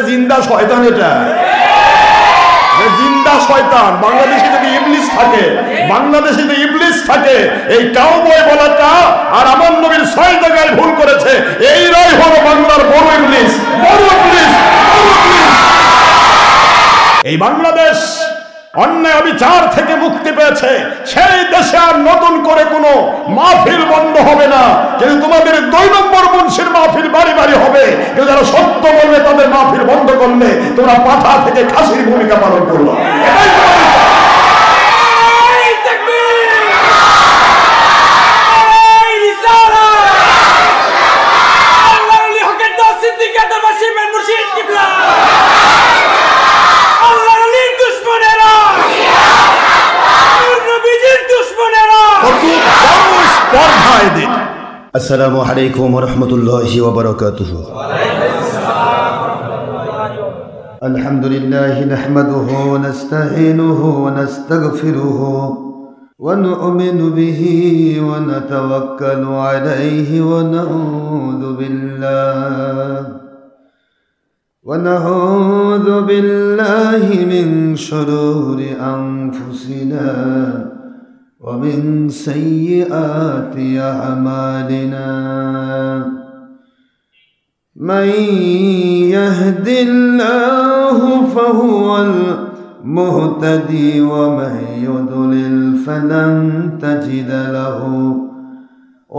জিন্দা শয়তান, এটা জিন্দা শয়তান। বাংলাদেশে যদি ইবলিস থাকে, বাংলাদেশে যদি ইবলিস থাকে, এই কাউবয় বলাটা আর আমার নবীর 6 জায়গায় ভুল করেছে, এইরাই হলো বাংলার বড় ইবলিস, বড় ইবলিস, বড় ইবলিস। এই বাংলাদেশ অন্যায় অবিচার থেকে মুক্তি পেয়েছে, সেই দেশে আর নতুন করে কোনো মাহফিল বন্ধ হবে না, কিন্তু তোমাদের 2 নম্বর মুন্সির মাহফিল বাড়ি বাড়ি হবে। কিন্তু যারা সত্য বলবে তাদের মাহফিল বন্ধ করলে তোমরা পাঠা থেকে খাসির ভূমিকা পালন করলো। السلام عليكم ورحمة الله وبركاته. الحمد لله نحمده ونستعينه ونستغفره ونؤمن به ونتوكل عليه ونعوذ بالله من شرور أنفسنا ومن سيئات أعمالنا. من يهد الله فهو المهتدي ومن يضلل فلن تجد له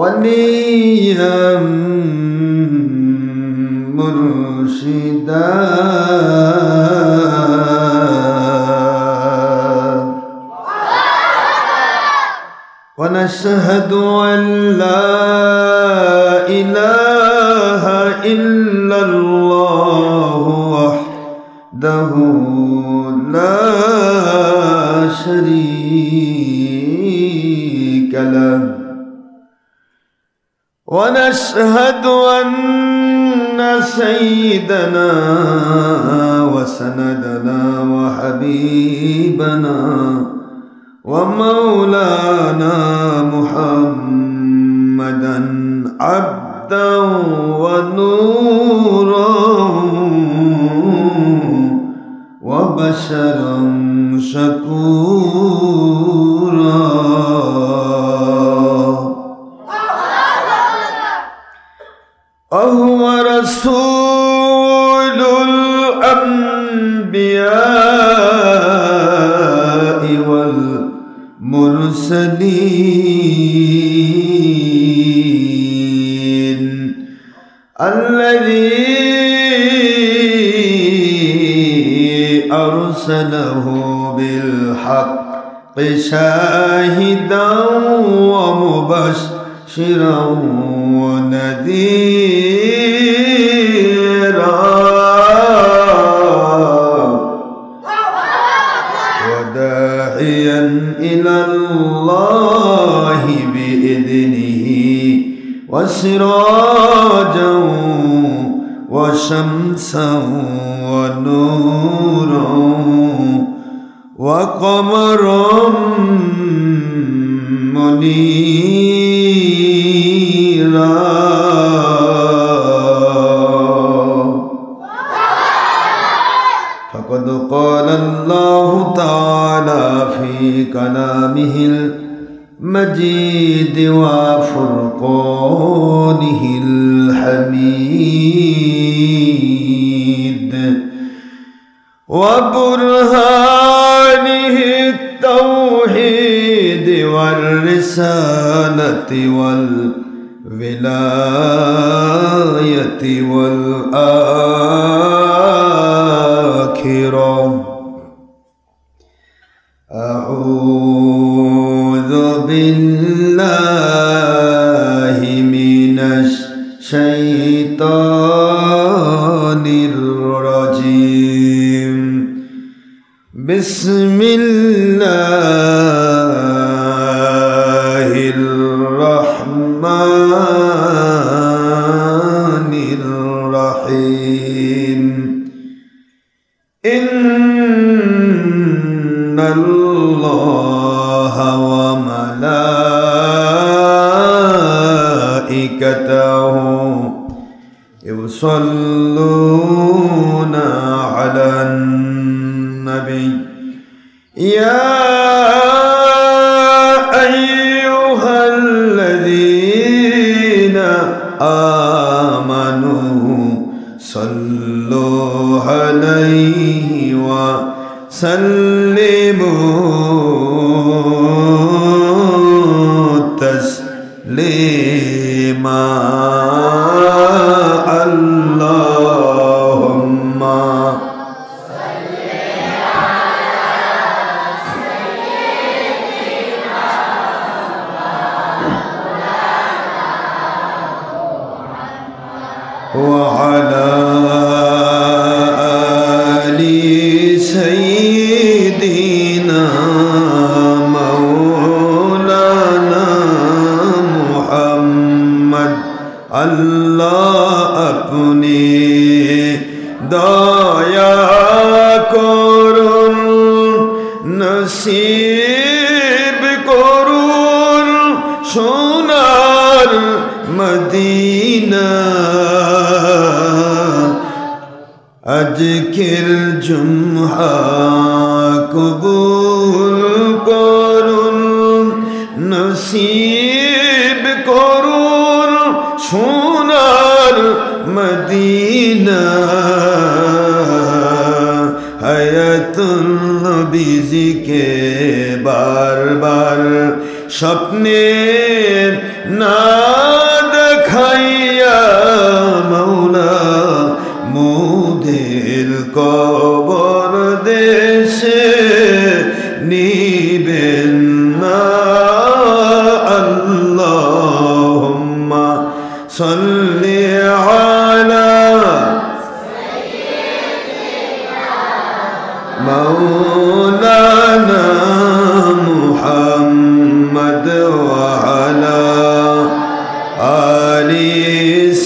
وليا مرشدا. ونشهد أن لا إله إلا الله وحده لا شريك له. ونشهد أن سيدنا وسندنا وحبيبنا ومولانا محمدا عبدا ونورا وبشرا شكورا. وهو رسول الأنبياء والمرسلين الذي أرسله بالحق شاهدا ومبشرا ونذيرا وداعيا إلى الله بإذنه وسراجا وشمسا ونورا وقمرا منيرا. فقد قال الله تعالى في كلامه المجيد وفرقانه الحميد وبرهانه التوحيد والرسالة والولاية والآخرة. أعوذ بالله من الشيطان الرجيم. بسم الله الرحمن الرحيم. إن الله وملائكته يصلون সাল্লু আলাইহি ওয়া সাল্লিমু তাসলিমা আল্লাহুম্মা وعلى آل سيدنا مولانا محمد আল্লাহ আপনি দয়া করুন নসিব করুন সোনার মদিনা আজকের জুমআ কবুল করুন নসিব করুন সোনার মদিনা হায়াতুল নবীজিকে বারবার স্বপ্নে না দেখাইয়া মৌলা মোদের কবর দেশে নিবেন না আল্লাহুম্মা সাল্লি আলা মাওলানা মুহাম্মদ ওয়া আলা আলি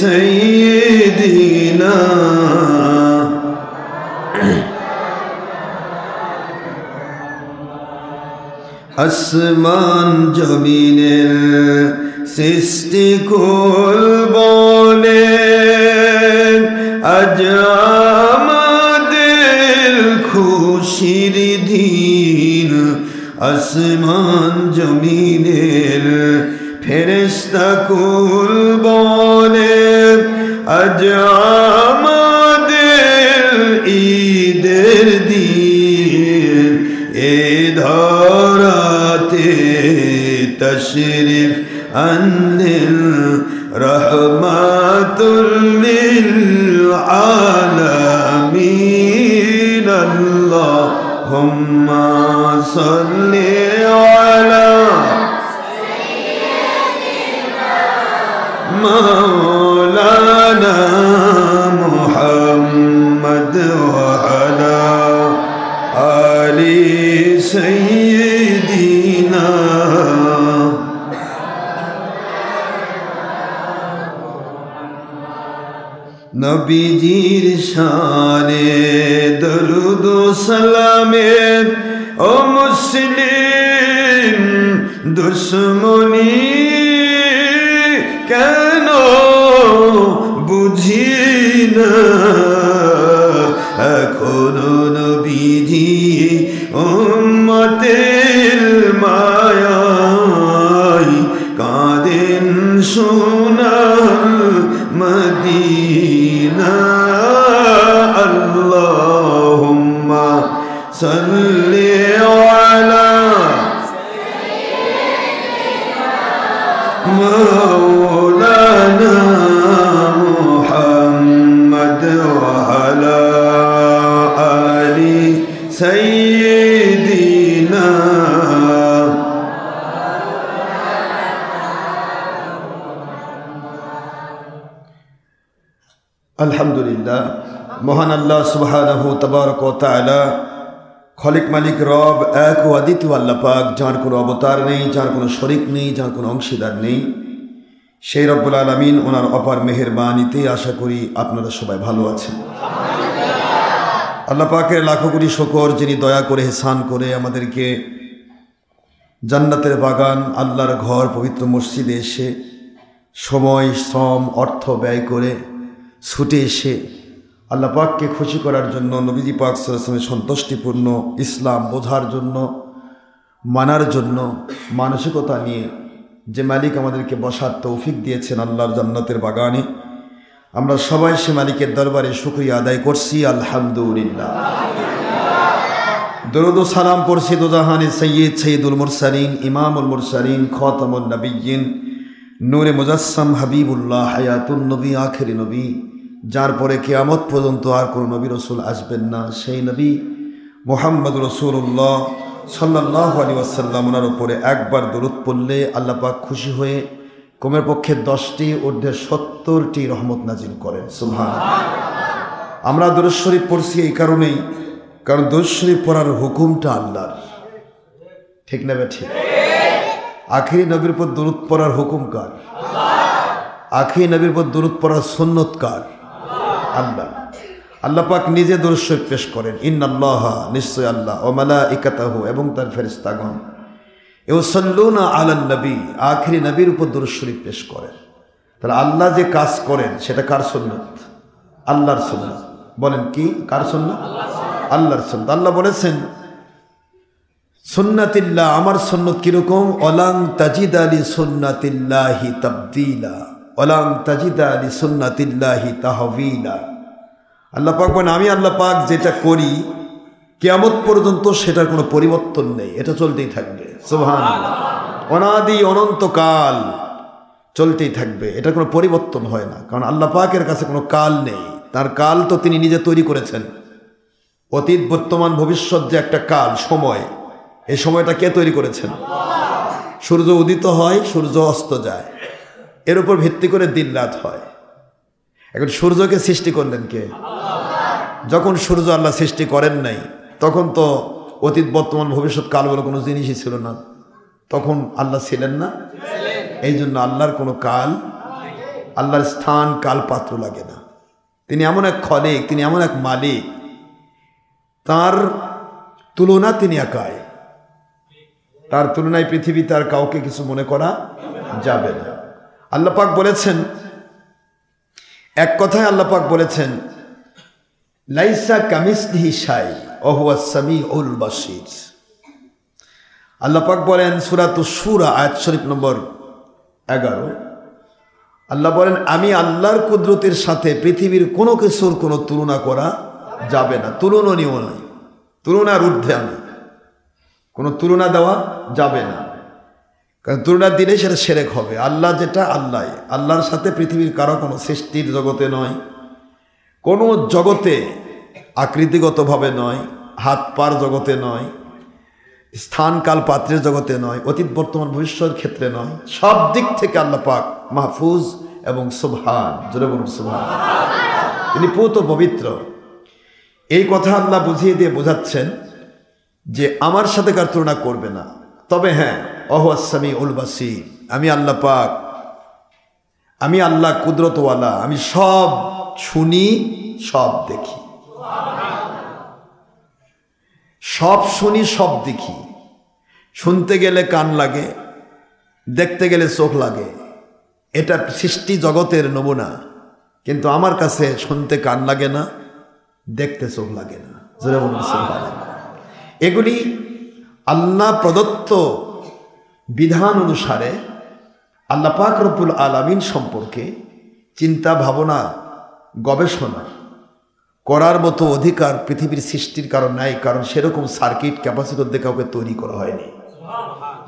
সাইয়্যিদিনা আসমান জমিনের সৃষ্টি কুল বলে আজ আমাদের খুশির দিন আসমান জমিনের ফেরেশতা কুল বলে আজ আমাদের ঈদের দিন এ ধরাতে তশরিফ আনলেন রহমাতুল লিল আলামিন আল্লাহুম্মা সাল্লি আলা মাওলানা মুহাম্মদ ওয়া আলা আলি সাইয়্যিদিনা নবীজির শানে দরুদ ও সালামে ও মুসলিম দুশ্মনী কেন বুঝি না এখনো নবীজি উম্মতের মায়ায় কাঁদেন সোনার মদিনা আল্লাহুম্মা সাল্লি আলা মাওলানা মুহাম্মদ ওয়া আলা আলি সাইয়্যিদিনা আলহামদুলিল্লাহ মহান আল্লাহ সুবহানাহু তাবারক ওয়া তাআলা খলিক মালিক রব এক ও অদ্বিতীয় আল্লাহ পাক যার কোনো অবতার নেই যার কোনো শরিক নেই যার কোনো অংশীদার নেই সেই রব্বুল আলামিন ওনার অপার মেহেরবানিতে আশা করি আপনারা সবাই ভালো আছেন আল্লাহ পাকের লাখো কোটি শুকর যিনি দয়া করে ihsan করে আমাদেরকে জান্নাতের বাগান আল্লাহর ঘর পবিত্র মসজিদে এসে সময় শ্রম অর্থ ব্যয় করে ছুটে এসে আল্লাহ পাককে খুশি করার জন্য নবীজি পাক সাল্লাল্লাহু আলাইহি ওয়াসাল্লামের সন্তুষ্টিপূর্ণ ইসলাম বোঝার জন্য মানার জন্য মানসিকতা নিয়ে যে মালিক আমাদেরকে বসার তৌফিক দিয়েছেন আল্লাহর জান্নাতের বাগানে আমরা সবাই সে মালিকের দরবারে শুকরিয়া আদায় করছি, আলহামদুলিল্লাহ। দরুদ ও সালাম পড়ছি দোজাহানে সৈয়দ সৈয়দুল মুরসালিন, ইমামুল মুরসালিন, খাতামুন নবিয়্যিন, নূরে মুজাসসাম, হাবিবুল্লাহ, হায়াতুন নবী, আখেরি নবী, যার পরে কিয়ামত পর্যন্ত আর কোনো নবী রসুল আসবেন না, সেই নবী মুহাম্মদ রাসূলুল্লাহ সাল্লাল্লাহু আলাইহি ওয়াসাল্লাম, ওনার উপরে একবার দরুদ পড়লে আল্লাহ পাক খুশি হয়ে কমের পক্ষে 10টি, ঊর্ধ্বে 70টি রহমত নাজিল করেন। সুবহানাল্লাহ। আমরা দরুদ শরীফ পড়ছি এই কারণেই, কারণ দরুদ শরীফ পড়ার হুকুমটা আল্লাহর, ঠিক না ঠিক? আখিরি নবীর উপর দরুদ পড়ার হুকুম কার? আখিরি নবীর উপর দরুদ পড়ার সুন্নত কার? আল্লাহ। আল্লাহ পাক নিজে দরুদ শরীফ পেশ করেন, ইন্নাল্লাহা, নিশ্চয় আল্লাহ, ওয়া মালাইকাতাহু, এবং তার ফেরেশতাগণ, ইউসাল্লুনা আলান নবী, আখিরি নবীর উপর দরুদ শরীফ পেশ করেন। তাহলে আল্লাহ যে কাজ করেন সেটা কার সুন্নত? আল্লাহর সুন্নত। বলেন কি কার সুন্নত? আল্লাহর সুন্নত। আল্লাহ বলেছেন সুন্নাতিল্লাহ, আমার সুন্নত কিরকম? ওয়ালাং তাজিদা লি সুন্নাতিল্লাহি তাবদীলা, ওয়ালাং তাজিদা লি সুন্নাতিল্লাহি তাহওয়িলা। আল্লাহ পাক বলেন আমি আল্লাহ পাক যেটা করি কিয়ামত পর্যন্ত সেটার কোনো পরিবর্তন নেই, এটা চলতেই থাকবে। সুবহানাল্লাহ। অনাদি অনন্তকাল চলতেই থাকবে, এটা কোনো পরিবর্তন হয় না, কারণ আল্লাহ পাকের কাছে কোনো কাল নেই। তার কাল তো তিনি নিজে তৈরি করেছেন। অতীত, বর্তমান, ভবিষ্যৎ যে একটা কাল, সময়, এই সময়টা কে তৈরি করেছেন? সূর্য উদিত হয়, সূর্য অস্ত যায়, এর উপর ভিত্তি করে দিন রাত হয়। এখন সূর্যকে সৃষ্টি করলেন কে? যখন সূর্য আল্লাহ সৃষ্টি করেন নাই, তখন তো অতীত, বর্তমান, ভবিষ্যৎ কাল বলে কোনো জিনিসই ছিল না, তখন আল্লাহ ছিলেন না। এই জন্য আল্লাহর কোনো কাল, আল্লাহর স্থান, কাল, পাত্র লাগে না। তিনি এমন এক খলিক, তিনি এমন এক মালিক, তার তুলনা তিনি একাই, তার তুলনায় পৃথিবীতে আর কাউকে কিছু মনে করা যাবে না। আল্লাহ পাক বলেছেন, এক কথায় আল্লাহ পাক বলেছেন লাইসা কামিসলিহি শাই ওয়া হুয়াস সামিউল বাসীর। আল্লাহ পাক বলেন সূরাতুশ শূরা আয়াত শরীফ নম্বর 11, আল্লাহ বলেন আমি আল্লাহর কুদরতের সাথে পৃথিবীর কোনো কিছুর কোনো তুলনা করা যাবে না, তুলনীয় নয়, তুলনার ঊর্ধ্বে আমি, কোনো তুলনা দেওয়া যাবে না, কারণ তুলনা দিলে সেটা শিরক হবে। আল্লাহ যেটা আল্লাহ, আল্লাহর সাথে পৃথিবীর কারো কোনো সৃষ্টির জগতে নয়, কোনো জগতে আকৃতিগতভাবে নয়, হাত পার জগতে নয়, স্থান কাল পাত্রের জগতে নয়, অতীত বর্তমান ভবিষ্যৎ ক্ষেত্রে নয়, সব দিক থেকে আল্লাহ পাক মাহফুজ এবং সুবহান, জোরে বলুন সুবহান, তিনি পুত পবিত্র। এই কথা আল্লাহ বুঝিয়ে দিয়ে বোঝাচ্ছেন যে আমার সাথে কার তুলনা করবে না, তবে হ্যাঁ ওয়াহুয়াস সামিউল বাসীর, আমি আল্লাহ পাক, আমি আল্লাহ কুদরতওয়ালা, আমি সব শুনি, সব দেখি, সব শুনি, সব দেখি। শুনতে গেলে কান লাগে, দেখতে গেলে চোখ লাগে, এটা সৃষ্টি জগতের নমুনা, কিন্তু আমার কাছে শুনতে কান লাগে না, দেখতে চোখ লাগে না। এগুলি আল্লাহ প্রদত্ত বিধান অনুসারে আল্লাহ পাক রব্বুল আলামিন সম্পর্কে চিন্তা ভাবনা গবেষণা করার মতো অধিকার পৃথিবীর সৃষ্টির কারণ নাই, কারণ সেরকম সার্কিট ক্যাপাসিটর দিয়ে কাউকে তৈরি করা হয়নি।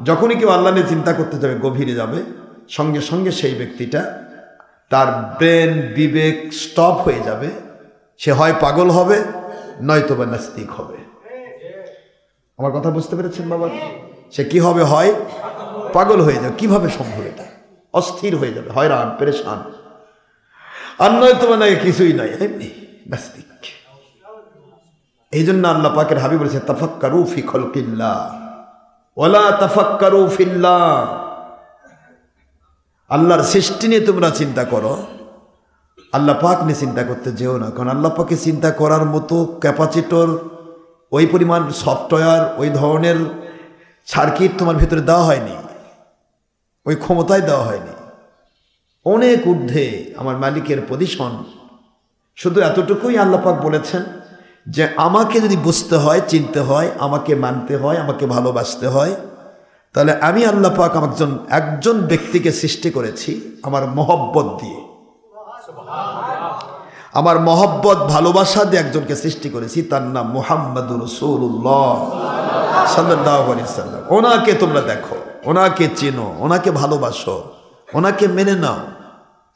যখনই কেউ আল্লাহ নিয়ে চিন্তা করতে যাবে, গভীরে যাবে, সঙ্গে সঙ্গে সেই ব্যক্তিটা তার ব্রেন, বিবেক স্টপ হয়ে যাবে, সে হয় পাগল হবে, নয়তো বা নাস্তিক হবে। আমার কথা বুঝতে পেরেছেন বাবা? সে কি হবে? হয় পাগল হয়ে যাবে। কিভাবে সম্ভব? এটা অস্থির হয়ে যাবে, হয়রান পেরেশান, আর নয়তো বা নাই কিছুই নাই, এমনি নাস্তিক। এই জন্য আল্লাহ পাকের হাবিব বলেছে তাফাক্কারু ফি খালকিল্লাহ ওয়ালা তাফাক্কারু ফিল্লাহ, আল্লাহর সৃষ্টি নিয়ে তোমরা চিন্তা করো, আল্লাহ পাক নিয়ে চিন্তা করতে যেও না, কারণ আল্লাহ পাকে চিন্তা করার মতো ক্যাপাসিটর, ওই পরিমাণ সফটওয়্যার, ওই ধরনের সার্কিট তোমার ভিতরে দেওয়া হয়নি, ওই ক্ষমতায় দেওয়া হয়নি। অনেক ঊর্ধ্বে আমার মালিকের পজিশন। শুধু এতটুকুই আল্লাহ পাক বলেছেন যে আমাকে যদি বুঝতে হয়, চিনতে হয়, আমাকে মানতে হয়, আমাকে ভালোবাসতে হয়, তাহলে আমি আল্লাহ পাক একজন ব্যক্তিকে সৃষ্টি করেছি আমার মহব্বত দিয়ে। আমার মহব্বত ভালোবাসা দিয়ে একজনকে সৃষ্টি করেছি, তার নাম মুহাম্মাদুর রাসূলুল্লাহ সাল্লাল্লাহু আলাইহি ওয়াসাল্লাম। ওনাকে তোমরা দেখো, ওনাকে চেনো, ওনাকে ভালোবাসো, ওনাকে মেনে নাও।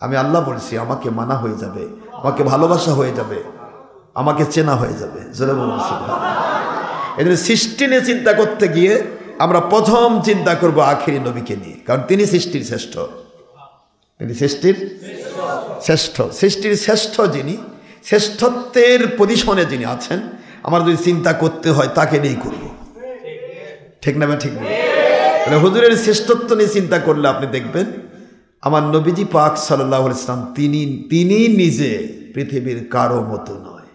আমি আল্লাহ বলছি আমাকে মানা হয়ে যাবে, আমাকে ভালোবাসা হয়ে যাবে, আমাকে চেনা হয়ে যাবে। এদের সৃষ্টি নিয়ে চিন্তা করতে গিয়ে আমরা প্রথম চিন্তা করব আখিরি নবীকে নিয়ে, কারণ তিনি সৃষ্টির শ্রেষ্ঠ। তিনি সৃষ্টির শ্রেষ্ঠ, সৃষ্টির শ্রেষ্ঠ যিনি, শ্রেষ্ঠত্বের পজিশনে যিনি আছেন, আমার যদি চিন্তা করতে হয় তাকে নিয়েই করব। ঠিক না? ঠিক না? তাহলে হুজুরের শ্রেষ্ঠত্ব নিয়ে চিন্তা করলে আপনি দেখবেন আমার নবীজি পাক সাল্লাল্লাহু আলাইহি ওয়াসাল্লাম তিনি নিজে পৃথিবীর কারো মতো নয়,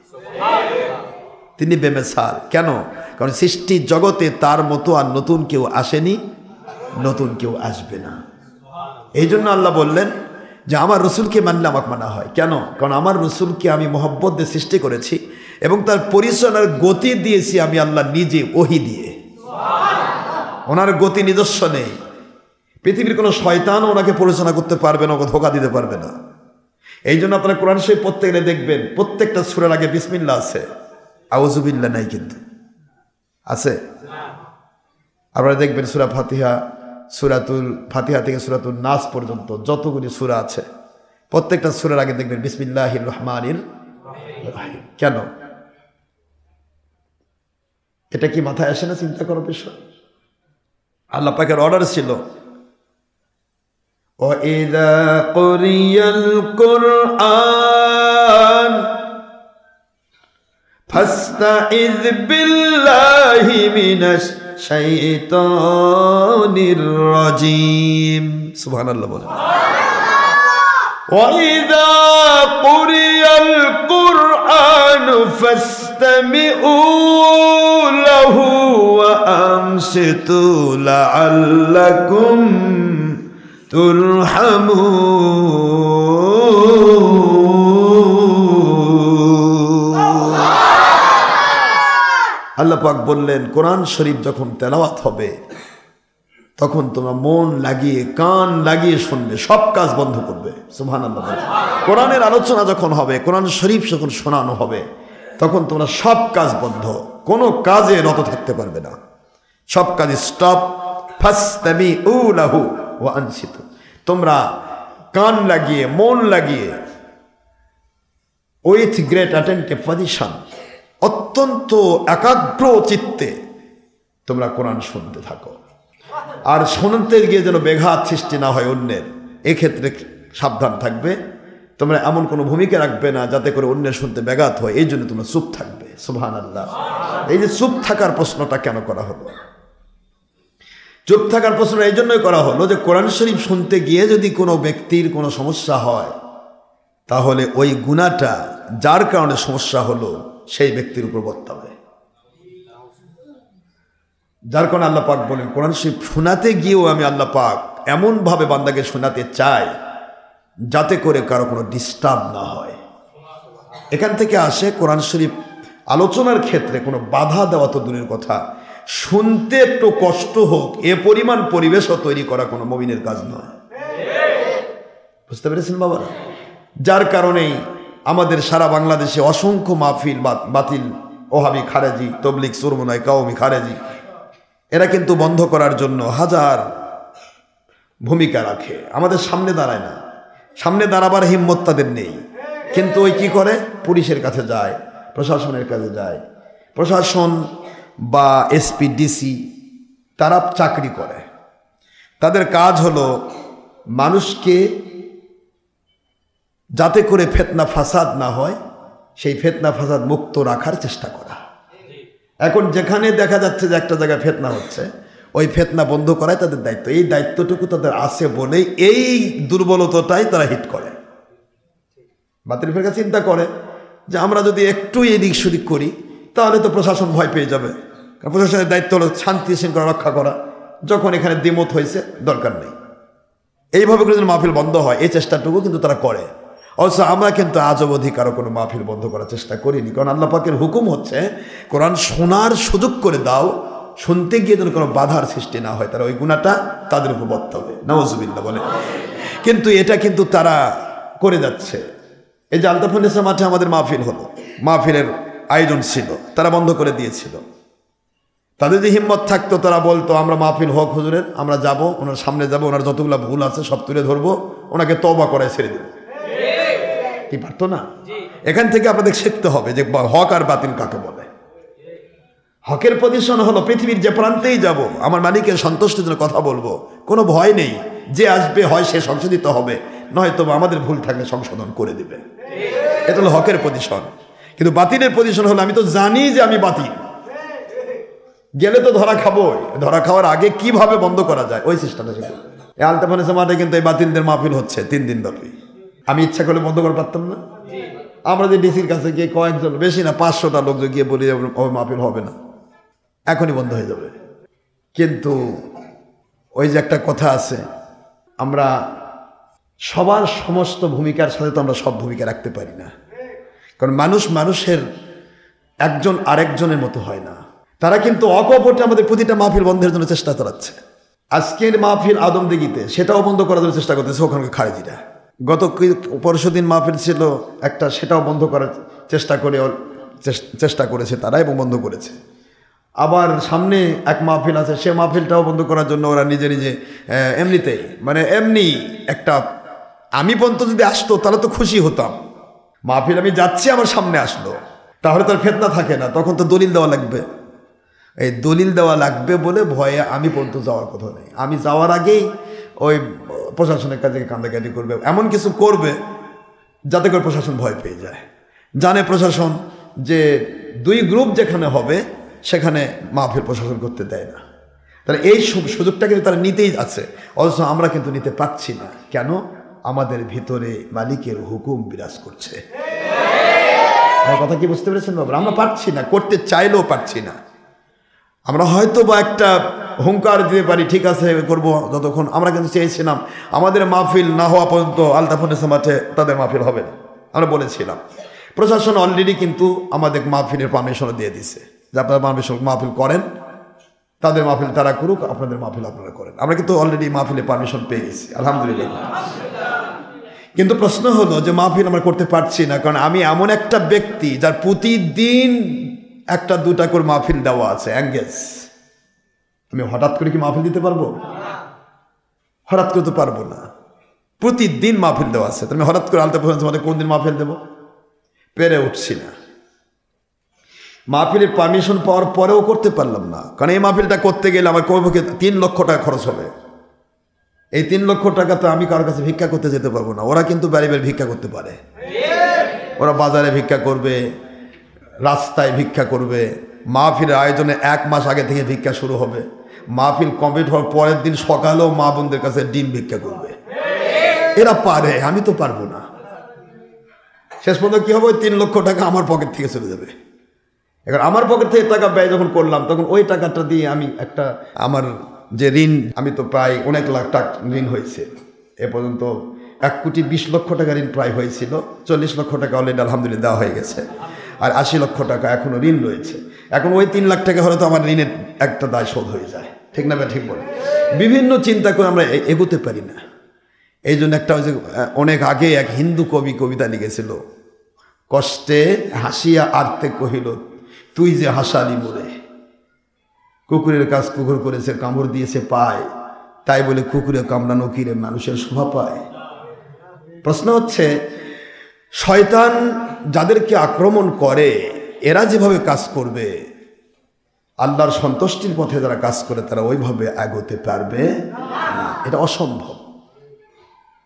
তিনি বেমিসাল। কেন? কারণ সৃষ্টি জগতে তার মতো আর নতুন কেউ আসেনি, নতুন কেউ আসবে না। এই জন্য আল্লাহ বললেন যে আমার রসুলকে মানলে আমাকে মানা হয়। কেন? কারণ আমার রসুলকে আমি মহব্বত দিয়ে সৃষ্টি করেছি এবং তার পরিচালনার গতি দিয়েছি আমি আল্লাহ নিজে, ওহী দিয়ে। ওনার গতি নিজস্ব নেই, পৃথিবীর কোনো শয়তান ওনাকে পরিচালনা করতে পারবে না, ওকে ধোকা দিতে পারবে না। এই জন্য আপনারা কোরআন শরীফ পড়তে গেলে দেখবেন প্রত্যেকটা সূরার আগে বিসমিল্লাহ আছে, আউযুবিল্লাহ নাই, কিন্তু আছে। আপনারা দেখবেন সূরা ফাতিহা, সূরাতুল ফাতিহা থেকে সূরাতুন নাস পর্যন্ত যতগুলি সূরা আছে প্রত্যেকটা সূরার আগে দেখবেন বিসমিল্লাহির রহমানির রহিম। কেন? এটা কি মাথায় আসে না? চিন্তা করার বিষয়। আল্লাহ পাকের অর্ডার ছিল وَإِذَا قُرِئَ الْقُرْآنُ فَاسْتَعِذْ بِاللَّهِ مِنَ الشَّيْطَانِ الرَّجِيمِ সুবহানাল্লাহ বলেন। وَإِذَا قُرِئَ الْقُرْآنُ فَاسْتَمِعُوا لَهُ وَأَنصِتُوا لَعَلَّكُمْ আল্লাহ পাক বললেন কোরআন শরীফ যখন তেলাওয়াত হবে তখন তোমরা মন লাগিয়ে কান লাগিয়ে শুনবে, সব কাজ বন্ধ করবে। সুবহানাল্লাহ। কোরআনের আলোচনা যখন হবে, কোরআন শরীফ যখন শোনানো হবে তখন তোমরা সব কাজ বন্ধ, কোনো কাজে রত থাকতে পারবে না, সব কাজ স্টপ। ফাসতামিউ লাহু ওয়া আনসিতু, তোমরা কান লাগিয়ে মন লাগিয়ে উইথ গ্রেট অ্যাটেন্টিভ পজিশন, অত্যন্ত একাগ্র চিত্তে তোমরা কোরআন শুনতে থাকো। আর শুনতে গিয়ে যেন ব্যাঘাত সৃষ্টি না হয় অন্যের, এক্ষেত্রে সাবধান থাকবে। তোমরা এমন কোনো ভূমিকা রাখবে না যাতে করে অন্যের শুনতে ব্যাঘাত হয়, এই জন্য তোমরা চুপ থাকবে। সুবহানাল্লাহ। এই যে চুপ থাকার প্রশ্নটা কেন করা হলো? চুপ থাকার প্রশ্ন এই জন্যই করা হলো যে কোরআন শরীফ শুনতে গিয়ে যদি কোনো ব্যক্তির কোনো সমস্যা হয় তাহলে ওই গুনাহটা যার কারণে সমস্যা হলো সেই ব্যক্তির উপর বর্তাবে। যার কারণে আল্লাহ পাক বলেন কোরআন শরীফ শোনাতে গিয়েও আমি আল্লাহ পাক এমনভাবে বান্দাকে শোনাতে চাই যাতে করে কারো কোনো ডিস্টার্ব না হয়। এখান থেকে আসে কোরআন শরীফ আলোচনার ক্ষেত্রে কোনো বাধা দেওয়া তো দূরের কথা, শুনতে একটু কষ্ট হোক এ পরিমাণ পরিবেশও তৈরি করা কোনো মুমিনের কাজ নয়। বুঝতে পেরেছেন বাবারা? যার কারণেই আমাদের সারা বাংলাদেশে অসংখ্য মাহফিল বাতিল, ওহাবি খারেজি, তবলিগ, সুরমুনাই, কাওমি খারেজি, এরা কিন্তু বন্ধ করার জন্য হাজার ভূমিকা রাখে, আমাদের সামনে দাঁড়ায় না। সামনে দাঁড়াবার হিম্মত তাদের নেই, কিন্তু ওই কি করে পুলিশের কাছে যায়, প্রশাসনের কাছে যায়। প্রশাসন বা এসপি, ডিসি তারা চাকরি করে, তাদের কাজ হলো মানুষকে যাতে করে ফিতনা ফাসাদ না হয় সেই ফিতনা ফাসাদ মুক্ত রাখার চেষ্টা করা। এখন যেখানে দেখা যাচ্ছে যে একটা জায়গায় ফিতনা হচ্ছে, ওই ফিতনা বন্ধ করাই তাদের দায়িত্ব। এই দায়িত্বটুকু তাদের আছে বলেই এই দুর্বলতাটাই তারা হিট করে। বাতিল ফেরকা চিন্তা করে যে আমরা যদি একটু এদিক সেদিক করি তাহলে তো প্রশাসন ভয় পেয়ে যাবে, কারণ প্রশাসনের দায়িত্ব হলো শান্তি শৃঙ্খলা রক্ষা করা। যখন এখানে দ্বিমত হয়েছে দরকার নেই, এইভাবে করে যদি মাহফিল বন্ধ হয় এই চেষ্টাটুকু কিন্তু তারা করে। অবশ্য আমরা কিন্তু আজ অবধি কারো কোনো মাহফিল বন্ধ করার চেষ্টা করিনি, কারণ আল্লাহ পাকের হুকুম হচ্ছে কোরআন শোনার সুযোগ করে দাও, শুনতে গিয়ে যেন কোনো বাধার সৃষ্টি না হয়, তারা ওই গুনাহটা তাদের উপর বর্তাবে। নাউজুবিল্লাহ বলে। কিন্তু এটা কিন্তু তারা করে যাচ্ছে। এই যে আলতাফুন্নেসা মাঠে আমাদের মাহফিল হলো, মাহফিলের আয়োজন ছিল, তারা বন্ধ করে দিয়েছিল। তাদের যে হিম্মত থাকতো তারা বলতো আমরা মাহফিল হোক হুজুরের, আমরা যাব, ওনার সামনে যাব, ওনার যতগুলো ভুল আছে সব তুলে ধরবো, ওনাকে তওবা করায় ছেড়ে দেবো। কি পারতো না? এখান থেকে আপনাদের শিখতে হবে যে হক আর বাতিল কাকে বলে। হকের পজিশন হলো পৃথিবীর যে প্রান্তেই যাব আমার মালিকের সন্তুষ্টির জন্য কথা বলবো, কোনো ভয় নেই। যে আসবে হয় সে সংশোধিত হবে, নয়তো আমাদের ভুল থাকলে সংশোধন করে দিবে। এটা হলো হকের পজিশন। কিন্তু বাতিলের পজিশন হলো আমি তো জানি যে আমি বাতিল, গেলে তো ধরা খাবোই, ধরা খাওয়ার আগে কিভাবে বন্ধ করা যায় ওই চেষ্টাটা শিখবো। এই আলতাফুন্নেসা মাঠে কিন্তু এই বাতিলদের মাহফিল হচ্ছে 3 দিন ব্যাপী। আমি ইচ্ছা করলে বন্ধ করতে পারতাম না? আমরা যে ডিসির কাছে গিয়ে কয়েকজন, বেশি না 500টা লোক গিয়ে বলি ওই মাহফিল হবে না, এখনই বন্ধ হয়ে যাবে। কিন্তু ওই যে একটা কথা আছে, আমরা সবার সমস্ত ভূমিকার সাথে তো আমরা সব ভূমিকা রাখতে পারি না, কারণ মানুষ মানুষের একজন আরেকজনের মতো হয় না। তারা কিন্তু অকপটে আমাদের প্রতিটা মাহফিল বন্ধের জন্য চেষ্টা চালাচ্ছে। আজকের মাহফিল আদমদিঘিতে সেটাও বন্ধ করার জন্য চেষ্টা করতেছে ওখানকার খারেজিরা। গত পরশুদিন মাহফিল ছিল একটা, সেটাও বন্ধ করার চেষ্টা করেছে তারা এবং বন্ধ করেছে। আবার সামনে এক মাহফিল আছে, সে মাহফিলটাও বন্ধ করার জন্য ওরা নিজে নিজে এমনিতেই এমনি একটা, আমি পর্যন্ত যদি আসতো তাহলে তো খুশি হতাম। মাহফিল আমি যাচ্ছি, আমার সামনে আসলো, তাহলে তার ফেতনা থাকে না, তখন তো দলিল দেওয়া লাগবে। এই দলিল দেওয়া লাগবে বলে ভয়ে আমি পর্যন্ত যাওয়ার কথা নেই। আমি যাওয়ার আগেই ওই প্রশাসনের কাছে কান্দাকাটি করবে, এমন কিছু করবে যাতে করে প্রশাসন ভয় পেয়ে যায়। জানে প্রশাসন যে 2 গ্রুপ যেখানে হবে সেখানে মাহফিল প্রশাসন করতে দেয় না। তাহলে এই সুযোগটা কিন্তু তারা নিতেই আছে, অথচ আমরা কিন্তু নিতে পারছি না। কেন? আমাদের ভিতরে মালিকের হুকুম বিরাজ করছে। আমার কথা কি বুঝতে পেরেছেন বাবা? আমরা পারছি না, করতে চাইলেও পারছি না। আমরা হয়তো বা একটা হুঙ্কার দিতে পারি, ঠিক আছে করব, যতক্ষণ আমরা কিন্তু চেয়েছিলাম আমাদের মাহফিল না হওয়া পর্যন্ত আলতাফুন্নেসা মাঠে তাদের মাহফিল হবে না, আমরা বলেছিলাম। প্রশাসন অলরেডি কিন্তু আমাদের মাহফিলের পারমিশনও দিয়ে দিছে যে আপনারা মাহফিল করেন, তাদের মাহফিল তারা করুক, আপনাদের মাহফিল আপনারা করেন। আমরা কিন্তু অলরেডি মাহফিলের পারমিশন পেয়ে গেছি, আলহামদুলিল্লাহ। কিন্তু প্রশ্ন হলো যে মাহফিল আমরা করতে পারছি না, কারণ আমি এমন একটা ব্যক্তি যার প্রতিদিন 1-2টা করে মাহফিল দেওয়া আছে, এঙ্গেজ। আমি হঠাৎ করে কি মাহফিল দিতে পারবো? হঠাৎ করে তো পারবো না, প্রতিদিন মাহফিল দেওয়া আছে। তুমি হঠাৎ করে আলতাফুন্নেসা মাঠে কোন দিন মাহফিল দেবো? পেরে উঠছি না। মাহফিলের পারমিশন পাওয়ার পরেও করতে পারলাম না, কারণ এই মাহফিলটা করতে গেলে আমার কমপক্ষে 3 লক্ষ টাকা খরচ হবে। এই 3 লক্ষ টাকা তো আমি কারোর কাছে ভিক্ষা করতে যেতে পারবো না। ওরা কিন্তু বাড়ি বাড়ি ভিক্ষা করতে পারে, ওরা বাজারে ভিক্ষা করবে, রাস্তায় ভিক্ষা করবে। মাহফিলের আয়োজনে 1 মাস আগে থেকে ভিক্ষা শুরু হবে। মাহফিল কমপ্লিট হওয়ার পরের দিন সকালেও মা বোনদের কাছে ডিম ভিক্ষা করবে। এরা পারে, আমি তো পারবো না। শেষ পর্যন্ত কি হবে? 3 লক্ষ টাকা আমার পকেট থেকে চলে যাবে। এবার আমার পকেট থেকে টাকা ব্যয় যখন করলাম, তখন ওই টাকাটা দিয়ে আমি একটা, আমার যে ঋণ, আমি তো প্রায় অনেক লাখ টাকা ঋণ হয়েছে এ পর্যন্ত, 1,20,00,000 টাকা ঋণ প্রায় হয়েছিল। 40 লক্ষ টাকা অলরেডি আলহামদুলিল্লাহ দেওয়া হয়ে গেছে, আর 80 লক্ষ টাকা এখনো ঋণ রয়েছে। এখন ওই 3 লাখ টাকা হলে তো আমার ঋণের একটা দায় শোধ হয়ে যায়, ঠিক না? ঠিক বলে বিভিন্ন চিন্তা করে আমরা এগোতে পারি না। এই জন্য একটা ওই যে অনেক আগে এক হিন্দু কবি কবিতা লিখেছিল, কষ্টে হাসিয়া আরতে কহিল তুই যে হাসালি মোরে, কুকুরের কাজ কুকুর করেছে, কামড় দিয়েছে পায়, তাই বলে কুকুরে কামড়ানো কিরে মানুষের শোভা পায়। প্রশ্ন হচ্ছে, শয়তান যাদেরকে আক্রমণ করে এরা যেভাবে কাজ করবে, আল্লাহর সন্তুষ্টির পথে যারা কাজ করে তারা ওইভাবে এগোতে পারবে না। এটা অসম্ভব,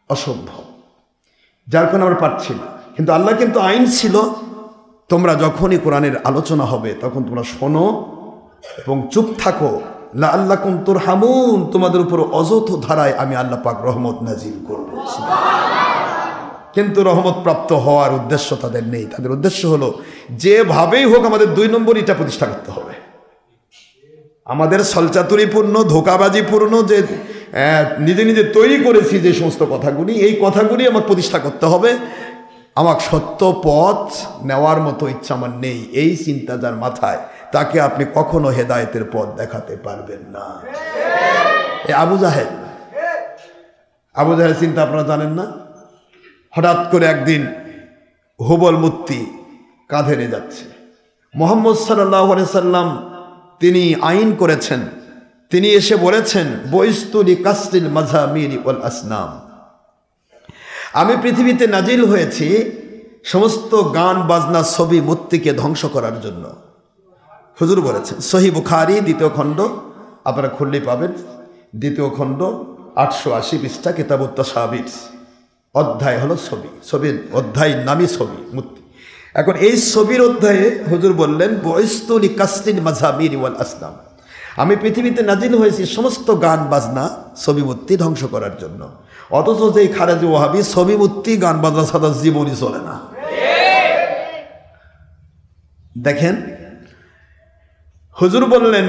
অসম্ভব। যার কারণে আমরা পারছি না। কিন্তু আল্লাহ কিন্তু আইন ছিল, তোমরা যখনই কোরআনের আলোচনা হবে তখন তোমরা শোনো এবং চুপ থাকো, লাআল্লাকুম তুরহামুন, তোমাদের উপর অযথ ধারায় আমি আল্লাহ পাক রহমত নাজিল করব। কিন্তু রহমত প্রাপ্ত হওয়ার উদ্দেশ্য তাদের নেই। তাদের উদ্দেশ্য হলো যেভাবেই হোক আমাদের 2 নম্বর ইটা প্রতিষ্ঠা করতে হবে। আমাদের ছলচাতুরিপূর্ণ, ধোকাবাজিপূর্ণ যে নিজে নিজে তৈরি করেছি যে সমস্ত কথাগুলি, এই কথাগুলি আমার প্রতিষ্ঠা করতে হবে। আমার সত্য পথ নেওয়ার মতো ইচ্ছা আমার নেই, এই চিন্তা যার মাথায়, তাকে আপনি কখনো হেদায়েতের পথ দেখাতে পারবেন না। আবু জাহেল চিন্তা আপনারা জানেন না? হঠাৎ করে একদিন হুবল মূর্তি কাঁধে নিয়ে যাচ্ছে। মুহাম্মদ সাল্লাল্লাহু আলাইহি সাল্লাম তিনি আইন করেছেন, তিনি এসে বলেছেন বইস্তুলি কাসরিল মাযামিরি ওয়াল আসনাম, আমি পৃথিবীতে নাজিল হয়েছি সমস্ত গান বাজনা ছবি মূর্তিকে ধ্বংস করার জন্য। হুজুর বলেছেন, সহিহ বুখারী 2য় খণ্ড, আপনারা খুললেই পাবেন, 2য় খণ্ড 880 পৃষ্ঠা, কিতাবুত তাসাবির, অধ্যায় হলো ছবি, ছবির অধ্যায়ের নামই ছবি মূর্তি। এখন এই ছবির অধ্যায়ে হুজুর বললেন বইস্তুলি কাসরিল মাযামিরি ওয়াল আসনাম, আমি পৃথিবীতে নাজিল হয়েছি সমস্ত গান বাজনা ছবি মূর্তি ধ্বংস করার জন্য। অথচ যেই খারেজি ওয়াহাবি ছবি মূর্তি গান বাজনা ছাড়া জীবনই চলে না। দেখেন হুজুর বললেন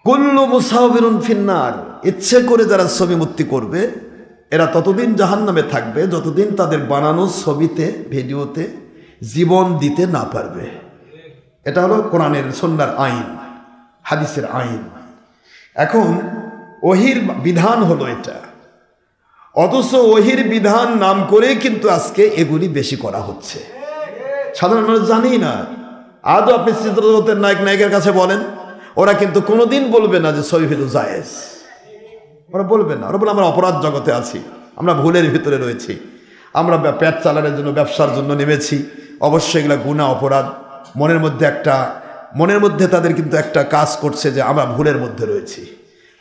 কুল্লু মুসাওবিরুন ফিন্নার, ইচ্ছে করে যারা ছবি মূর্তি করবে এরা ততদিন জাহান্নামে থাকবে যতদিন তাদের বানানো ছবিতে ভিডিওতে জীবন দিতে না পারবে। এটা হলো কোরআনের সুন্নাহর আইন, হাদিসের আইন। এখন ওহির বিধান হলো এটা, অথচ ওহির বিধান নাম করে কিন্তু আজকে এগুলি বেশি করা হচ্ছে। সাধারণ মানুষ জানেই না। আজও আপনি চিত্রজগতের নায়ক নায়িকার কাছে বলেন, ওরা কিন্তু কোনোদিন বলবে না যে ছবি ভিডিও জায়েজ, ওরা বলবে না। ওরা বলে আমরা অপরাধ জগতে আছি, আমরা ভুলের ভিতরে রয়েছি, আমরা পেট চালানোর জন্য ব্যবসার জন্য নেমেছি, অবশ্যই এগুলো গুনাহ অপরাধ। মনের মধ্যে তাদের কিন্তু একটা কাজ করছে যে আমরা ভুলের মধ্যে রয়েছি,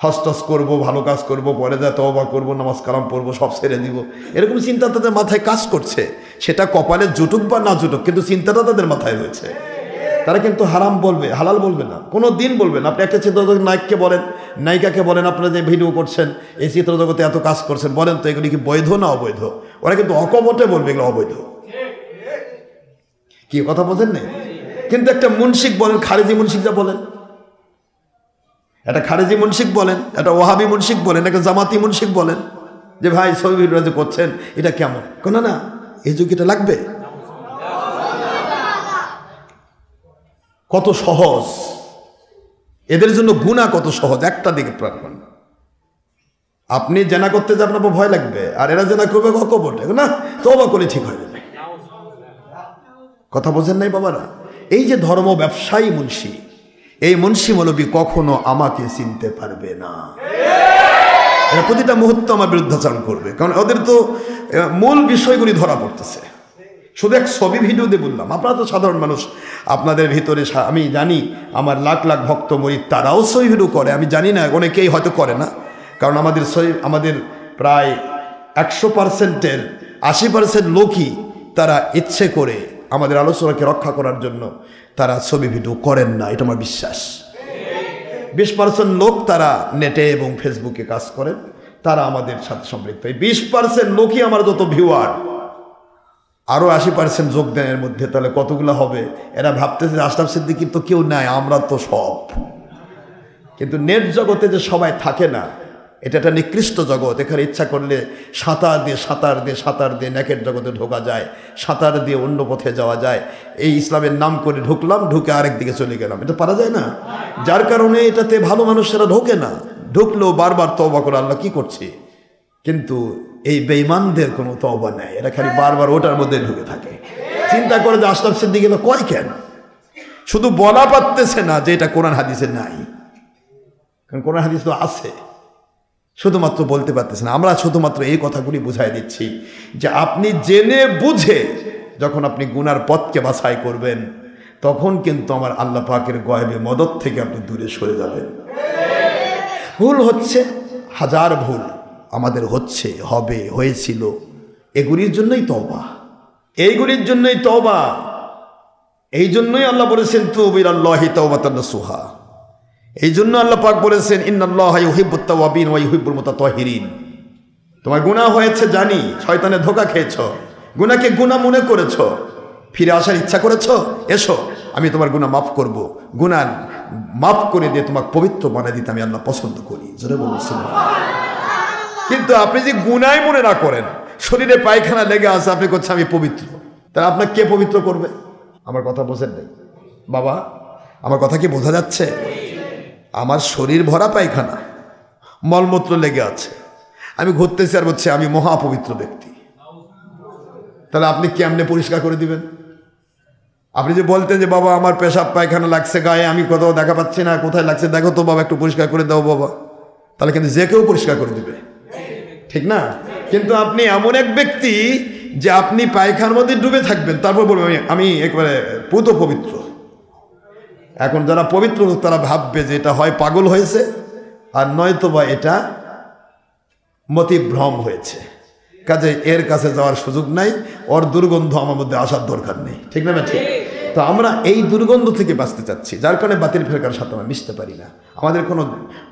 হস্তস করবো, ভালো কাজ করব, পরে যা তওবা করবো, নামাজ কালাম পড়বো, সব ছেড়ে দিব, এরকম চিন্তা তাদের মাথায় কাজ করছে। সেটা কপালে জুটুক বা না জুটুক, কিন্তু চিন্তাটা তাদের মাথায় রয়েছে। তারা কিন্তু হারাম বলবে, হালাল বলবে না, কোনো দিন বলবে না। আপনি একটা চিত্রজগৎ নায়ককে বলেন, নায়িকাকে বলেন, আপনারা যে ভিডিও করছেন, এই চিত্রজগতে এত কাজ করছেন, বলেন তো এগুলি কি বৈধ না অবৈধ? ওরা কিন্তু অকপটে বলবে এগুলো অবৈধ। কি কথা বোঝেন না? কিন্তু একটা মুনশিক বলেন, খারেজি মুনশিক যা বলেন, একটা খারেজি মুনশিক বলেন, একটা ওয়াহাবি মুনশিক বলেন, একটা জামাতি মুনশিক বলেন যে ভাই ছবি ভিডিও যে করছেন এটা কেমন? কেন না, এই যুগ এটা লাগবে? কত সহজ এদের জন্য, গুনাহ কত সহজ। একটা দিকে প্রাণ, আপনি জেনা করতে যাবেন আপনার ভয় লাগবে, আর এরা জেনা করবে অকপটে, না তওবা করে ঠিক হয়ে যাবে। কথা বোঝেন নাই বাবারা? এই যে ধর্ম ব্যবসায়ী মুন্সি, এই মুন্সি মৌলবী কখনো আমাকে চিনতে পারবে না। এরা প্রতিটা মুহূর্ত আমার বিরুদ্ধাচরণ করবে, কারণ ওদের তো মূল বিষয়গুলি ধরা পড়তেছে। শুধু এক ছবি ভিডিও দিয়ে বললাম, আপনারা তো সাধারণ মানুষ, আপনাদের ভিতরে আমি জানি আমার লাখ লাখ ভক্ত মরিদ তারাও ছবি ভিডিও করে, আমি জানি না, অনেকেই হয়তো করে না। কারণ আমাদের প্রায় 100%-এর 80% লোকই তারা ইচ্ছে করে আমাদের আলোচনাকে রক্ষা করার জন্য তারা ছবি ভিডিও করেন না, এটা আমার বিশ্বাস। 20% লোক তারা নেটে এবং ফেসবুকে কাজ করেন, তারা আমাদের সাথে সম্পৃক্ত। এই 20% লোকই আমার যত ভিউয়ার, আরও 80% যোগদানের মধ্যে তাহলে কতগুলো হবে? এরা ভাবতেছে আশরাফ সিদ্দিকীর তো কেউ নাই, আমরা তো সব। কিন্তু নেট জগতে যে সবাই থাকে না, এটা একটা নিকৃষ্ট জগৎ। এখানে ইচ্ছা করলে সাঁতার দিয়ে নেকের জগতে ঢোকা যায়, সাঁতার দিয়ে অন্য পথে যাওয়া যায়। এই ইসলামের নাম করে ঢুকলাম, ঢুকে আরেক দিকে চলে গেলাম, এটা পারা যায় না। যার কারণে এটাতে ভালো মানুষেরা ঢোকে না, ঢুকলেও বারবার তওবা করে আল্লাহ কি করছে। কিন্তু এই বেঈমানদের কোনো তওবা নেই, এরা খালি বারবার ওটার মধ্যে ঢুকে থাকে। চিন্তা করে যে আশরাফ সিদ্দিকী কয় কেন? শুধু বলা পারতেছে না যে এটা কোরআন হাদিসে নাই, কারণ কোরআন হাদিস তো আছে, শুধুমাত্র বলতে পারতেছে না। আমরা শুধুমাত্র এই কথাগুলি বুঝাই দিচ্ছি যে আপনি জেনে বুঝে যখন আপনি গুনার পথকে বাছাই করবেন, তখন কিন্তু আমার আল্লাহ পাকের গয়েবে মদদ থেকে আপনি দূরে সরে যাবেন। ভুল হচ্ছে, হাজার ভুল আমাদের হচ্ছে, হবে, হয়েছিল, এগুলির জন্যই তওবা, এইগুলির জন্যই তওবা। এই জন্যই আল্লাহ বলেছেন তুবু ইলাল্লাহি তাওবাতান নাসুহা। এই জন্য আল্লাহ পাক বলেছেন ইন্নাল্লাহা ইউহিব্বুত তাওয়াবিন ওয়া ইউহিব্বুল মুতাতাহহিরিন। তোমার গুনাহ হয়েছে জানি, শয়তানের ধোঁকা খেয়েছো, গুনাহকে গুনাহ মনে করেছো, ফিরে আসার ইচ্ছা করেছো, এসো আমি তোমার গুনাহ মাফ করব, গুনাহ মাফ করে দিয়ে তোমাকে পবিত্র বানিয়ে দিতে আমি আল্লাহ পছন্দ করি। জোরে বলুন সুবহানাল্লাহ। কিন্তু আপনি যে গুনাহ মনে না করেন, শরীরে পায়খানা লেগে আছে, আপনি করছেন আমি পবিত্র, তাহলে আপনাকে কে পবিত্র করবে? আমার কথা বোঝেন নাই বাবা? আমার কথা কি বোঝা যাচ্ছে? আমার শরীর ভরা পায়খানা, মলমূত্র লেগে আছে, আমি ঘুরতেছি আর বলছি আমি মহাপবিত্র ব্যক্তি। তাহলে আপনি কেমনে পরিষ্কার করে দিবেন? আপনি যে বলতেন যে বাবা আমার পেশাব পায়খানা লাগছে গায়ে, আমি কোথাও দেখা পাচ্ছি না, কোথায় লাগছে দেখো তো বাবা, একটু পরিষ্কার করে দাও বাবা, তাহলে কিন্তু যে কেউ পরিষ্কার করে দিবে, ঠিক না? কিন্তু আপনি এমন এক ব্যক্তি যে আপনি পায়খানার মধ্যে ডুবে থাকবেন, তারপর বলবেন আমি একেবারে পুত পবিত্র। এখন যারা পবিত্র তারা ভাববে যে এটা হয় পাগল হয়েছে, আর নয়তো বা এটা মতিভ্রম হয়েছে। কাজে এর কাছে যাওয়ার সুযোগ নাই, ওর দুর্গন্ধ আমার মধ্যে আসার দরকার নেই, ঠিক না? ঠিক। তো আমরা এই দুর্গন্ধ থেকে বাঁচতে চাচ্ছি, যার কারণে বাতিল ফেরকার সাথে আমরা মিশতে পারি না। আমাদের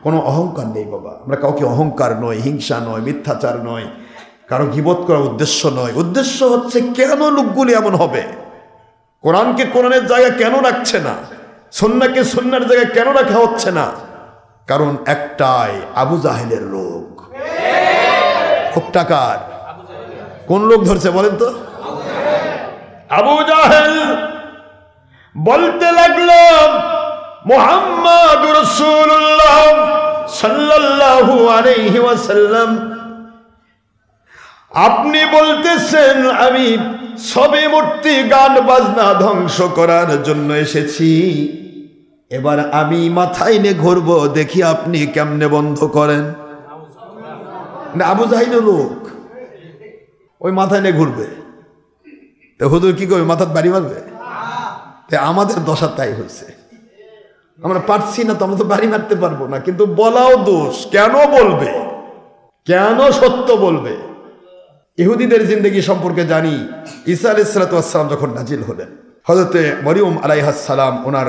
কোনো অহংকার নেই বাবা, আমরা কাউকে অহংকার নয়, হিংসা নয়, মিথ্যাচার নয়, কারো গীবত করার উদ্দেশ্য নয়। উদ্দেশ্য হচ্ছে কেন লোকগুলি এমন হবে, কোরআনকে কোরআনের জায়গায় কেন রাখছে না, সুন্নাহকে সুন্নাহর জায়গায় কেন রাখা হচ্ছে না? কারণ একটাই, আবু জাহেলের রোগ। টাকার কোন লোক ধরছে বলেন তো? আবু জাহেল বলতে লাগলো মুহাম্মাদুর রাসূলুল্লাহ সাল্লাল্লাহু আলাইহি ওয়াসাল্লাম, আপনি বলতেছেন আমি সবে মূর্তি গান বাজনা ধ্বংস করার জন্য এসেছি, এবার আমি মাথায় নিয়ে ঘুরবো, দেখি আপনি কেমনে বন্ধ করেন। আবু জাহিল লোক ওই মাথায় নিয়ে ঘুরবে, হুজুর কি করবে, মাথার বাড়ি মারবে? আমাদের দশা তাই হয়েছে, আমরা পারছি না তো, আমরা তো বাড়ি মারতে পারবো না, কিন্তু বলাও দোষ। কেন বলবে, কেন সত্য বলবে? ইহুদিদের জিন্দেগি সম্পর্কে জানি, ঈসা আলাইহিস সালাম যখন নাজিল হলেন, হযরতে মরিয়ম আলাইহিস সালাম ওনার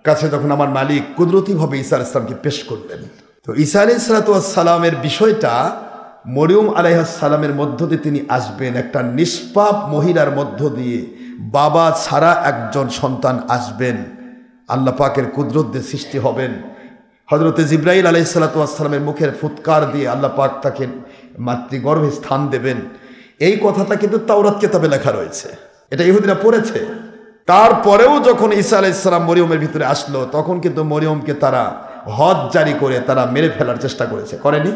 কাছে যখন আমার মালিক কুদরতিভাবে ঈসা আলাইহিস সালামকে পেশ করলেন, তো ঈসা আলাইহিস সালামের বিষয়টা মরিয়ম আলাইহিস সালামের মধ্য দিয়ে তিনি আসবেন, একটা নিষ্পাপ মহিলার মধ্য দিয়ে বাবা ছাড়া একজন সন্তান আসবেন, আল্লাহ পাকের কুদরত দিয়ে সৃষ্টি হবেন। হযরতে জিবরাইল আলাইহিস সালামের মুখের ফুৎকার দিয়ে আল্লাহ পাক তাকে মাতৃগর্ভে স্থান দেবেন। এই কথাটা কিন্তু তাওরাত কিতাবে লেখা রয়েছে, এটা ইহুদিরা পড়েছে। তারপরেও যখন ঈসা আলাইহিস সালাম মরিয়মের ভিতরে আসলো, তখন কিন্তু মরিয়মকে তারা হদ জারি করে তারা মেরে ফেলার চেষ্টা করেছে, করেনি?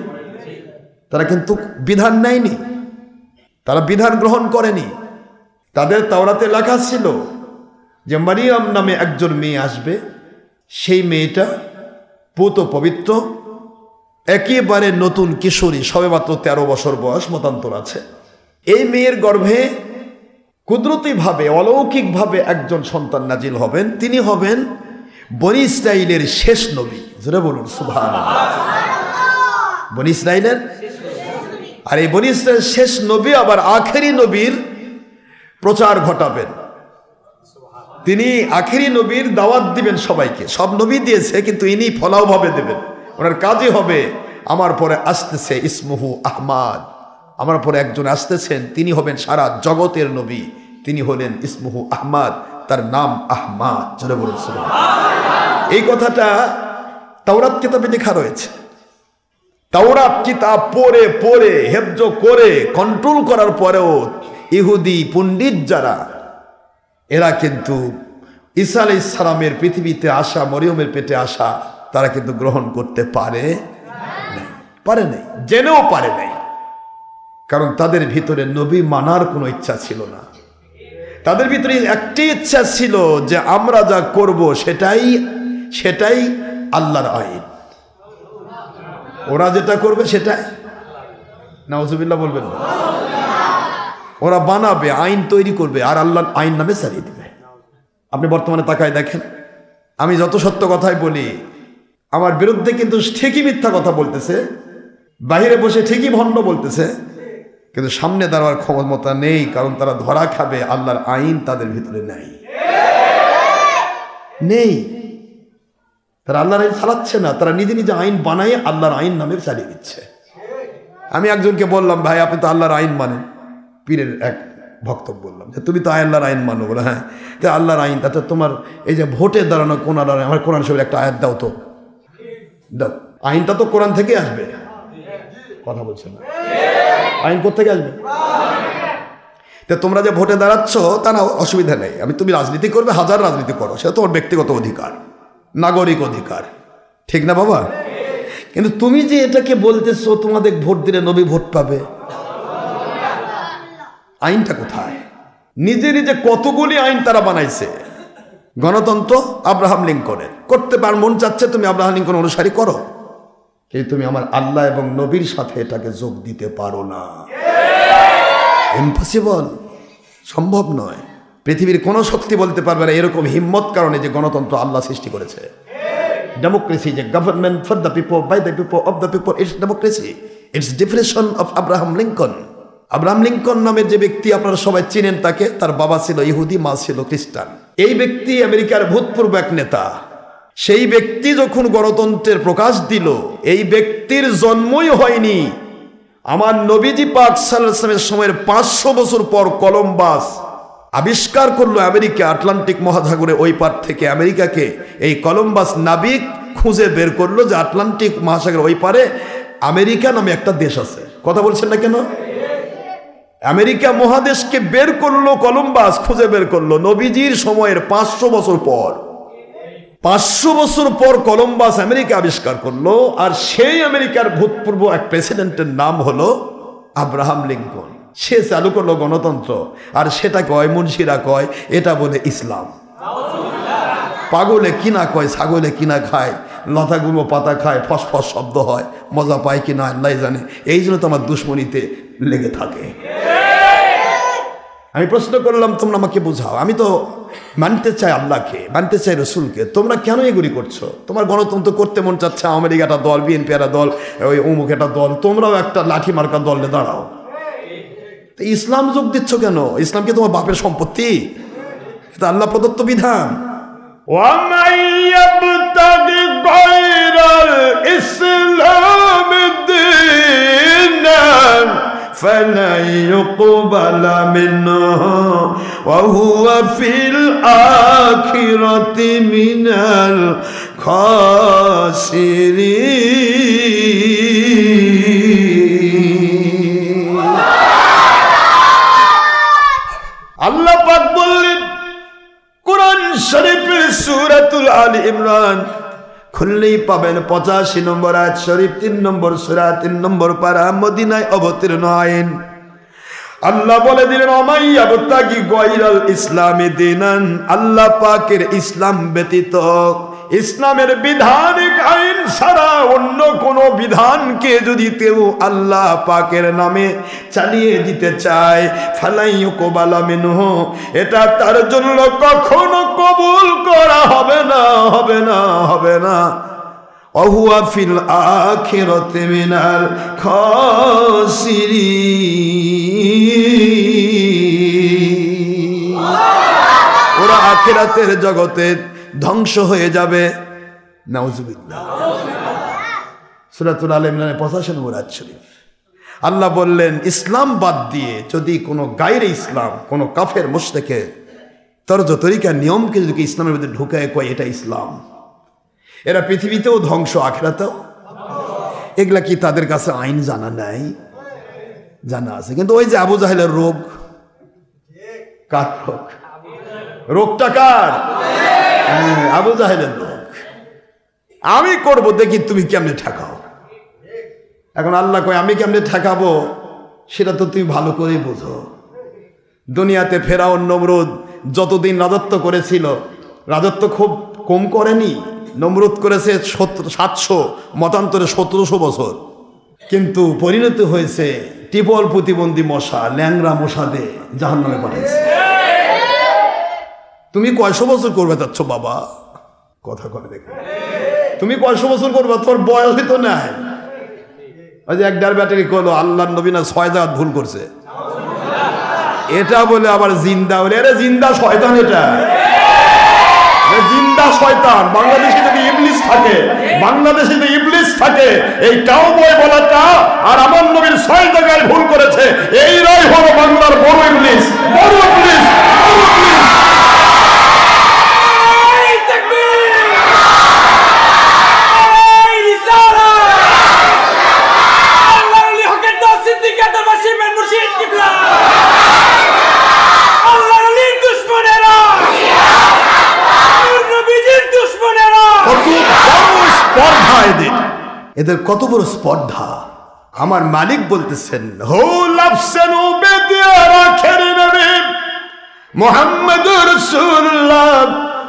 তারা কিন্তু বিধান নেয়নি, তারা বিধান গ্রহণ করেনি। তাদের তাওরাতে লেখা ছিল যে মারিয়াম নামে একজন মেয়ে আসবে, সেই মেয়েটা পুত পবিত্র, একেবারে নতুন কিশোরী, সবেমাত্র 13 বছর বয়স, মতান্তর আছে। এই মেয়ের গর্ভে কুদরতিভাবে অলৌকিকভাবে একজন সন্তান নাজিল হবেন, তিনি হবেন বনি ইসরাইলের শেষ নবী। জোরে বলুন সুবহানাল্লাহ। বনি ইসরাইলের, আর এই বনি ইসরাইলের শেষ নবী আবার আখেরি নবীর প্রচার ঘটাবেন। তিনি আখেরি নবীর দাওয়াত দিবেন সবাইকে, সব নবী দিয়েছে কিন্তু ইনি ফলাওভাবে দেবেন। ওনার কাজই হবে আমার পরে আসতেছে ইসমুহু আহমাদ, আমার পরে একজন আসতেছেন, তিনি হবেন সারা জগতের নবী, তিনি হলেন ইসমুহু আহমাদ, তার নাম আহমাদ। জোরে বলুন সুবহানাল্লাহ। এই কথাটা তাওরাত কিতাবে লেখা রয়েছে। তাওরাত কিতাব পড়ে পড়ে হেফজ করে কন্ট্রোল করার পরেও ইহুদি পণ্ডিত যারা, এরা কিন্তু ঈসা আলাইহিস সালামের পৃথিবীতে আসা, মরিয়মের পেটে আসা, তারা কিন্তু গ্রহণ করতে পারে নাই, জেনেও পারে নাই। কারণ তাদের ভিতরে নবী মানার কোনো ইচ্ছা ছিল না, তাদের ভিতরে একটি ইচ্ছা ছিল যে আমরা যা করব সেটাই আল্লাহর আইন, ওরা যেটা করবে সেটাই। নাউজুবিল্লাহ বলবেন না? ওরা বানাবে, আইন তৈরি করবে, আর আল্লাহর আইন নামে চালিয়ে দিবে। আপনি বর্তমানে তাকায় দেখেন, আমি যত সত্য কথাই বলি, আমার বিরুদ্ধে কিন্তু ঠিকই মিথ্যা কথা বলতেছে, বাহিরে বসে ঠিকই ভণ্ড বলতেছে, কিন্তু সামনে দাঁড়াবার ক্ষমতা নেই, কারণ তারা ধরা খাবে, আল্লাহর আইন তাদের ভিতরে নেই। তারা আল্লাহর আইন চালাচ্ছে না, তারা নিজে নিজে আইন বানায় আল্লাহর আইন নামে চালিয়ে দিচ্ছে। আমি একজনকে বললাম, ভাই আপনি তো আল্লাহর আইন মানেন, পীরের এক ভক্ত বললাম যে তুমি তো আল্লাহর আইন মানো। বলে হ্যাঁ, তো আল্লাহর আইন, তাতে তোমার এই যে ভোটে দাঁড়ানো কোন আল্লাহর, আমার কোরআন শরীফের একটা আয়াত দাও তো, দাও। আইনটা তো কোরআন থেকে আসবে, কথা বলছে না, আইন কোথেকে আসবে? তো তোমরা যে ভোটে দাঁড়াচ্ছ তা না, অসুবিধা নেই, তুমি রাজনীতি করবে, হাজার রাজনীতি করো, সেটা তোমার ব্যক্তিগত অধিকার, নাগরিক অধিকার, ঠিক না বাবা? কিন্তু তুমি যে এটাকে বলতেছো তোমাদের ভোট দিলে নবী ভোট পাবে, আইনটা কোথায়? নিজে নিজে কতগুলি আইন তারা বানাইছে। গণতন্ত্র আব্রাহাম লিঙ্কনের, করতে পার, মন চাচ্ছে তুমি আব্রাহাম লিঙ্কন অনুসারী করো, কিন্তু তুমি আমার আল্লাহ এবং নবীর সাথে এটাকে যোগ দিতে পারো না। ইম্পসিবল, সম্ভব নয়। পৃথিবীর কোনো শক্তি বলতে পারবে না এরকম হিম্মত কারণে যে গণতন্ত্র আল্লাহ সৃষ্টি করেছে। ডেমোক্রেসি, যে government for the people, by the people, of the people, it's democracy. It's definition of Abraham Lincoln. Abraham Lincoln নামের যে ব্যক্তি আপনারা সবাই চিনেন তাকে, তার বাবা ছিল ইহুদি, মা ছিল খ্রিস্টান। এই ব্যক্তি আমেরিকার ভূতপূর্ব এক নেতা। সেই ব্যক্তি যখন গণতন্ত্রের প্রকাশ দিল, এই ব্যক্তির জন্মই হয়নি আমার নবীজি পাক সাল্লাল্লাহু আলাইহি ওয়াসাল্লামের সময়ের 500 বছর পর কলম্বাস আবিষ্কার করলো আমেরিকা, আটলান্টিক মহাসাগরে ওই পার থেকে আমেরিকাকে এই কলম্বাস নাবিক খুঁজে বের করলো যে আটলান্টিক মহাসাগরের ওই পারে আমেরিকা নামে একটা দেশ আছে। কথা বলছেন না কেন? আমেরিকা মহাদেশকে বের করলো কলম্বাস, খুঁজে বের করলো নবীজির সময়ের 500 বছর পর। 500 বছর পর কলম্বাস আমেরিকা আবিষ্কার করলো, আর সেই আমেরিকার ভূতপূর্ব এক প্রেসিডেন্টের নাম হলো আব্রাহাম লিঙ্কন। সে চালু করলো গণতন্ত্র, আর সেটা কয়, মুন্সিরা কয় এটা বলে ইসলাম। পাগলে কিনা কয়, ছাগলে কিনা খায়, লতাগুলো পাতা খায়, ফসফস শব্দ হয়, মজা পায় কিনা আল্লাহ জানে। এই জন্য তো আমার দুশ্মনীতে লেগে থাকে। আমি প্রশ্ন করলাম, তোমরা আমাকে বোঝাও। আমি তো মানতে চাই আল্লাহকে, মানতে চাই রসুলকে, তোমরা কেন এগুলি করছো? তোমার গণতন্ত্র করতে মন চাচ্ছে, আওয়ামী লীগ একটা দল, বিএনপি একটা দল, ওই অমুক একটা দল, তোমরাও একটা লাঠি মার্কা দলে দাঁড়াও। ইসলাম যোগ দিচ্ছ কেন? ইসলাম কি তোমার বাপের সম্পত্তি? এটা আল্লাহ প্রদত্ত বিধান। وَمَن يَبْتَغِ غَيْرَ الْإِسْلَامِ دِينًا فَلَن يُقْبَلَ مِنْهُ وَهُوَ فِي الْآخِرَةِ مِنَ الْخَاسِرِينَ। আল্লাহ পাক বললেন কোরআন শরীফের সূরাতুল আলে ইমরান খুললেই পাবেন 85 নম্বর আয়াত শরীফ, 3 নম্বর সূরা, 3 নম্বর পারা, মদিনায় অবতীর্ণ আইন। আল্লাহ বলে দিলেন ওমাইয়াবতাগি গায়রাল ইসলামি দীনান, আল্লাহ পাকের ইসলাম ব্যতীত, ইসলামের বিধানিক আইন ছাড়া অন্য কোন বিধানকে যদি কেউ আল্লাহ পাকের নামে চালিয়ে দিতে চায়, ফালাই ইউকবালা মিনহু, এটা তার জন্য কখনো কবুল করা হবে না, হবে না, হবে না। ওহুয়া ফিল আখিরাতি মিনাল খাসিরিন, ওরা আখিরাতের জগতে ধ্বংস হয়ে যাবে। নাউজুবিল্লাহ। সূরাতুল আলে ইমরানের 85 নম্বর আয়াত শরীফ। আল্লাহ বললেন ইসলাম বাদ দিয়ে যদি কোনো গায়রে ইসলাম, কোনো কাফের মুশরিকের তরজ তরিকা নিয়মকে যদি ইসলামের মধ্যে ঢুকায় কয় এটা ইসলাম, এরা পৃথিবীতেও ধ্বংস, আখিরাতেও। এগুলা কি তাদের কাছে আইন জানা নাই? জানা আছে। কিন্তু ওই যে আবু জাহেলের রোগ, কার রোগ? রোগটা কার? আবু জাহেলের রোগ। আমি করব, দেখি তুমি কেমনে ঠেকাও। এখন আল্লাহ কয় আমি কেমনে ঠেকাবো সেটা তো তুমি ভালো করে বোঝো। দুনিয়াতে ফেরাউন নমরুদ যতদিন রাজত্ব করেছিল, রাজত্ব খুব কম করেনি। নমরুদ করেছে 700, মতান্তরে 1700 বছর, কিন্তু পরিণতি হয়েছে টিপল প্রতিবন্ধী মশা, ল্যাংরা মশাদে জাহান্নামে পাঠাইছে। তুমি কয়শো বছর করবে যাচ্ছ বাবা? কথা করে দেখো, তুমি কয়শো বছর করবে? তোর বয়সই তো নাই। ওই যে এক ডার ব্যাটারি করলো আল্লাহ নবী না 6 জায়গা ভুল করছে, এটা বলে আবার জিন্দা বলে, আরে জিন্দা শয়তান, এটা জিন্দা শয়তান। বাংলাদেশে যদি ইবলিস থাকে, বাংলাদেশে যদি ইবলিস থাকে, এই কাউবয় বলাটা আর আমার নবীর 6 জায়গায় ভুল করেছে, এইরাই হলো বাংলার বড় ইবলিস, বড় ইবলিস, বড় ইবলিস। এদের কত বড় স্পর্ধা। আমার মালিক বলতেছেন হো লাফসানু বেদি দুনিয়ার আখেরি নবী মুহাম্মদুর রাসূলুল্লাহ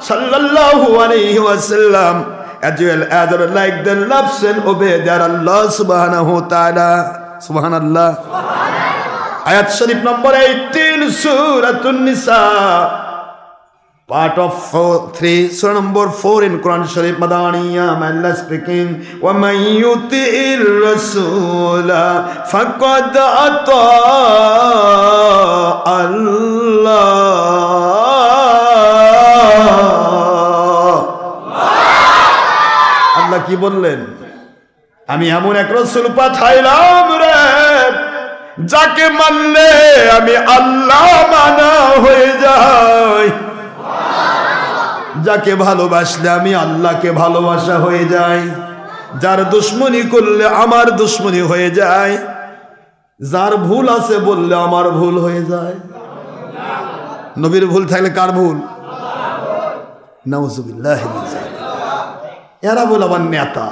sallallahu alayhi wasallam, as well as like the loves and obey their Allah subhanahu wa ta'ala. Subhanallah. Ayat Sharif number 18, Surah An-Nisa, part of 3, Surah number 4 in Quran Sharif Madaniya. Allah speaking, وَمَنْ يُطِعِ الرَّسُولَ فَقَدْ أَطَاعَ اللَّهَ. আল্লাহ কি বললেন? আমি এমন এক রাসূল পাঠাইলাম রে, যাকে মানলে আমি আল্লাহ মানা হয়ে যাই, যাকে ভালোবাসলে আমি আল্লাহকে ভালোবাসা হয়ে যাই, যার দুশমনি করলে আমার দুশমনি হয়ে যায়, যার ভুল আছে বললে আমার ভুল হয়ে যায়। নবীর ভুল থাকলে কার ভুল? নাউযুবিল্লাহি মিন যালিক। এরা বলে আবার নেতা,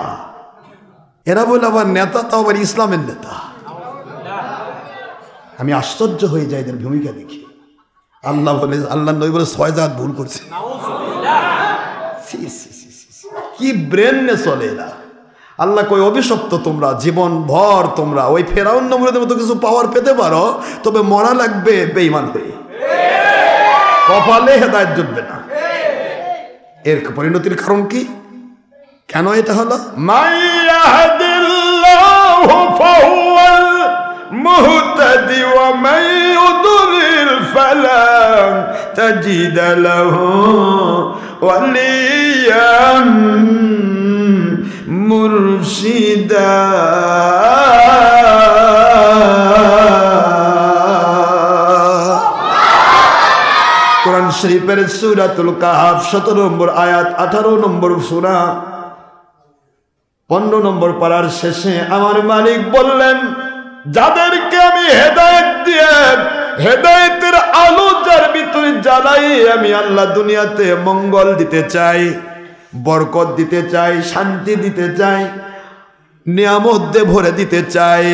এরা বলে আবার নেতা, তাও আবার ইসলামের নেতা। আমি আশ্চর্য হয়ে যাই এদের ভূমিকা দেখি। আল্লাহ বলে, আল্লাহ নবী বলে 6 জাত ভুল করছে। কি ব্রেনে চলে এরা। আল্লাহ কই অভিশপ্ত তোমরা, জীবন ভর তোমরা ওই ফেরাউন নমরুদের মতো কিছু পাওয়ার পেতে পারো, তবে মরা লাগবে বেঈমান হয়ে, কপালে হেদায়েত জুটবে না। এর পরিণতির কারণ কি? কেন এটা হলো? মাইয়াহদিল্লাহু ফাহুয়াল মুহতাদি ওয়া মান ইউদ্লিল ফালান তাজিদ লাহু ওয়ালিয়ান মুরশিদা। কোরআন শরীফের সূরাতুল কাহফ 17 নম্বর আয়াত, 18 নম্বর সূরা 15 নম্বর পারার শেষে আমার মালিক বললেন, যাদেরকে আমি হেদায়েত দিয়ে হেদায়েতের আলো যার ভিতরে জ্বালাই, আমি আল্লাহ দুনিয়াতে মঙ্গল দিতে চাই, বরকত দিতে চাই, শান্তি দিতে চাই, নিয়ামত দিয়ে ভরে দিতে চাই,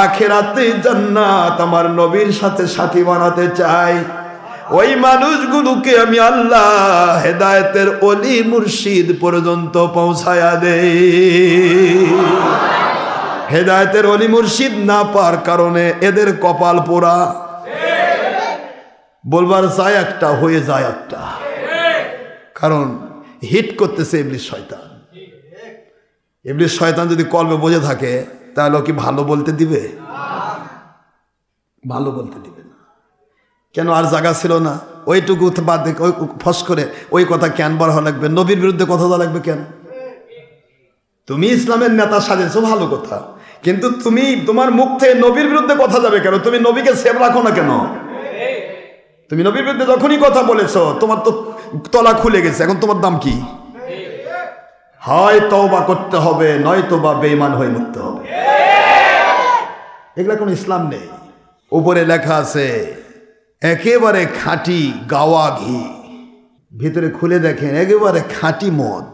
আখিরাতে জান্নাত আমার নবীর সাথে সাথী বানাতে চাই। ওই মানুষগুলোকে আমি আল্লাহ হেদায়েতের ওলি মুর্শিদ পর্যন্ত পৌঁছায়া দেই। হেদায়েতের ওলি মুর্শিদ না পাওয়ার কারণে এদের কপাল পোড়া। বলবার চাই একটা, হয়ে যায় একটা, কারণ হিট করতেছে ইবলিস শয়তান। ইবলিস শয়তান যদি কলবে বসে থাকে, তাহলে কি ভালো বলতে দিবে? ভালো বলতে দিবে না। কেন? আর জায়গা ছিল না, ওইটুকু বাদ ওই ফস করে ওই কথা কেন বার হওয়া লাগবে? নবীর বিরুদ্ধে কথা বলা লাগবে কেন? তুমি ইসলামের নেতা সাজেছো, ভালো কথা, কিন্তু তুমি তোমার মুখ থেকে নবীর বিরুদ্ধে কথা যাবে কেন? তুমি নবীকে সেভ রাখো না কেন? তুমি নবীর বিরুদ্ধে যখনই কথা বলেছো, তোমার তো তলা খুলে গেছে। এখন তোমার দাম কি? হয় তওবা করতে হবে, নয়তো বা বেঈমান হয়ে মরতে হবে। এগুলা কোনো ইসলাম নেই। উপরে লেখা আছে একেবারে খাঁটি গাওয়া ঘি, ভিতরে খুলে দেখেন একেবারে খাঁটি মদ।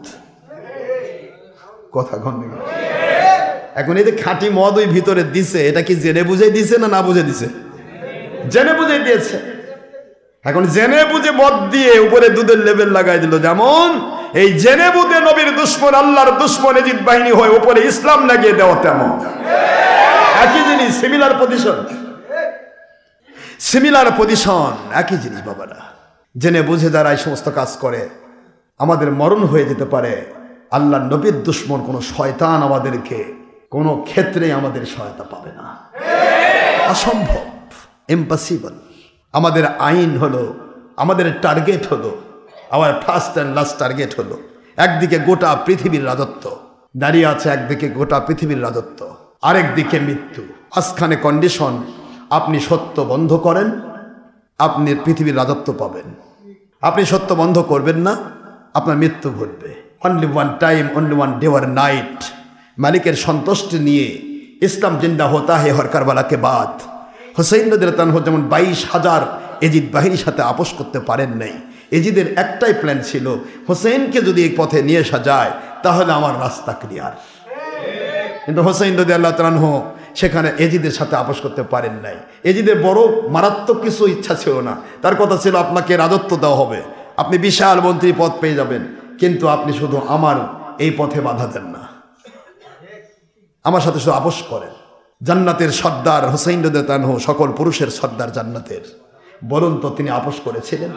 কথা কন। এখন এই যে খাঁটি মদ ওই ভিতরে দিছে, এটা কি জেনে বুঝে দিছে না না বুঝে দিছে? জেনে বুঝে দিয়েছে। এখন জেনে বুঝে মদ দিয়ে উপরে দুধের লেভেল লাগাই দিল। যেমন এই জেনে বুঝে নবীর দুশ্মন, আল্লাহর দুশ্মন এজিদ বাহিনী হয়ে উপরে ইসলাম লাগিয়ে দেওয়া, তেমন একই জিনিস, সিমিলার পজিশন, সিমিলার পজিশন, একই জিনিস বাবারা। জেনে বুঝে যারা এই সমস্ত কাজ করে, আমাদের মরণ হয়ে যেতে পারে। আল্লাহ নবীর দুশ্মন কোন শয়তান আমাদেরকে কোনো ক্ষেত্রে আমাদের সহায়তা পাবে না, অসম্ভব, ইম্পসিবল। আমাদের আইন হলো, আমাদের টার্গেট হলো, আমার ফার্স্ট অ্যান্ড লাস্ট টার্গেট হলো, একদিকে গোটা পৃথিবীর রাজত্ব দাঁড়িয়ে আছে, একদিকে গোটা পৃথিবীর রাজত্ব, আরেকদিকে মৃত্যু। মাঝখানে কন্ডিশন, আপনি সত্য বন্ধ করেন, আপনি পৃথিবীর রাজত্ব পাবেন। আপনি সত্য বন্ধ করবেন না, আপনার মৃত্যু ঘটবে। Only one time, only one day আর নাইট। মালিকের সন্তুষ্টি নিয়ে ইসলাম জিন্দা হতা হে হর কারবালাকে বাদ। হুসাইন রাদিয়াল্লাহু আনহু যেমন 22,000 এজিদ বাহিনীর সাথে আপোষ করতে পারেন নাই। এজিদের একটাই প্ল্যান ছিল, হুসাইনকে যদি এই পথে নিয়ে আসা যায় তাহলে আমার রাস্তা ক্লিয়ার। কিন্তু হুসাইন রাদিয়াল্লাহু আনহু সেখানে এজিদের সাথে আপোষ করতে পারেন নাই। এজিদের বড় মারাত্মক কিছু ইচ্ছা ছিল না, তার কথা ছিল আপনাকে রাজত্ব দেওয়া হবে, আপনি বিশাল মন্ত্রী পদ পেয়ে যাবেন, কিন্তু আপনি শুধু আমার এই পথে বাধা দেন না, আমার সাথে শুধু আপোষ করেন। জান্নাতের সর্দার হুসাইন রাদিয়াল্লাহু আনহু, সকল পুরুষের সর্দার জান্নাতের, বলুন তো তিনি আপোষ করেছিলেন?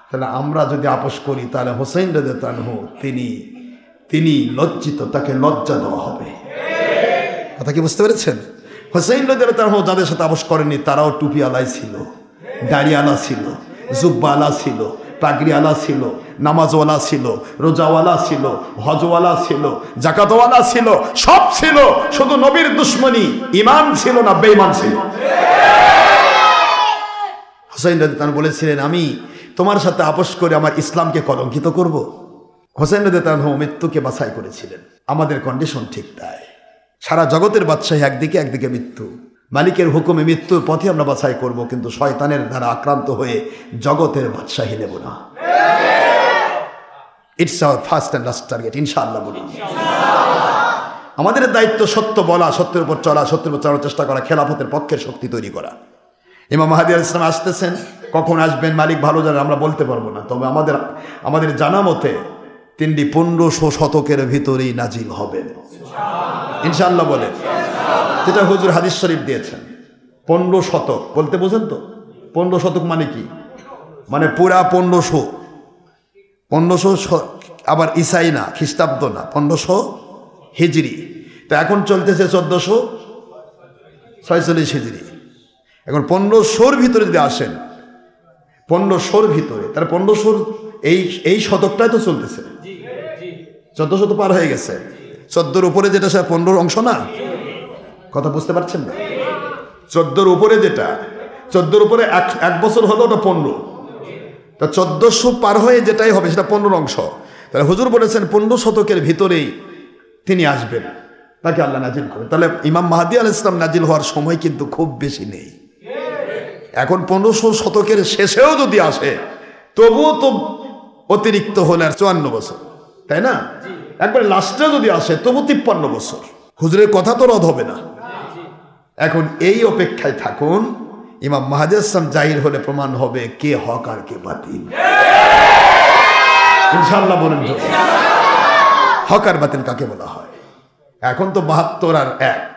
তাহলে আমরা যদি আপোষ করি তাহলে হুসাইন রাদিয়াল্লাহু আনহু তিনি লজ্জিত, তাকে লজ্জা দেওয়া হবে। কথা কি বুঝতে পেরেছেন? হুসাইন রাদিয়াল্লাহু আনহু যাদের সাথে আপোষ করেননি তারাও টুপি আলাই ছিল, দাড়িওয়ালা ছিল, জুব্বাওয়ালা ছিল, পাগড়িওয়ালা ছিল, নামাজওয়ালা ছিল, রোজাওয়ালা ছিল, হজওয়ালা ছিল, জাকাতওয়ালা ছিল, সব ছিল, শুধু নবীর দুশ্মনী ঈমান ছিল না, বেঈমান ছিল। হুসাইন রাদিয়াল্লাহু আনহু বলেছিলেন, আমি তোমার সাথে আপোষ করে আমার ইসলামকে কলঙ্কিত করব। হুসাইন রাদিয়াল্লাহু আনহু মৃত্যুকে বাছাই করেছিলেন। আমাদের কন্ডিশন ঠিক তাই। সারা জগতের বাদশাহী একদিকে, একদিকে মৃত্যু, মালিকের হুকুমে মৃত্যুর পথে আমরা বাছাই করব, কিন্তু শয়তানের দ্বারা আক্রান্ত হয়ে জগতের বাদশাহী নেব না। It's our first and last target, ইনশাআল্লাহ বলুন। আমাদের দায়িত্ব সত্য বলা, সত্যের উপর চলা, সত্যের উপর চলার চেষ্টা করা, খেলাফতের পক্ষের শক্তি তৈরি করা। ইমাম মাহদী আলাইহিস সালাম আসতেছেন, কখন আসবেন মালিক ভালো জানেন, আমরা বলতে পারবো না, তবে আমাদের জানা মতে তিনি 1500 শতকের ভিতরেই নাজিল হবেন, ইনশাআল্লাহ বলে, যেটা হুজুর হাদিস শরীফ দিয়েছেন। 15 শতক বলতে বোঝেন তো? 15 শতক মানে কি? মানে পুরা 1500 আবার ইসাই না, খ্রিস্টাব্দ না, 1500 হিজরি। তো এখন চলতেছে 1446 হিজরি। এখন 1500-র ভিতরে যদি আসেন, 1500-র ভিতরে, তাহলে 1500 এই শতকটাই তো চলতেছে, 1400 তো পার হয়ে গেছে। 14-র উপরে যেটা সে 15-র অংশ না, কথা বুঝতে পারছেন না? 14-র উপরে যেটা, 14-র উপরে এক বছর হলো ওটা 15, তা 1400 পার হয়ে যেটাই হবে সেটা 15-র অংশ। তাহলে হুজুর বলেছেন 15 শতকের ভিতরেই তিনি আসবেন, তাকে আল্লাহ নাজিল করবেন। তাহলে ইমাম মাহদী আলাইহিস সালাম নাজিল হওয়ার সময় কিন্তু খুব বেশি নেই। এখন 1500 শতকের শেষেও যদি আসে তবুও তো অতিরিক্ত হলে আর 54 বছর, তাই না? একবার লাস্টে যদি আসে তবু 53 বছর। হুজুরের কথা তো রদ হবে না। এখন এই অপেক্ষায় থাকুন, ইমাম মাহদী আলাইহিস সালাম জাহির হলে প্রমাণ হবে কে হক আর কে বাতিল, ইনশাআল্লাহ বলেন তো। হক আর বাতিল কাকে বলা হয়? এখন তো 72 আর 1,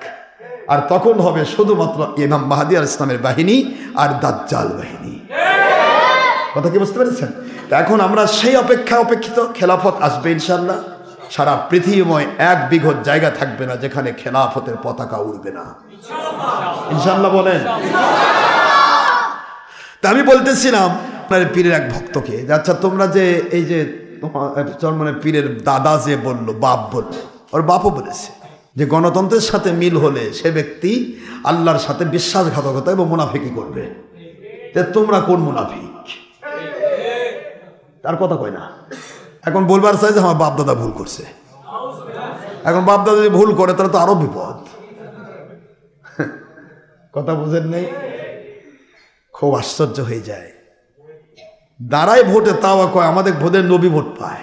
আর তখন হবে শুধুমাত্র ইমাম মাহদী আলাইহিস সালামের বাহিনী আর দাজ্জাল বাহিনী। কথা কি বুঝতে পেরেছেন? এখন আমরা সেই অপেক্ষিত খেলাফত আসবে ইনশাআল্লাহ। সারা পৃথিবীময় 1 বিঘত জায়গা থাকবে না যেখানে খেলাফতের পতাকা উড়বে না, ইনশাআল্লাহ বলেন। তা আমি বলতেছিলাম আপনার পীরের এক ভক্তকে, আচ্ছা তোমরা যে এই যে মানে পীরের দাদা যে বললো, বাপ বললো, ওর বাপও বলেছে যে গণতন্ত্রের সাথে মিল হলে সে ব্যক্তি আল্লাহর সাথে বিশ্বাসঘাতকতা এবং মুনাফিকি করবে। তোমরা কোন মুনাফিক? তার কথা কয় না। এখন বলবার চাই যে আমার বাপদাদা ভুল করছে। এখন বাপদাদা যদি ভুল করে তাহলে তো আরো বিপদ। কথা বুঝেন নেই? খুব আশ্চর্য হয়ে যায়। দাঁড়ায় ভোটে, তাও কয় আমাদের ভোটের নবী ভোট পায়।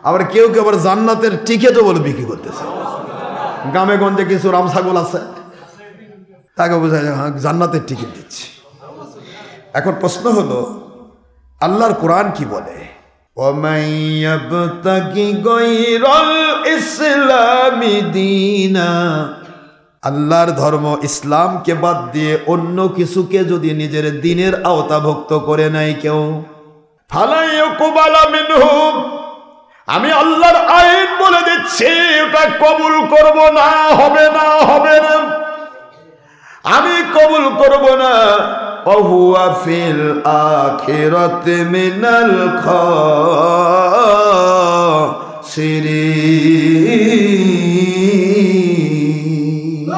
আবার কেউ কেউ আবার জান্নাতের টিকিটও বলে বিক্রি করতেছে। গ্রামে গঞ্জে কিছু রাম ছাগল আছে, তাকে বোঝা যায় জান্নাতের টিকিট দিচ্ছি। এখন প্রশ্ন হলো আল্লাহর কোরআন কি বলে? আল্লাহর ধর্ম ইসলামকে বাদ দিয়ে অন্য কিছুকে যদি নিজের দিনের আওতাভুক্ত করে নাই কেউ, আমি আল্লাহর আইন বলে দিচ্ছি, ওটা কবুল করব না, হবে না, হবে না, আমি কবুল করব না। ওহুয়া ফিল আখিরাতি মিনাল খাসিরিন।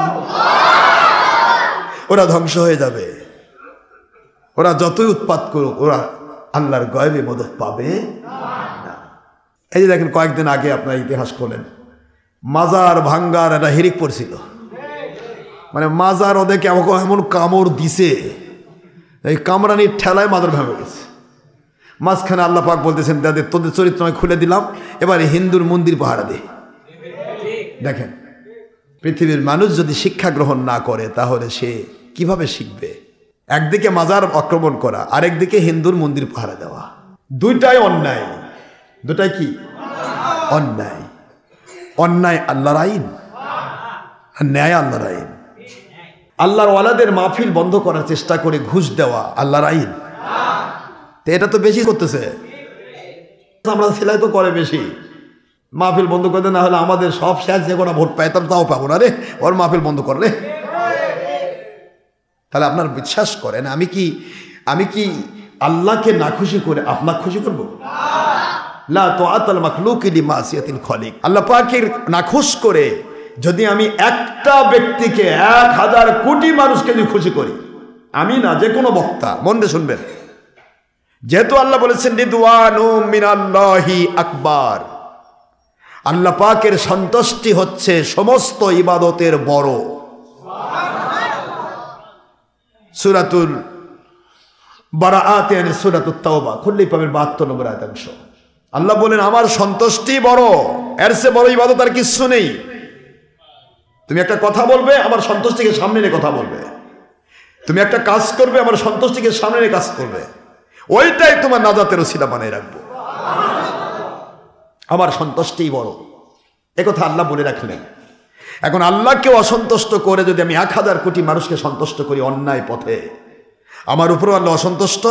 ওরা ধ্বংস হয়ে যাবে। ওরা যতই উৎপাত করুক, ওরা আল্লাহর গয়বে মদত পাবে না। এই যে দেখেন, কয়েকদিন আগে আপনার ইতিহাস খোলেন, মাজার ভাঙ্গার একটা হিরিক পড়ছিল। মানে মাজার ওদেরকে এমন কামড় দিছে, এই কামরানির ঠেলায় মাজার ভেঙে গেছে। মাঝখানে আল্লাহ পাক বলতেছেন, তোদের চরিত্র আমি খুলে দিলাম, এবারে হিন্দুর মন্দির পাহারা দে। দেখেন পৃথিবীর মানুষ যদি শিক্ষা গ্রহণ না করে তাহলে সে কিভাবে শিখবে? একদিকে মাজার আক্রমণ করা, আরেকদিকে হিন্দুর মন্দির পাহারা দেওয়া, দুইটাই অন্যায়। দুটাই কি অন্যায়? অন্যায় আল্লাহর আইন, আর ন্যায় আল্লাহর আইন। আল্লাহর ওয়ালাদের মাহফিল বন্ধ করার চেষ্টা করে ঘুষ দেওয়া আল্লাহর আইন। তো এটা তো বেশি করতেছে, আমরা সেলাই তো করে বেশি। মাহফিল বন্ধ করতে না হলে আমাদের সব শেষ যে কোনো ভোট পাইতাম তাও পাবো না রে, ওর মাহফিল বন্ধ করে রে। তাহলে আপনার বিশ্বাস করেন আমি কি আল্লাহকে না খুশি করে আপনার খুশি করবো? লা তাআতুল মাখলুকি লিমাসিয়াতিল খালিক। আল্লাহ পাকের নাখুশ করে যদি আমি একটা ব্যক্তিকে 1000 কোটি মানুষকে যদি খুশি করি, আমি না, যে কোনো বক্তা, মন দিয়ে শুনবেন, যেহেতু আল্লাহ বলেছেন রিদওয়ানু মিনাল্লাহি আকবার, আল্লাহ পাকের সন্তুষ্টি হচ্ছে সমস্ত ইবাদতের বড়। সূরাতুল বারাআত মানে সূরাতুত তাওবা খুললেই পাবেন 72 নম্বর আয়াতাংশ। আল্লাহ বলেন আমার সন্তুষ্টি বড়, এর চেয়ে বড় ইবাদত আর কিছু নেই। তুমি একটা কথা বলবে, আমার সন্তুষ্টিকে সামনে নিয়ে কথা বলবে। তুমি একটা কাজ করবে, আমার সন্তুষ্টিকে সামনে নিয়ে কাজ করবে। ওইটাই তোমার নাজাতের ওসিলা বানিয়ে রাখবো। আমার সন্তুষ্টিই বড়, একথা আল্লাহ বলে রাখলেন। এখন আল্লাহকে অসন্তুষ্ট করে যদি আমি 1000 কোটি মানুষকে সন্তুষ্ট করি অন্যায় পথে, আমার উপরও আল্লাহ অসন্তুষ্ট।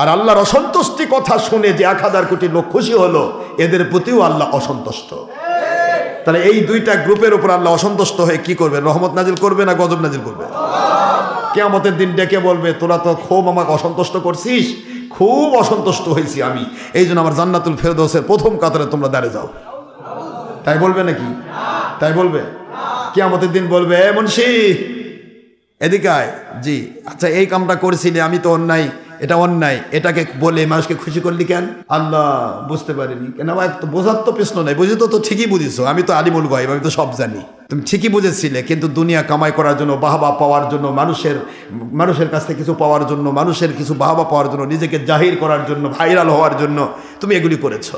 আর আল্লাহর অসন্তুষ্টি কথা শুনে যে 1000 কোটি লোক খুশি হলো, এদের প্রতিও আল্লাহ অসন্তুষ্ট। তাহলে এই দুইটা গ্রুপের উপর আল্লাহ অসন্তুষ্ট হয়ে কি করবে? রহমত নাজিল করবে না গজব নাজিল করবে? কিয়ামতের দিন ডেকে বলবে তোরা তো খুব আমাকে অসন্তুষ্ট করছিস, খুব অসন্তুষ্ট হয়েছি আমি, এই জন্য আমার জান্নাতুল ফেরদৌসের প্রথম কাতারে তোমরা দাঁড়িয়ে যাও। তাই বলবে নাকি? তাই বলবে? কিয়ামতের দিন বলবে এ মুন্সি এদিকে আয়, জি আচ্ছা এই কামটা করেছিলে, আমি তো অন্যায়, এটা অন্যায়, এটাকে বলে মানুষকে খুশি করলি কেন? আল্লাহ বুঝতে পারিনি কেন? বোঝার তো প্রশ্ন নাই, বুঝি তো ঠিকই বুঝেছো, আমি তো আলিমুল গায়ব, আমি তো সব জানি। তুমি ঠিকই বুঝেছিলে, কিন্তু দুনিয়া কামাই করার জন্য, বাহবা পাওয়ার জন্য, মানুষের কাছ থেকে কিছু পাওয়ার জন্য, মানুষের কিছু বাহবা পাওয়ার জন্য, নিজেকে জাহির করার জন্য, ভাইরাল হওয়ার জন্য তুমি এগুলি করেছো।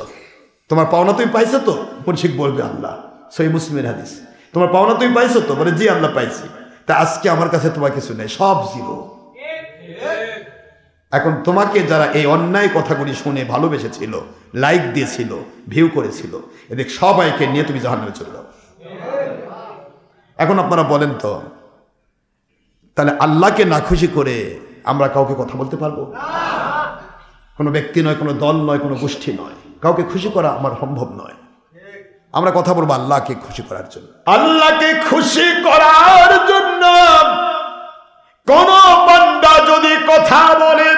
তোমার পাওনা তুমি পাইছো তো? মুনশিক বলবে আল্লাহ, সহিহ মুসলিমের হাদিস, তোমার পাওনা তুমি পাইছো তো? বলে জি আল্লাহ পাইছি। তা আজকে আমার কাছে তোমার কিছু নেই, সব জিরো। এখন তোমাকে যারা এই অন্যায় কথাগুলি শুনে ভালোবেসেছিল, লাইক দিয়েছিল, ভিউ করেছিল, এদের সবাইকে নিয়ে তুমি জাহান্নামে চলে যাও। এখন আপনারা বলেন তো, তাহলে আল্লাহকে না খুশি করে আমরা কাউকে কথা বলতে পারবো? কোনো ব্যক্তি নয়, কোনো দল নয়, কোনো গোষ্ঠী নয়, কাউকে খুশি করা আমার সম্ভব নয়। আমরা কথা বলবো আল্লাহকে খুশি করার জন্য। আল্লাহকে খুশি করার জন্য কোন বান্দা যদি কথা বলে,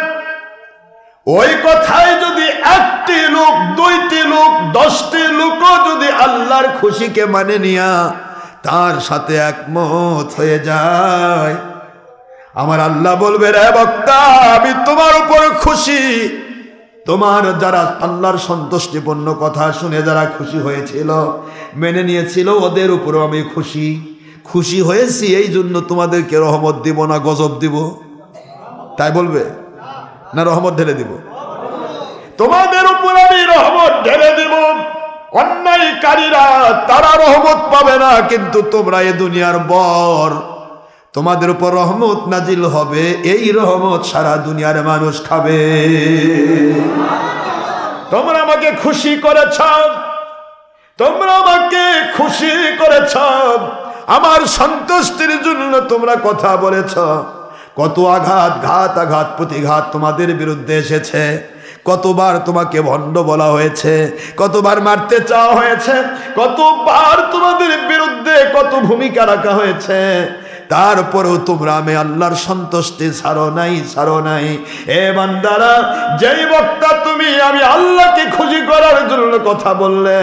ওই কথায় যদি 1টি লোক, 2টি লোক, 10টি লোকও যদি আল্লাহর খুশিকে মানে নিয়া তার সাথে একমত হয়ে যায়, আমার আল্লাহ বলবে রে বক্তা আমি তোমার উপর খুশি। তোমার যারা আল্লাহর সন্তুষ্টিপূর্ণ কথা শুনে যারা খুশি হয়েছিল, মেনে নিয়েছিল, ওদের উপরও আমি খুশি হয়েছি, এই জন্য তোমাদেরকে রহমত দিব না গজব দিব? তাই বলবে না রহমত ঢেলে দিব? তোমাদের উপর আমি রহমত ঢেলে দিব। অন্যায়কারীরা তারা রহমত পাবে না, কিন্তু তোমরা এ দুনিয়ার বর, তোমাদের উপর রহমত নাজিল হবে, এই রহমত সারা দুনিয়ার মানুষ খাবে। তোমরা আমাকে খুশি করেছ, তোমরা আমাকে খুশি করেছ, আমার সন্তুষ্টির জন্য তোমরা কথা বলেছ। কত আঘাত প্রতিঘাত তোমাদের বিরুদ্ধে এসেছে, কতবার তোমাকে ভণ্ড বলা হয়েছে, কতবার মারতে চাওয়া হয়েছে, কতবার তোমাদের বিরুদ্ধে কত ভূমিকা রাখা হয়েছে, তারপরেও তোমরা আমি আল্লাহর সন্তুষ্টি ছাড়ো নাই। এ বান্দারা, যেই বক্তা তুমি আমি আল্লাহকে খুশি করার জন্য কথা বললে,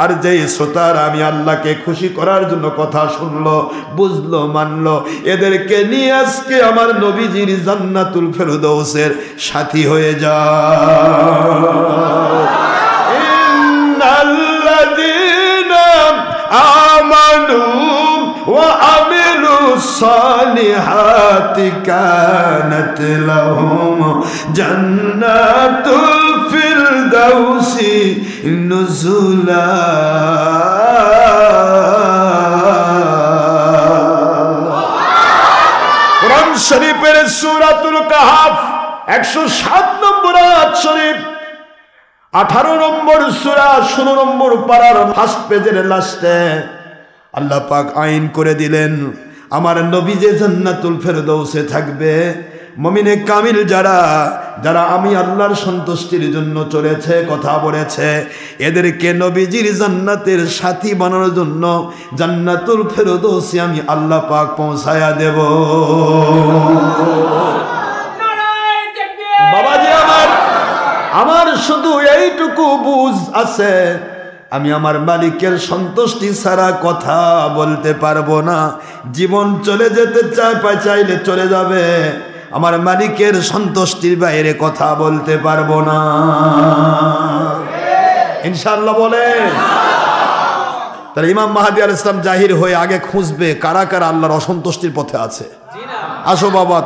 আর যেই শ্রোতার আমি আল্লাহকে খুশি করার জন্য কথা শুনলো, বুঝলো, মানলো, এদেরকে নিয়ে আজকে আমার নবীজির জান্নাতুল ফেরদৌসের সাথী হয়ে যাও। ইন্নাল্লাযীনা আমানু ওয়া সালিহাতি কানাত লাহুম জান্নাতুল ফিরদাউসি নুজুলা। শরীফের সূরাতুল কাহাফ 107 নম্বর আয়াত শরীফ, 18 নম্বর সূরা 16 নম্বর পারার ফার্স্ট পেজের লাস্টে আল্লাহ পাক আইন করে দিলেন, আমার নবী যে জান্নাতুল ফেরদৌসে থাকবে, মুমিনে কামিল যারা যারা আমি আল্লাহর সন্তুষ্টির জন্য চলেছে, কথা বলেছে, এদেরকে নবীজির জান্নাতের সাথী বানানোর জন্য জান্নাতুল ফেরদৌসে আমি আল্লাহ পাক পৌঁছায়া দেব। বাবাজি আমার শুধু এইটুকু বুঝ আছে, আমি আমার মালিকের সন্তুষ্টি ছাড়া কথা বলতে পারবো না। জীবন চলে যেতে চাইলে চলে যাবে, আমার মালিকের সন্তুষ্টির বাইরে কথা বলতে পারবো না, ইনশাআল্লাহ বলে। তাহলে ইমাম মাহদী আলাইহিস সালাম জাহির হয়ে আগে খুঁজবে কারা কারা আল্লাহর অসন্তুষ্টির পথে আছে। আসো বাবা,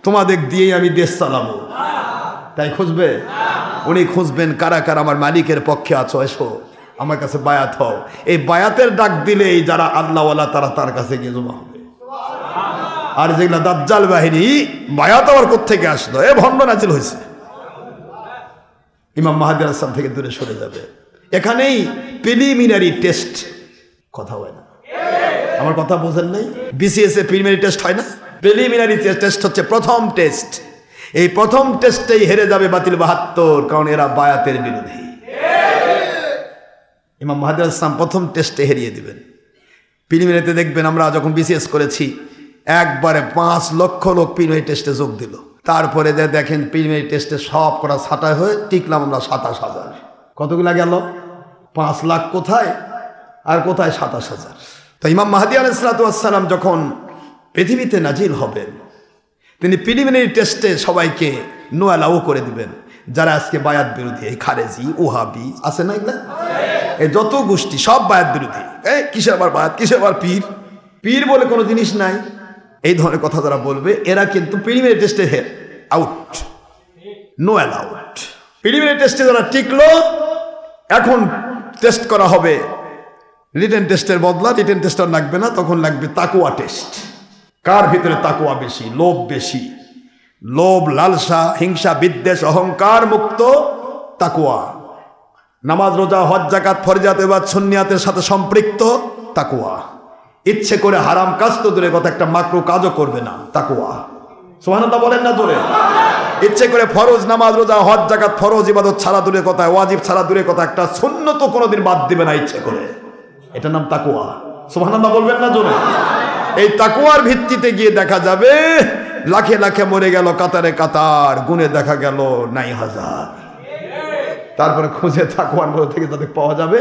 তোমাদের দিয়েই আমি দেশ চালাবো, তাই খুঁজবে। উনি খুঁজবেন কারা কারা আমার মালিকের পক্ষে আছো, এসো আমার কাছে বায়াত হও। এই বায়াতের ডাক দিলেই যারা আল্লাহওয়ালা তারা তার কাছে গিয়ে জমা হবে। আর যেগুলা দাজ্জাল বাহিনী, বায়াত আবার কোত্থেকে আসলো, এ ভণ্ড নাজিল হয়েছে, ইমাম মাহদী আলাইহিস সালাম থেকে দূরে সরে যাবে। এখানেই প্রিলিমিনারি টেস্ট, কথা হয় না, আমার কথা বোঝেন নাই? বিসিএস এ প্রিলিমিনারি টেস্ট হয় না? প্রিলিমিনারি টেস্ট হচ্ছে প্রথম টেস্ট। এই প্রথম টেস্টেই হেরে যাবে বাতিল 72, কারণ এরা বায়াতের বিরোধী। ইমাম মাহদী আলাইহিস সালাম প্রথম টেস্টে হারিয়ে দিবেন। প্রিলিমিনারিতে দেখবেন, আমরা যখন বিসিএস করেছি একবারে 5 লক্ষ লোক প্রিলিমিনারি টেস্টে যোগ দিল। তারপরে দেখেন প্রিলিমিনারি টেস্টে সব করা ছাঁটাই হয়ে টিকলাম আমরা 27,000। কতগুলা গেল? 5 লাখ কোথায় আর কোথায় 27,000। তো ইমাম মাহদী আলাইহিস সালাম যখন পৃথিবীতে নাজিল হবেন, তিনি প্রিলিমিনারি টেস্টে সবাইকে নো অ্যালাউ করে দিবেন। যারা আজকে বায়াত বিরোধী, এই খারেজি, ওহাবি আছে না, এগুলা এই যত গোষ্ঠী সব বায়াত বিরোধী। কিসের আবার বায়াত, কিসের আবার পীর, পীর বলে কোনো জিনিস নাই, এই ধরনের কথা যারা বলবে এরা কিন্তু প্রিলিমিনারি টেস্টে আউট, নো অ্যালাউড। প্রিলিমিনারি টেস্টে যারা টিকলো, এখন টেস্ট করা হবে রিটেন টেস্টের বদলা, রিটেন টেস্ট আর লাগবে না, তখন লাগবে তাকওয়া টেস্ট। কার ভিতরে তাকওয়া বেশি, লোভ বেশি, লোভ, লালসা, হিংসা, বিদ্বেষ, অহংকার মুক্ত তাকওয়া। নামাজ, রোজা, হজ, যাকাত, ফরজাত বা সুন্নিয়াতের সাথে সম্পৃক্ত তাকওয়া। ইচ্ছে করে হারাম কাজ তো দূরে কথা, একটা মাকরু কাজও করবে না, তাকওয়া। সুবহানাল্লাহ বলেন না জোরে। ইচ্ছে করে ফরজ নামাজ, রোজা, হজ, যাকাত, ফরজ ইবাদত ছাড়া দূরে কথা, ওয়াজিব ছাড়া দূরে কথা, একটা সুন্নত কোনোদিন বাদ দিবে না ইচ্ছে করে, এটার নাম তাকওয়া। সুবহানাল্লাহ বলবেন না জোরে। এই তাকওয়ার ভিত্তিতে গিয়ে দেখা যাবে লাখে লাখে মরে গেল কাতারে কাতার, গুনে দেখা গেল 9,000। তারপরে খুঁজে তাকওয়ার মধ্যে থেকে যাদের পাওয়া যাবে,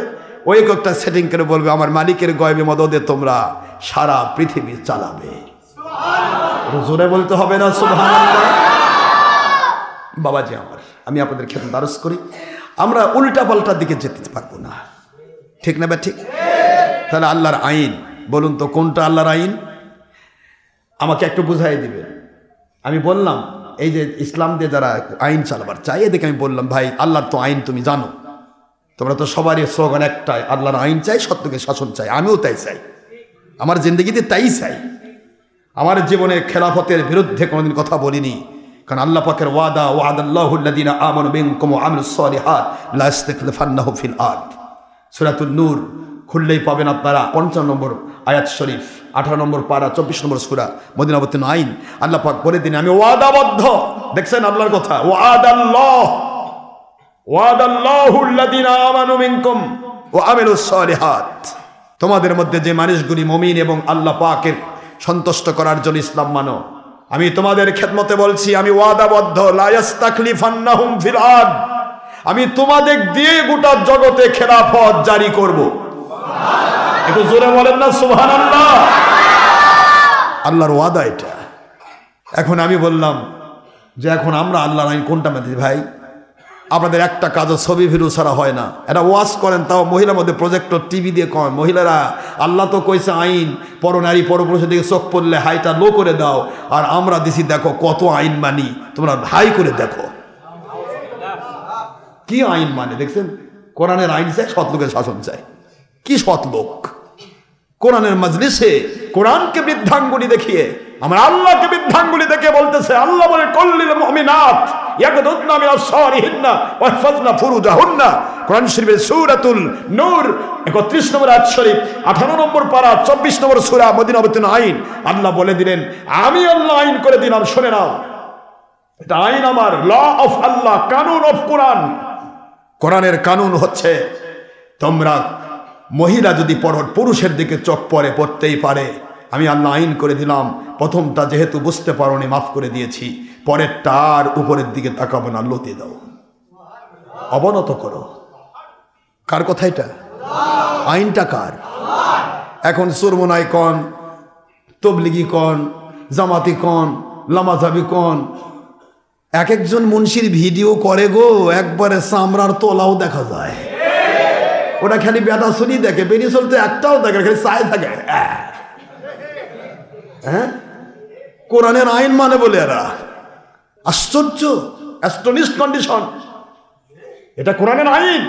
ওই একটা সেটিং করে বলবে, আমার মালিকের গয়বে মদদে তোমরা সারা পৃথিবী চালাবে। জোরে বলতে হবে না সুবহানাল্লাহ। বাবাজি আমার, আমি আপনাদের ক্ষেত্রে দারস করি, আমরা উল্টা পাল্টার দিকে যেতে পারবো না, ঠিক না? ঠিক। তাহলে আল্লাহর আইন বলুন তো কোনটা আল্লাহর আইন? আমাকে একটু বুঝাই দিবেন। আমি বললাম এই যে ইসলাম দিয়ে যারা আইন চালাবার চাই, এদিকে আমি বললাম, ভাই আল্লাহর তো আইন তুমি জানো, তোমরা তো সবারই স্লোগান একটাই, আল্লাহর আইন চাই, সত্যকে শাসন চাই। আমিও তাই চাই, আমার জিন্দগিতে তাই চাই। আমার জীবনে খেলাফতের বিরুদ্ধে কোনোদিন কথা বলিনি, কারণ আল্লাহ পাকের ওয়াদা, ওয়াদাল্লাহুল্লাযীনা আমানু মিনকুম ওয়া আমিলুস সালিহাত লা ইস্তাখলিফান্নাহুম ফিল আরদ। সূরাতুন নূর খুললেই পাবেন আপনারা 55 নম্বর আয়াত শরীফ, 18 নম্বর পারা, 24 নম্বর সূরা, মদিনা অবতীর্ণ আইন। আল্লাহ পাক বলে দিন, আমি ওয়াদাবদ্ধ। দেখছেন আল্লাহর কথা, ওয়াদাল্লাহুল্লাযীনা আমানু মিনকুম ওয়া আমিলুস সালিহাত। তোমাদের মধ্যে যে মানুষগুলি মুমিন এবং আল্লাহ পাকের সন্তুষ্ট করার জন্য ইসলাম মানো, আমি তোমাদের খেদমতে বলছি, আমি ওয়াদাবদ্ধ, লা ইস্তাখলিফান্নাহুম ফিল আরদ, আমি তোমাদের দিয়ে গোটা জগতে খেলাফত জারি করব। একটু জোরে বলেন না সুবহানাল্লাহ। আল্লাহর ওয়াদা এটা। এখন আমি বললাম যে এখন আমরা আল্লাহর আইন কোনটা মানি ভাই? আপনাদের একটা কাজও ছবি ভিডিও ছাড়া হয় না। এটা ওয়াজ করেন, তাও মহিলার মধ্যে প্রজেক্টর টিভি দিয়ে কন, মহিলারা আল্লাহ তো কইছে আইন পরনারী পরপুরুষের দিকে চোখ পড়লে হাইটা লো করে দাও, আর আমরা দিছি দেখো কত আইন মানি, তোমরা হাই করে দেখো কি আইন মানে। দেখছেন, কোরআনের আইন চাই, সৎ লোকের শাসন চাই। কি সৎ লোক? কোরআনের মজলিসে কোরআনকে বৃদ্ধাঙ্গুলি দেখিয়ে আমার আল্লাহকে বৃদ্ধাঙ্গুলি দেখে বলতেছে, আল্লাহ বলে কল্লিল মুমিনাত ইয়াকুদুনা মিনাস সালিহিন্না ওয়াহফাজনা ফুরুজাহুন্না। কোরআন শরীফের সূরাতুল নূর 31 নম্বর আয়াত শরীফ, 18 নম্বর পারা, 24 নম্বর সূরা, মদিনা অবতীর্ণ আইন। আল্লাহ বলে দিলেন, আমি আল্লাহ আইন করে দিলাম, শুনে নাও, এটা আইন আমার, ল অফ আল্লাহ, কানুন অফ কোরআন। কোরআনের কানুন হচ্ছে, তোমরা মহিলা যদি পুরুষের দিকে চোখ পড়তেই পারে, আমি আল্লাহ আইন করে দিলাম, প্রথমটা যেহেতু বুঝতে পারোনি মাফ করে দিয়েছি, পরেরটার উপরের দিকে তাকাবো না, লতে দাও, অবনত করো। কার কথা এটা? আইনটা কার? এখন সুরমনাই কন, তবলিগি কন, জামাতি কন, লামাজাবি কন, এক একজন মুন্সির ভিডিও করে গো, একবারে চামড়ার তোলাও দেখা যায়। ওটা খালি বেদা শুনি দেখে, বেরিয়ে চলতে একটাও দেখে, খালি চায় থাকে। হ্যাঁ, কোরআনের আইন মানে বলে এরা আশ্চর্য, অ্যাস্টনিশ কন্ডিশন। এটা কোরআনের আইন।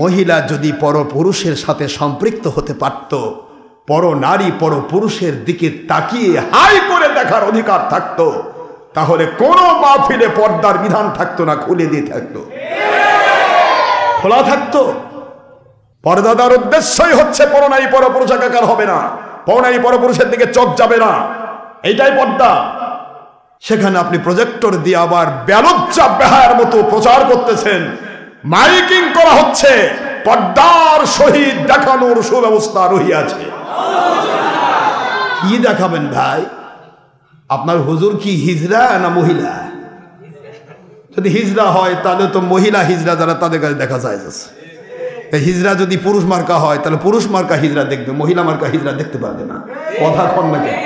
মহিলা যদি পরপুরুষের সাথে সম্পৃক্ত হতে পারত, পর নারী পর পুরুষের দিকে তাকিয়ে হাই করে দেখার অধিকার থাকতো, তাহলে কোনো মাহফিলে পর্দার বিধান থাকতো না, খুলে দিয়ে থাকতো, খোলা থাকতো। পর্দাদার উদ্দেশ্যই হচ্ছে পরনারী পরপুরুষ একাকার হবে না, পরনারী পরপুরুষের দিকে চোখ যাবে না, এইটাই পর্দা। সেখানে আপনি প্রজেক্টর দিয়ে আবার বেলজ্জা বেহায়ার মতো প্রচার করতেছেন, মাইকিং করা হচ্ছে, পর্দার সহিত দেখানোর সুব্যবস্থা রহিয়াছে। কি দেখাবেন ভাই? আপনার হুজুর কি হিজড়া না মহিলা? যদি হিজড়া হয় তাহলে তো মহিলা হিজড়া যারা তাদের কাছে দেখা যায়। হিজড়া যদি পুরুষ মার্কা হয় তাহলে পুরুষ মার্কা হিজড়া দেখবে, মহিলা মার্কা হিজড়া দেখতে পারবে না। কথা কন না কেন?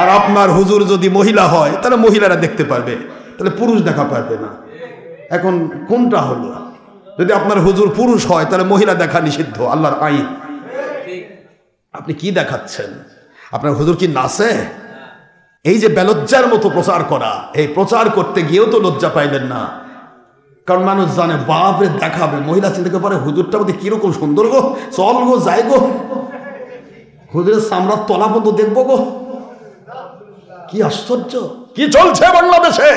আর আপনার হুজুর যদি মহিলা হয় তাহলে মহিলারা দেখতে পারবে, তাহলে পুরুষ দেখা পারবে না। এখন কোনটা হলো? যদি আপনার হুজুর পুরুষ হয় তাহলে মহিলা দেখা নিষিদ্ধ, আল্লাহর আইন। আপনি কি দেখাচ্ছেন? আপনার হুজুর কি নাচে? এই যে বেলজ্জার মতো প্রচার করা, এই প্রচার করতে গিয়েও তো লজ্জা পাইলেন না, কারণ মানুষ জানে বাপরে দেখাবে। মহিলা চিন্তা করতে পারে হুজুরটা মধ্যে কিরকম সুন্দর গো, চল গো, যাই গো, হুজুরের চামড়ার তলা পর্যন্ত দেখবো গো। কি আশ্চর্য! কি চলছে বাংলাদেশে?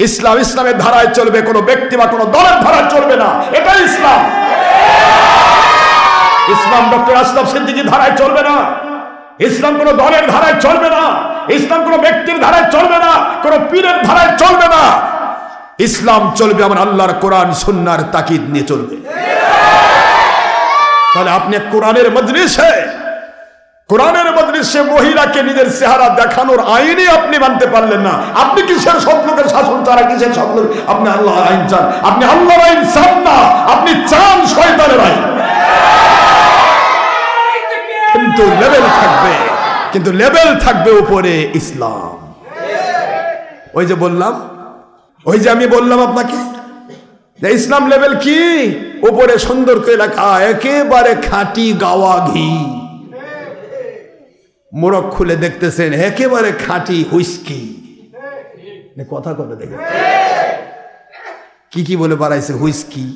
ইসলাম ইসলামের ধারায় চলবে, কোনো ব্যক্তি বা কোনো দলের ধারায় চলবে না, এটাই ইসলাম। ইসলাম ডক্টর আশরাফ সিদ্দিকীর ধারায় চলবে না, ইসলাম কোন দলের ধারায় চলবে না, ইসলাম কোন ব্যক্তির ধারায় চলবে না, কোন পীরের ধারায় চলবে না। ইসলাম চলবে আমার আল্লাহর কোরআন সুন্নাহর তাকিদ নিয়ে চলবে। তাহলে আপনি কোরআনের মজলিসে মহিলাকে নিজের চেহারা দেখানোর আইনই আপনি মানতে পারলেন না। আপনি কিসের সব লোকের শাসন চান? কিসের সব লোক? আপনি আল্লাহর আইন চান। আপনি আল্লাহর আইন চান না, আপনি চান শয়তানের আইন। কিন্তু লেভেল থাকবে উপরে ইসলাম। ওই যে বললাম, আমি বললাম আপনাকে যে ইসলাম লেভেল কি, উপরে সুন্দর করে লেখা একেবারে খাঁটি গাওয়া ঘি, মোড়ক খুলে দেখতেছেন একেবারে খাঁটি হুইস্কি। কথা কবে দেখে কি কি বলে বাড়াইছে? হুইস্কি,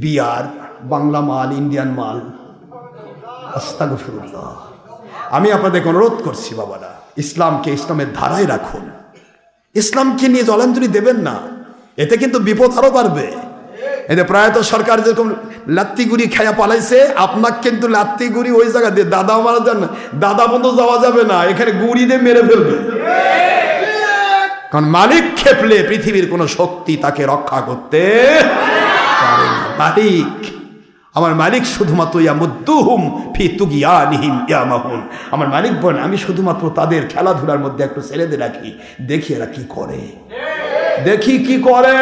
বিয়ার, বাংলা মাল, ইন্ডিয়ান মাল। আস্তাগফিরুল্লাহ। আমি আপনাদের অনুরোধ করছি বাবারা, ইসলামকে ইসলামের ধারায় রাখুন, ইসলামকে নিয়ে জলাঞ্জলি দেবেন না, এতে কিন্তু বিপদ আরো বাড়বে। এতে প্রায়ত সরকার যেরকম লাত্তিগুড়ি খায়া পালাইছে, আপনাকে কিন্তু লাত্তিগুড়ি ওই জায়গা দিয়ে দাদা মারা যান না, দাদা বন্ধু যাওয়া যাবে না, এখানে গুড়ি দিয়ে মেরে ফেলবে। কারণ মালিক খেপলে পৃথিবীর কোন শক্তি তাকে রক্ষা করতে পারে না। মালিক, আমার মালিক শুধুমাত্র ইয়ামুদ্দুহুম ফি তুগিয়ানিহিম ইয়ামাহুন। আমার মালিক বলেন আমি শুধুমাত্র তাদের খেলাধুলার মধ্যে একটু ছেড়ে রাখি, দেখি এরা কি করে, দেখি কি করে,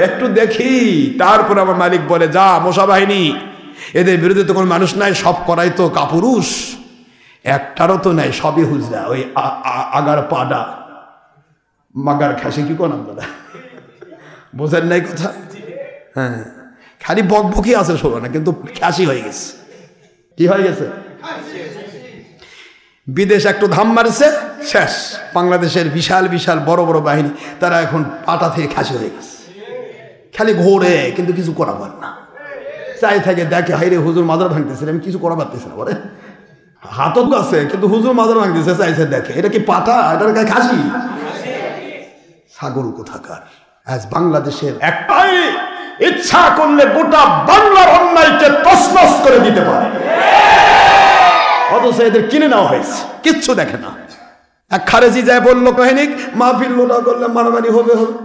একটু দেখি। তারপর আমার মালিক বলে যা মশা বাহিনী, এদের বিরুদ্ধে তো কোনো মানুষ নাই, সব করাই তো কাপুরুষ, একটারও তো নাই, সবই হুজরা, ওই আগার পাডা মাগার খাসি কি কোন আপনারা বোঝেন নাই কথা? হ্যাঁ, খালি বকবকি আছে শোনো না, কিন্তু খাসি হয়ে গেছে। কি হয়ে গেছে? বিদেশ একটু ধাম মারছে, শেষ। বাংলাদেশের বিশাল বিশাল বড় বড় বাহিনী, তারা এখন পাটা থেকে খাসি হয়ে গেছে, খালি ঘোরে, কিন্তু কিছু করা পার না। চাই থাকে দেখে হাইরে হুজুর মাজার ভাঙতেছে, আমি কিছু করা পারতেছি না, বলে হাতও আছে, কিন্তু হুজুর মাজার ভাঙ দিছে, চাইছে দেখে এটা কি পাটা, এটার গায়ে খাসি, ছাগল কোথাকার। আজ বাংলাদেশের একটাই ইচ্ছা করলে গোটা বাংলার অন্যায়কে তছনছ করে দিতে পারে, অথচ এদের কিনে নেওয়া হয়েছে, কিচ্ছু দেখে না। এক খারেজি যায় বললো কাহিনী মাহফিল লোটা করলে মারামারি হবে হবে।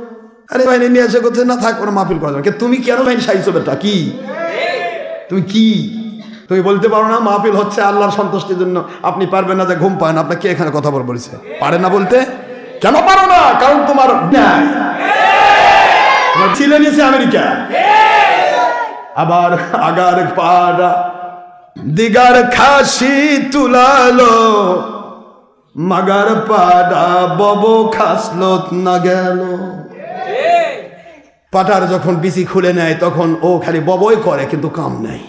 আরে বাহিনী নিয়ে এসে করছে না থাক ওরা মাহফিল করা যাবে। তুমি কেন বাহিনী সাইছো বেটা, কি তুমি কি তুমি বলতে পারো না মাহফিল হচ্ছে আল্লাহর সন্তুষ্টির জন্য, আপনি পারবেন না যে ঘুম পায় না, আপনাকে এখানে কথা বলেছে পারে না বলতে? কেন পারো না? কারণ তোমার ন্যায়, তোমার ছিলে নিয়েছে আমেরিকা। আবার আগার পাড়া দিগার খাসি তুলালো, মাগার পাড়া বব খাসলো না গেল। পাটার যখন বিচি খুলে নেয় তখন ও খালি ববই করে, কিন্তু কাম নাই।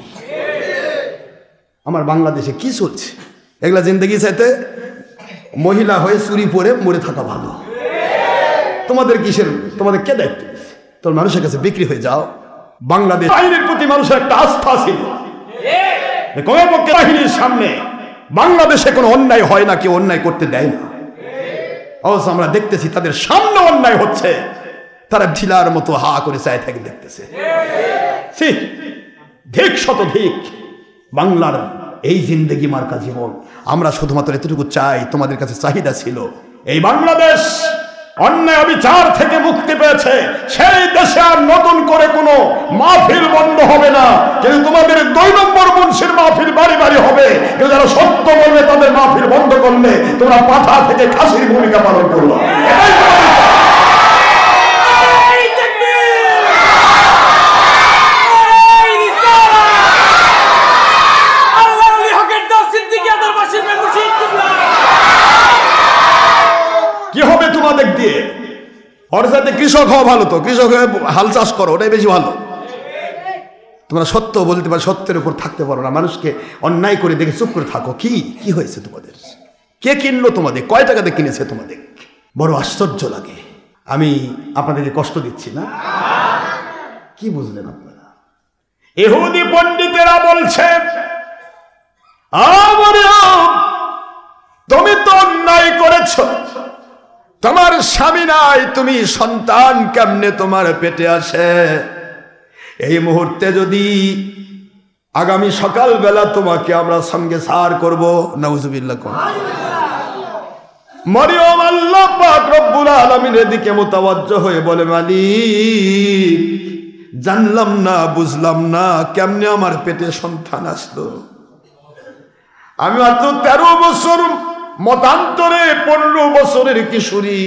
আমার বাংলাদেশে কি চলছে এগুলা জিন্দগি চাইতে মহিলা হয়ে চুরি পরে মরে থাকা ভালো। তোমাদের কিসের, তোমাদের কে দায়িত্ব? তোর মানুষের কাছে বিক্রি হয়ে যাও। বাংলাদেশ বাহিনীর প্রতি মানুষের একটা আস্থা ছিল, কমপক্ষে বাহিনীর সামনে বাংলাদেশে কোনো অন্যায় হয় না, কেউ অন্যায় করতে দেয় না। অবশ্য আমরা দেখতেছি তাদের সামনে অন্যায় হচ্ছে, তারা ঢিলার মতো হা করে চায় থাকে দেখতেছে। ধিক শত ধিক বাংলার এই জিন্দেগি মার্কা জীবন। আমরা শুধুমাত্র এতটুকু চাই, তোমাদের কাছে চাহিদা ছিল এই বাংলাদেশ অন্যায় অবিচার থেকে মুক্তি পেয়েছে, সেই দেশে আর নতুন করে কোনো মাহফিল বন্ধ হবে না। কিন্তু তোমাদের 2 নম্বর মুন্সির মাহফিল বাড়ি বাড়ি হবে। কিন্তু যারা সত্য বলবে তাদের মাহফিল বন্ধ করলে তোমরা পাঠা থেকে খাসির ভূমিকা পালন করলো। এটাই কি হবে তোমাদের দিয়ে? ওর সাথে কৃষক হওয়া ভালো, তো কৃষক হয়ে হাল চাষ করো, ওটাই বেশি ভালো। তোমরা সত্য বলতে পারো, সত্যের উপর থাকতে পারো না, মানুষকে অন্যায় করে দেখে চুপ করে থাকো। কি হয়েছে তোমাদের? কে কিনলো তোমাদের? কয় টাকাতে কিনেছে তোমাদের? বড় আশ্চর্য লাগে। আমি আপনাদেরকে কষ্ট দিচ্ছি না? কি বুঝলেন আপনারা? ইহুদি পণ্ডিতেরা বলছে তুমি তো অন্যায় করেছ, তোমার স্বামী নাই, তুমি সন্তান কেমনে তোমার পেটে আসে? এই মুহূর্তে যদি আগামী সকালবেলা তোমাকে আমরা সঙ্গে সার করব, নাউজুবিল্লাহ। মরিয়ম আল্লাহ পাক রব্বুল আলামিনের দিকে মুতাওয়াজ্জহ হয়ে বলে, মালিক জানলাম না, বুঝলাম না কেমনে আমার পেটে সন্তান আসলো। আমি মাত্র 13 বছর, মতান্তরে 15 বছরের কিশোরী,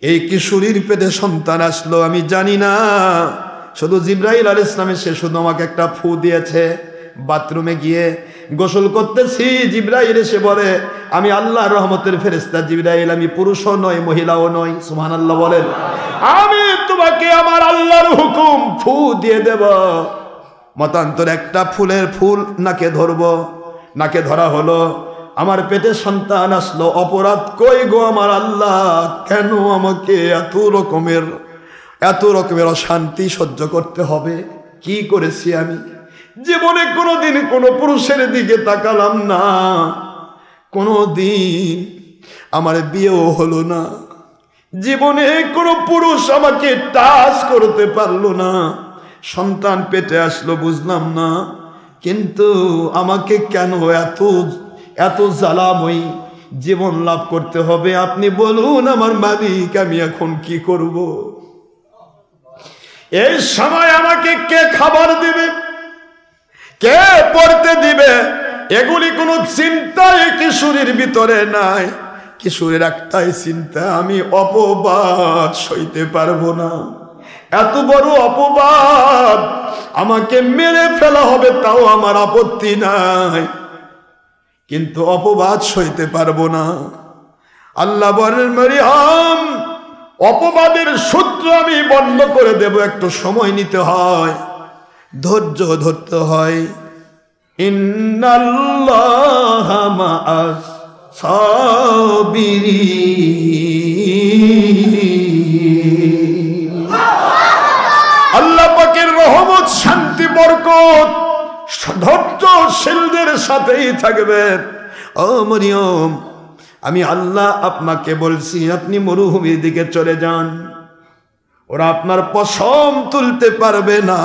এই কিশোরীর পেটে সন্তান আসলো আমি জানি না। শুধু জিবরাইল আলাইহিস সালাম সে শুধু আমাকে একটা ফু দিয়েছে। বাথরুমে গিয়ে গোসল করতেছি, জিবরাইল এসে বলে, আমি আল্লাহর রহমতের ফেরেশতা জিবরাইল, আমি পুরুষও নয় মহিলাও নয়। সুবহানাল্লাহ বলেন। আমি তোমাকে আমার আল্লাহর হুকুম ফু দিয়ে দেব। মতান্তরে একটা ফুলের ফুল নাকে ধরবো, নাকে ধরা হলো, আমার পেটে সন্তান আসলো। অপরাধ কই গো আমার আল্লাহ, কেন আমাকে এত রকমের অশান্তি সহ্য করতে হবে? কি করেছি আমি? জীবনে কোনোদিন কোনো পুরুষের দিকে তাকালাম না, কোনোদিন আমার বিয়েও হলো না, জীবনে কোনো পুরুষ আমাকে টাচ করতে পারলো না। সন্তান পেটে আসলো বুঝলাম না, কিন্তু আমাকে কেন এত জ্বালাময়ী জীবন লাভ করতে হবে? আপনি বলুন আমার মালিক, আমি এখন কি করব? এই সময় আমাকে কে খাবার দিবে, কে পড়তে দিবে, এগুলি কোনো চিন্তাই কিশোরীর ভিতরে নাই। কিশোরের একটাই চিন্তা, আমি অপবাদ সইতে পারবো না। এত বড় অপবাদ, আমাকে মেরে ফেলা হবে তাও আমার আপত্তি নাই, কিন্তু অপবাদ সইতে পারবো না। আল্লাহ বলেন, মরিয়ম অপবাদের সূত্র আমি বন্ধ করে দেব, একটু সময় নিতে হয়, ধৈর্য ধরতে হয়। ইন্নাল্লাহা মা'আস সাবিরিন। আল্লাহ পাকের রহমত, শান্তি, বরকত ধৈর্যশীলদের সাথেই থাকবে। ও মরিয়ম, আমি আল্লাহ আপনাকে বলছি আপনি মরুভূমির দিকে চলে যান, ওরা আপনার পশম তুলতে পারবে না,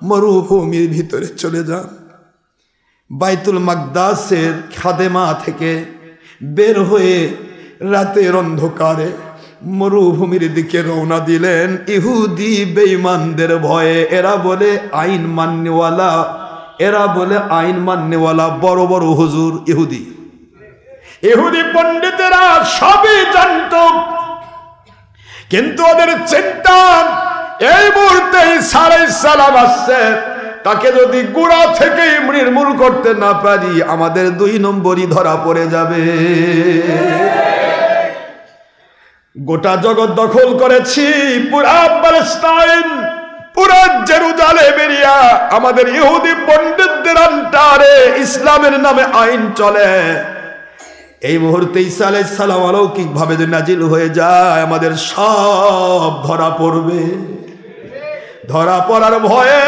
মরুভূমির ভিতরে চলে যান। বাইতুল মাকদাসের খাদেমা থেকে বের হয়ে রাতের অন্ধকারে মরুভূমির দিকে রওনা দিলেন ইহুদি বেঈমানদের ভয়ে। এরা বলে আইন মান্যওয়ালা, এরা বলে আইন মান্যওয়ালা বড় বড় হুজুর ইহুদি। ইহুদি পণ্ডিতেরা সবই জানত, কিন্তু ওদের চিন্তা এই মুহূর্তে ঈসা আলাইহিস সালাম আসছে, তাকে যদি গোড়া থেকে নির্মূল করতে না পারি আমাদের 2 নম্বরই ধরা পড়ে যাবে। গোটা জগৎ দখল করেছি, পুরা প্যালেস্টাইন, পুরা জেরুজালেম এরিয়া আমাদের ইহুদি পণ্ডিতদের আন্ডারে ইসলামের নামে আইন চলে। এই মুহূর্তে ঈসা আলাইহিস সালাম অলৌকিক ভাবে যে নাজিল হয়ে যায় আমাদের সব ধরা পড়বে। ধরা পড়ার ভয়ে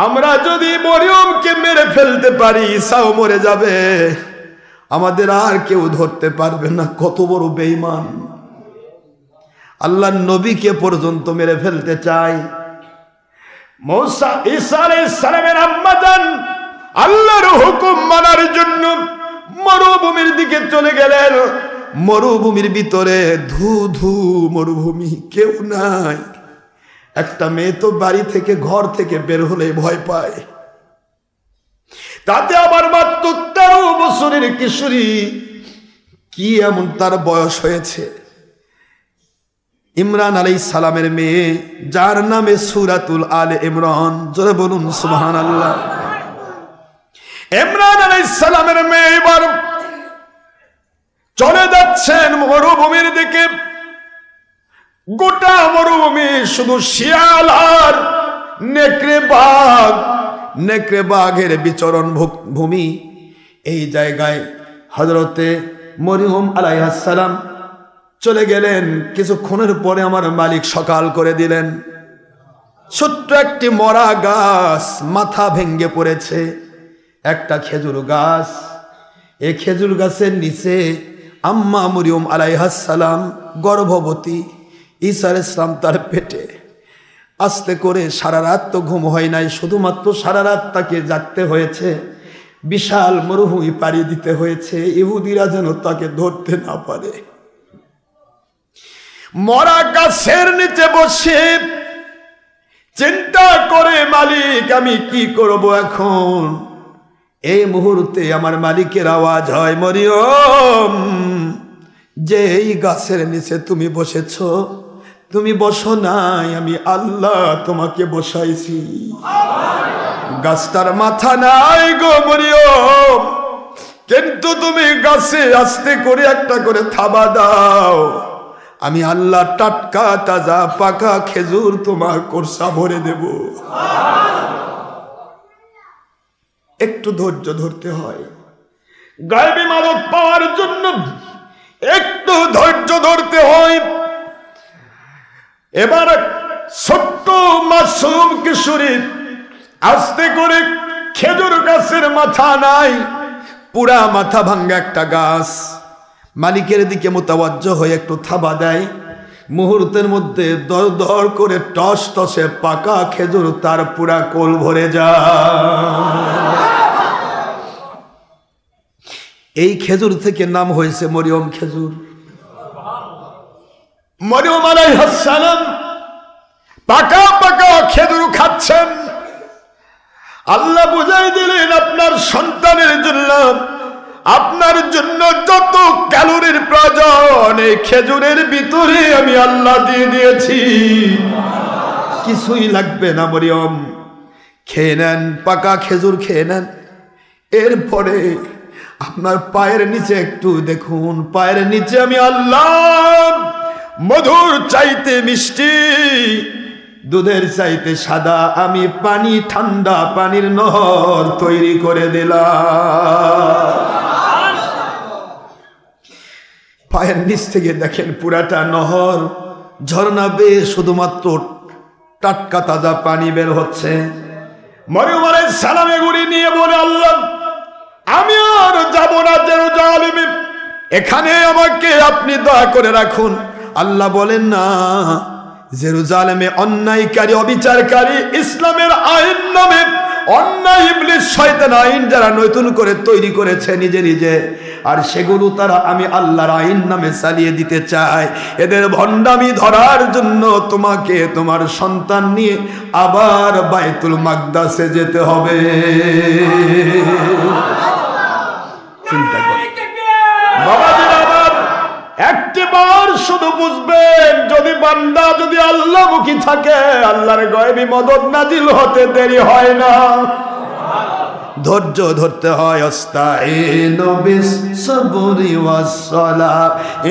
আমরা যদি মরিয়মকে মেরে ফেলতে পারি ঈসাও মরে যাবে, আমাদের আর কেউ ধরতে পারবে না। কত বড় বেঈমান, আল্লাহর নবীকে পর্যন্ত মেরে ফেলতে চায়। মুসা ঈসা আলাইহিস সালামের আম্মা জান আল্লাহর হুকুম মানার জন্য মরুভূমির দিকে চলে গেলেন। মরুভূমির ভিতরে ধু ধু মরুভূমি, কেউ নাই। একটা মেয়ে তো বাড়ি থেকে ঘর থেকে বের হলে ভয় পায়, তাতে আবার মাত্র 13 বছরের কিশোরী। কি এমন তার বয়স হয়েছে? ইমরান আলাইহিস সালামের মেয়ে, যার নামে সূরাতুল আলে ইমরান। জোরে বলুন সুবহানাল্লাহ। ইমরান আলাইহিস সালামের মেয়ে এবার চলে যাচ্ছেন মরুভূমির দিকে। গোটা মরুভূমি শুধু শিয়াল আর নেকড়ে বাঘের বিচরণ ভূমি। এই জায়গায় হযরতে মরিয়ম আলাইহিস সালাম চলে গেলেন। কিছুক্ষণের পরে আমার মালিক সকাল করে দিলেন। ছোট্ট একটি মরা গাছ মাথা ভেঙে পড়েছে, একটা খেজুর গাছ। এই খেজুর গাছের নিচে আম্মা মরিয়ম আলাইহিস সালাম গর্ভবতী, ঈসা আলাইহিস সালাম তার পেটে। আস্তে করে সারা রাত তো ঘুম হয় নাই, শুধুমাত্র সারা রাত তাকে জাগতে হয়েছে, বিশাল মরুভূমি পাড়ি দিতে হয়েছে, ইহুদিরা যেন তাকে ধরতে না পারে। মরা গাছের নিচে বসে চিন্তা করে, মালিক আমি কি করব এখন? এই মুহূর্তে আমার মালিকের আওয়াজ হয়, মরিয়ম, যে এই গাছের নিচে তুমি বসেছ, তুমি বসো নাই, আমি আল্লাহ তোমাকে বসাইছি। গাছটার মাথা নাই গো মরিয়ম, কিন্তু তুমি গাছে আস্তে করে একটা করে থাবা দাও, আমি আল্লাহ টাটকা তাজা পাকা খেজুর তোমার কোর্সা ভরে দেব। একটু ধৈর্য ধরতে হয়, গায়েবী মাদক পাওয়ার জন্য একটু ধৈর্য ধরতে হয়। এবার ছোট্ট মাসুম কিশোরী আস্তে করে, খেজুর গাছের মাথা নাই, পুরা মাথা ভাঙ্গা একটা গাছ, মালিকের দিকে মোতাবজ্জো হয়ে একটু থাবা দেয়। মুহূর্তের মধ্যে দর দর করে টস টসে পাকা খেজুর তার পুরা কোল ভরে যায়। এই খেজুর থেকে নাম হয়েছে মরিয়ম খেজুর। মরিয়ম আলাইহিস সালাম পাকা পাকা খেজুর খাচ্ছেন। আল্লাহ বুঝাই দিলেন, আপনার সন্তানের জন্য, আপনার জন্য যত ক্যালোরির প্রয়োজন এই খেজুরের ভিতরে আমি আল্লাহ দিয়ে দিয়েছি, কিছুই লাগবে না মরিয়ম, খেয়ে নেন, পাকা খেজুর খেয়ে নেন। এরপরে আপনার পায়ের নিচে একটু দেখুন, পায়ের নিচে আমি আল্লাহ মধুর চাইতে মিষ্টি, দুধের চাইতে সাদা আমি পানি, ঠান্ডা পানির নহর তৈরি করে দিলাম। পায়ের নিচ থেকে দেখেন পুরাটা নহর, ঝর্ণা বেয়ে শুধুমাত্র টাটকা তাজা পানি বের হচ্ছে। মরিয়ম আলাইহিস সালাম এগুলি নিয়ে বলে, আল্লাহ আমি আর যাব না জেরুজালেমে, এখানে আমাকে আপনি দয়া করে রাখুন। আল্লাহ বলেন না, জেরুজালেমে অন্যায়কারী অবিচারকারী ইসলামের আইন নামে অন্যায় ইবলিস শয়তান আইন যারা নতুন করে তৈরি করেছে নিজে নিজে, আর সেগুলো তারা আমি আল্লাহর আইন নামে চালিয়ে দিতে চাই। এদের ভণ্ডামি ধরার জন্য তোমাকে তোমার সন্তান নিয়ে আবার বাইতুল মাকদাসে যেতে হবে। চিন্তা কর বাবাজিরা আমার, একটিবার শুধু বুঝবেন, যদি বান্দা যদি আল্লাহমুখী থাকে, আল্লাহর গায়বী মদদ নাজিল হতে দেরি হয় না। ধৈর্য ধরতে হয়। আস্তাইনু বিস-সাবরি ওয়াস-সালাহ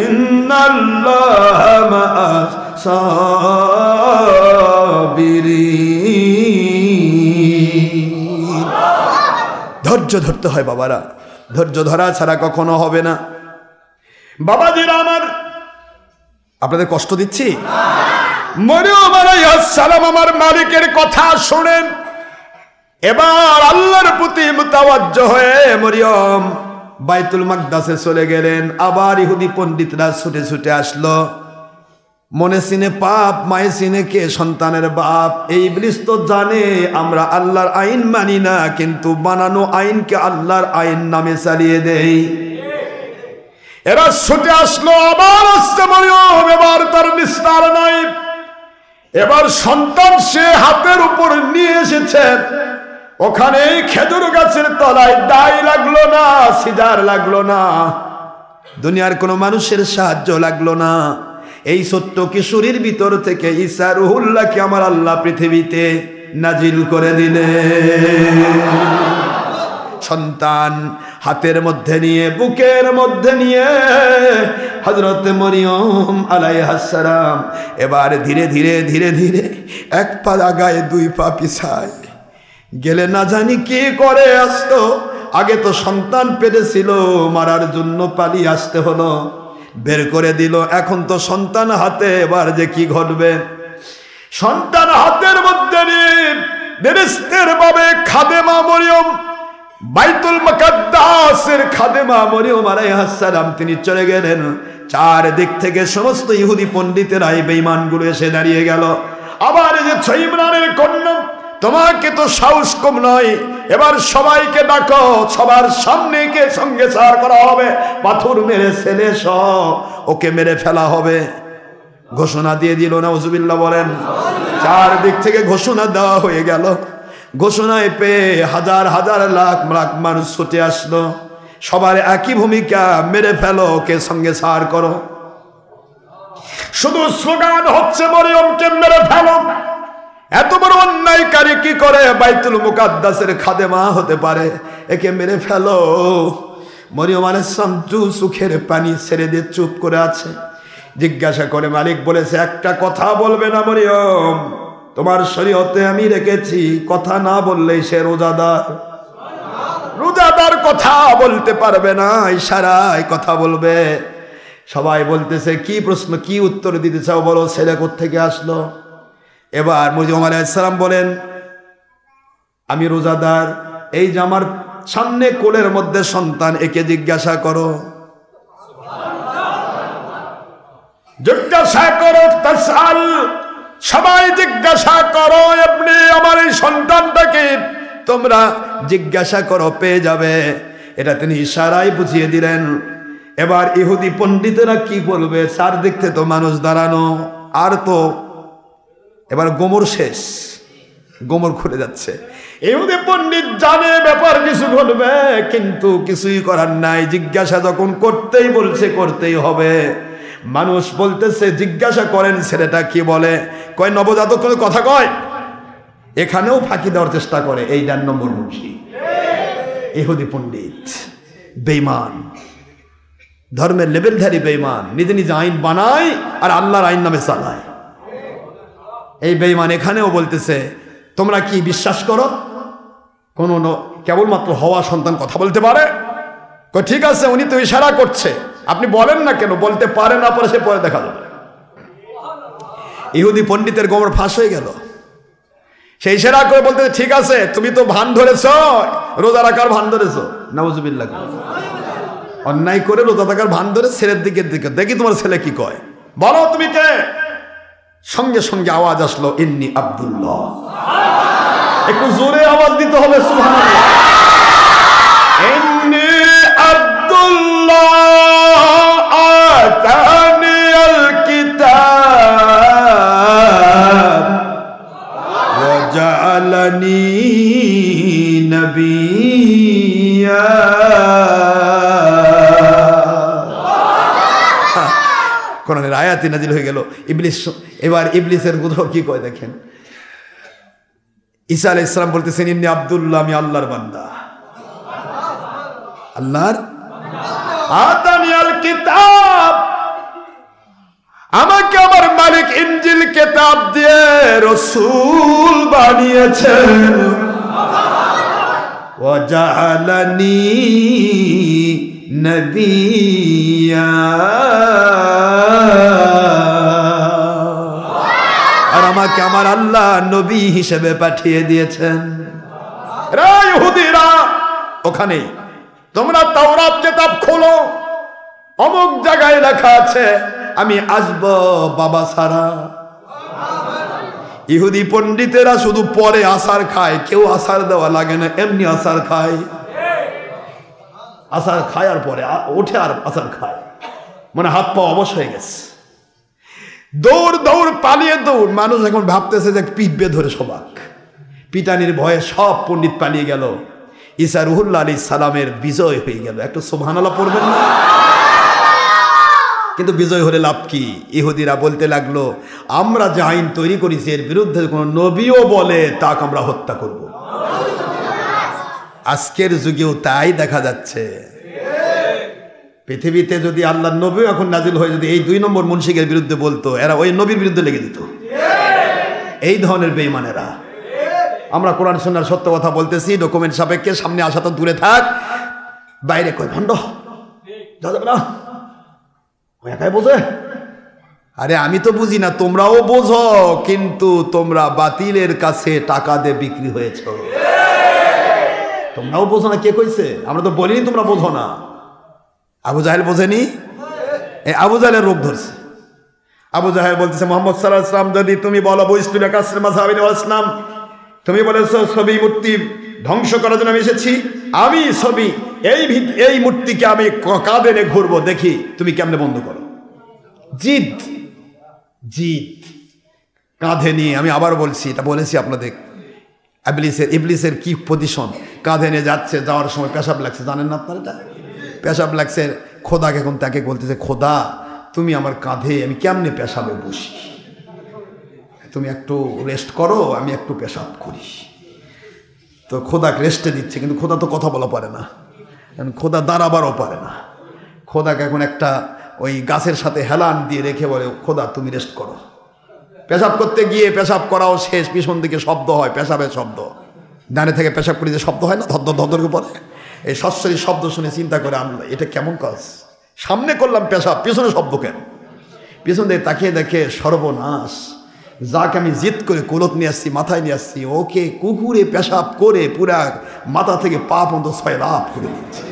ইন্নাল্লাহা মা'আস সাবিরিন। ধৈর্য ধরতে হয় বাবারা, ধৈর্য ধরা ছাড়া কখনো হবে না। বাবাজিরা আমার, আপনাদের কষ্ট দিচ্ছি? মরিয়ম আলাইহিস সালাম আমার মালিকের কথা শুনেন, এবার আল্লাহর প্রতি মুতাওয়াজ্জহ হয়ে মরিয়ম বাইতুল মাকদাসে চলে গেলেন। আবার ইহুদি পণ্ডিতরা ছুটে ছুটে আসলো। মনে সিনে পাপ, মায়ে সিনে কে সন্তানের বাপ। এই ইবলিস তো জানে আমরা আল্লাহর আইন মানি না, কিন্তু বানানো আইনকে আল্লাহর আইন নামে চালিয়ে দেই। এরা ছুটে আসলো, আবার আসছে মরিয়ম, এবার তার নিস্তার নাই। এবার সন্তান সে হাতের উপর নিয়ে এসেছে, ওখানে খেজুর গাছের তলায় ডাই লাগলো না, সিজার লাগলো না, দুনিয়ার কোনো মানুষের সাহায্য লাগলো না। এই ছোট্ট কিশোরীর ভিতর থেকে ঈসা রুহুল্লাহকে আমার আল্লাহ পৃথিবীতে নাজিল করে দিলেন। সন্তান হাতের মধ্যে নিয়ে, বুকের মধ্যে নিয়ে হযরত মরিয়ম আলাইহিস সালাম এবার ধীরে ধীরে ধীরে ধীরে এক পা আগায় দুই পা পিছায় গেলে না জানি কি করে আসতো। আগে তো সন্তান পেরেছিল, মারার জন্য পালিয়ে আসতে হলো, বের করে দিল। এখন তো সন্তান হাতে, এবার যে কি ঘটবে। সন্তান হাতের মধ্যে নিয়ে বেরেস্তের ভাবে খাদেমা মরিয়ম, বাইতুল মুকাদ্দাসের খাদেমা মরিয়ম আলাইহিস সালাম তিনি চলে গেলেন। চারদিক থেকে সমস্ত ইহুদি পণ্ডিতেরা, এই বেঈমানগুলো এসে দাঁড়িয়ে গেল। আবার এই যে ইমরানের কন্যা, তোমাকে তো সাহস কম নয়, এবার সবাইকে ডাকো, সবার সামনে কে সঙ্গে সার করা হবে, পাথর মেরে ছেলে সহ ওকে মেরে ফেলা হবে। ঘোষণা দিয়ে দিল, নাউজুবিল্লাহ বলেন। চারদিক থেকে ঘোষণা দেওয়া হয়ে গেল। ঘোষণায় পেয়ে হাজার হাজার লাখ লাখ মানুষ ছুটে আসলো। সবার একই ভূমিকা, মেরে ফেলো, ওকে সঙ্গে সার করো। শুধু স্লোগান হচ্ছে মরিয়মকে মেরে ফেলো। এত বড় অন্যায়কারী কি করে বাইতুল মুকাদ্দাসের খাদেমা হতে পারে? একে মেরে ফেলো। মরিয়ম আলাইহিস সালাম চোখের পানি ছেড়ে দিয়ে চুপ করে আছে। জিজ্ঞাসা করে, মালিক বলেছে একটা কথা বলবে না মরিয়ম, তোমার শরীয়তে আমি রেখেছি কথা না বললেই সে রোজাদার। রোজাদার কথা বলতে পারবে না, ইশারায় কথা বলবে। সবাই বলতেছে কি প্রশ্ন, কি উত্তর দিতে চাও বলো, ছেলে কোত্থেকে আসলো? এবার মরিয়ম আলাইহিস সালাম বলেন, আমি রোজাদার। এই যে আমার সামনে কোলের মধ্যে সন্তান, একে জিজ্ঞাসা করো, জিজ্ঞাসা করো, তাসাল, সবাই জিজ্ঞাসা করো, আপনি আমার এই সন্তানটাকে তোমরা জিজ্ঞাসা করো, পেয়ে যাবে। এটা তিনি ইশারায় বুঝিয়ে দিলেন। এবার ইহুদি পণ্ডিতেরা কি বলবে, চার দেখতে তো মানুষ দাঁড়ানো, আর তো এবার গোমর শেষ, গোমর খুলে যাচ্ছে। ইহুদি পণ্ডিত জানে ব্যাপার কিছু ঘটবে, কিন্তু কিছুই করার নাই। জিজ্ঞাসা যখন করতেই বলছে, করতেই হবে। মানুষ বলতেছে জিজ্ঞাসা করেন ছেলেটা কি বলে, কয় নবজাতক কোনো কথা কয়। এখানেও ফাঁকি দেওয়ার চেষ্টা করে এই 4 নম্বর মুন্সি ইহুদি পণ্ডিত। বেঈমান, ধর্মের লেবেলধারী বেঈমান, নিজে নিজে আইন বানায় আর আল্লাহর আইন নামে চালায়। এই বেঈমান এখানেও বলতেছে তোমরা কি বিশ্বাস করো কোন কেবলমাত্র হওয়া সন্তান কথা বলতে পারে? ঠিক আছে, উনি তো ইশারা করছে, আপনি বলেন না কেন, বলতে পারে না পারে সে পরে দেখা যাবে। ইহুদি পণ্ডিতের গোমর ফাঁস হয়ে গেল। সেই ইশারা করে বলতে ঠিক আছে তুমি তো ভান ধরেছ, রোজা রাখার ভান ধরেছ, নাউজুবিল্লাহ, অন্যায় করে রোজা থাকার ভান ধরে ছেলের দিকে দেখি তোমার ছেলে কি কয়, বলো তুমি কে? সঙ্গে সঙ্গে আওয়াজ আসলো ইন্নী আব্দুল্লাহ। একটু জোরে আওয়াজ দিতে হবে সুবহানাল্লাহ। ইন্নী আব্দুল্লাহ আতানিয়াল কিতাব ওয়া জাআলানি নবিয়্যা। কোরআনের আয়াতে নাজিল হয়ে গেল। ইবলিস, এবার ইবলিসের গুলো কি কয় দেখেন। ঈসা আলাইহিস সালাম বলতেছেন ইন্নী আব্দুল্লাহ, আমি আল্লাহর বান্দা, আল্লাহর আতানিয়াল কিতাব, আমাকে আমার মালিক ইনজিল কিতাব দিয়ে রাসূল বানিয়েছেন, ওয়া জাআলানি নবিয়্যা, আর আমাকে আমার আল্লাহ নবী হিসেবে পাঠিয়ে দিয়েছেন। রে ইহুদিরা, ওখানে তোমরা তাওরাত কিতাব খোলো, অমুক জায়গায় লেখা আছে আমি আসব বাবা ছাড়া। ইহুদি পণ্ডিতেরা শুধু পরে আসার খায়, কেউ আসার দেওয়া লাগে না, এমনি আসার খায়, আসার খায় আর পরে ওঠে আর আসার খায়, মানে হাত পা অবশ হয়ে গেছে। দৌড় দৌড় পালিয়ে দৌড়, মানুষ এখন ভাবতেছে যে পিটবে ধরে সবাক, পিটানির ভয়ে সব পণ্ডিত পালিয়ে গেল। ঈসা রুহুল্লাহ আলাইহিস সালামের বিজয় হয়ে গেল। একটু সুবহানাল্লাহ পড়বেন না? কিন্তু বিজয় হলে লাভ কি? ইহুদিরা বলতে লাগলো আমরা যে আইন তৈরি করেছি এর বিরুদ্ধে কোনো নবীও বলে তাকে আমরা হত্যা করব। আজকের যুগেও তাই দেখা যাচ্ছে। পৃথিবীতে যদি আল্লাহর নবী এখন নাজিল হয়ে যদি এই 2 নম্বর মুনশিকের বিরুদ্ধে বলতো, এরা ওই নবীর বিরুদ্ধে লেগে দিত। এই ধরনের বেঈমানেরা। আমরা কোরআন সুন্নাহর সত্য কথা বলতেছি, ডকুমেন্ট সাপেক্ষে, সামনে আসা তো দূরে থাক, বাইরে কই ভণ্ড যা যাবে না, একাই বোঝে। আরে আমি তো বুঝি না, তোমরাও বোঝো, কিন্তু তোমরা বাতিলের কাছে টাকা দিয়ে বিক্রি হয়েছ। তোমরাও বোঝো না। কে কইছে? আমরা তো বলিনি তোমরা বোঝো না। আবু জাহেল বোঝেনি? আবু জাহেলের রোগ ধরছে। আবু জাহেল বলতেছে মুহাম্মদ সাল্লাল্লাহু আলাইহি ওয়াসাল্লাম যদি তুমি বলো বইস্তুল কাসর মাযহাবিন ওয়াল ইসলাম, তুমি বলেছো ছবি মূর্তি ধ্বংস করার জন্য আমি এসেছি, আমি ছবি এই মূর্তিকে আমি কাঁধে নিয়ে ঘুরবো, দেখি তুমি কেমনে বন্ধ করো। জিদ জিদ কাঁধে নিয়ে, আমি আবার বলছি, এটা বলেছি আপনাদের, ইবলিসের কি পজিশন, কাঁধে নিয়ে যাচ্ছে, যাওয়ার সময় পেশাব লাগছে, জানেন না আপনারা? এটা পেশাব লাগছে, খোদাকে এখন তাকে বলতেছে খোদা তুমি আমার কাঁধে, আমি কেমনে পেশাবে বসি, তুমি একটু রেস্ট করো, আমি একটু পেশাব করি। তো খোদাকে রেস্টে দিচ্ছে, কিন্তু খোদা তো কথা বলা পারে না, খোদা দাঁড়াবারও পারে না। খোদাকে এখন একটা ওই গাছের সাথে হেলান দিয়ে রেখে বলে খোদা তুমি রেস্ট করো। পেশাব করতে গিয়ে পেশাব করাও শেষ, পিছন দিকে শব্দ হয়, পেশাবের শব্দ, ডানে থেকে পেশাব করে যে শব্দ হয় না, ধর ধর পরে, এই সস্যরী শব্দ শুনে চিন্তা করে আনলো এটা কেমন কাজ, সামনে করলাম পেশাব, পিছনে শব্দ কেন? পিছন দিকে তাকিয়ে দেখে সর্বনাশ, যাকে আমি জিদ করে কোলত নিয়ে আসছি, মাথায় নিয়ে আসছি, ওকে কুকুরে পেশাব করে পুরা মাথা থেকে পা পর্যন্ত সয়লাভ করে দিচ্ছে।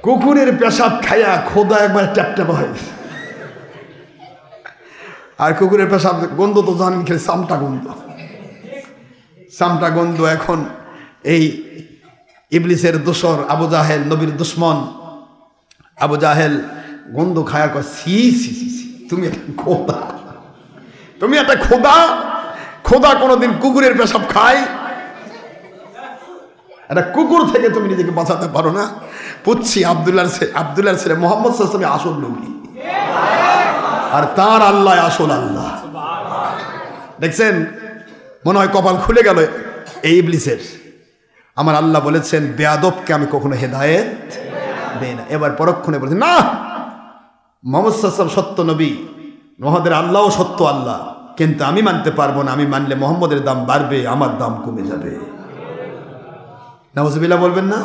কুকুরের পেশাব খাইয়া খোদা একবার ট্যাপ হয়। আর কুকুরের পেশাব গন্ধ তো জানেন, খেলে চামটা গন্ধ, চামটা গন্ধ। এখন এই ইবলিসের দোসর আবু জাহেল, নবীর দুশ্মন আবু জাহেল গন্ধ খায়া কয় সি সি সি সি, তুমি একটা খোদা, তুমি একটা খোদা, খোদা কোনোদিন কুকুরের পেশাব খায়? একটা কুকুর থেকে তুমি নিজেকে বাঁচাতে পারো না? পুচ্ছি আব্দুল্লাহর ছেলে মুহাম্মদ সাল্লাল্লাহু আলাইহি ওয়াসাল্লাম আসল নবী, আর তার আল্লাহ আসল আল্লাহ। দেখছেন, মনে হয় কপাল খুলে গেল এই ইবলিসের। আমার আল্লাহ বলেছেন বেয়াদবকে আমি কখনো হেদায়েত দেই না। এবার পরক্ষণে বলেছেন না, মুহাম্মদ সাল্লাল্লাহু আলাইহি ওয়াসাল্লাম সত্য নবী, আমাদের আল্লাহও সত্য আল্লাহ, কিন্তু আমি মানতে পারবো না, আমি মানলে মুহাম্মদের দাম বাড়বে, আমার দাম কমে যাবে। নাউজুবিল্লাহ বলবেন না?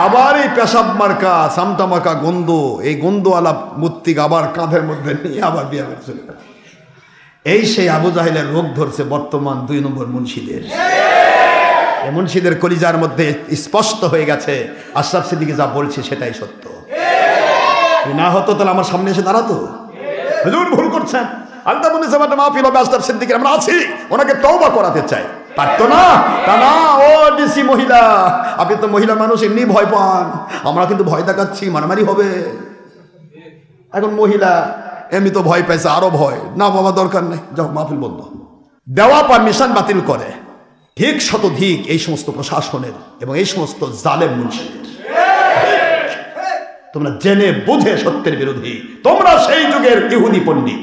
আবার এই পেশাব মার্কা, সামটা মার্কা গন্ধ, এই গন্ধওয়ালা মূর্তিকে আবার কাঁধের মধ্যে নিয়ে আবার বিয়ে করে চলে গেল। এই সেই আবু জাহেলের রোগ ধরছে বর্তমান 2 নম্বর মুন্সিদের। এই মুন্সিদের কলিজার মধ্যে স্পষ্ট হয়ে গেছে আশরাফ সিদ্দিকী যা বলছে সেটাই সত্য। না হতো তাহলে আমার সামনে এসে দাঁড়াতো, হুজুর ভুল করছেন, আলতামুন্নি সাহেবের মাহফিল হবে আশরাফ সিদ্দিকীর, আমরা আছি, ওনাকে তওবা করাতে চাই। পারতো না? তা না, ও ডিসি মহিলা, আপনি তো মহিলা মানুষ, এমনি ভয় পান, আমরা কিন্তু ভয় দেখাচ্ছি, মারামারি হবে। এখন মহিলা এমনি তো ভয় পাইছে, আরো ভয়, না বাবা দরকার নেই, যাও মাহফিল বন্ধ। দেওয়া পারমিশন বাতিল করে ঠিক শতধিক এই সমস্ত প্রশাসনের এবং এই সমস্ত জালেম মুন্সিদের। তোমরা জেনে বুঝে সত্যের বিরোধী, তোমরা সেই যুগের ইহুদি পণ্ডিত,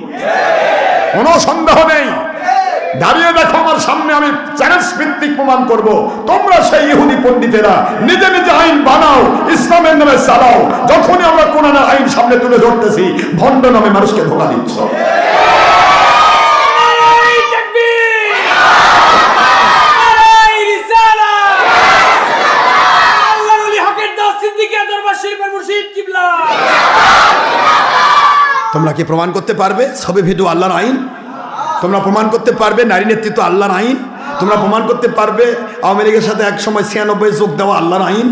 কোনো সন্দেহ নেই। দাঁড়িয়ে দেখো আমার সামনে, আমি চ্যালেঞ্জ ভিত্তিক প্রমাণ করব, তোমরা সেই ইহুদি পণ্ডিতেরা নিজে নিজে আইন বানাও, ইসলামের নামে চালাও, যখনই আমরা কোরআনের আইন সামনে তুলে ধরতেছি ভণ্ড নামে মানুষকে ধোঁকা দিচ্ছ। তোমরা কি প্রমাণ করতে পারবে ছবি ভিডিও আল্লাহর আইন? তোমরা প্রমাণ করতে পারবে নারী নেতৃত্ব আল্লাহর আইন? তোমরা প্রমাণ করতে পারবে আওয়ামী লীগের সাথে এক সময় 96 যোগ দেওয়া আল্লাহর আইন?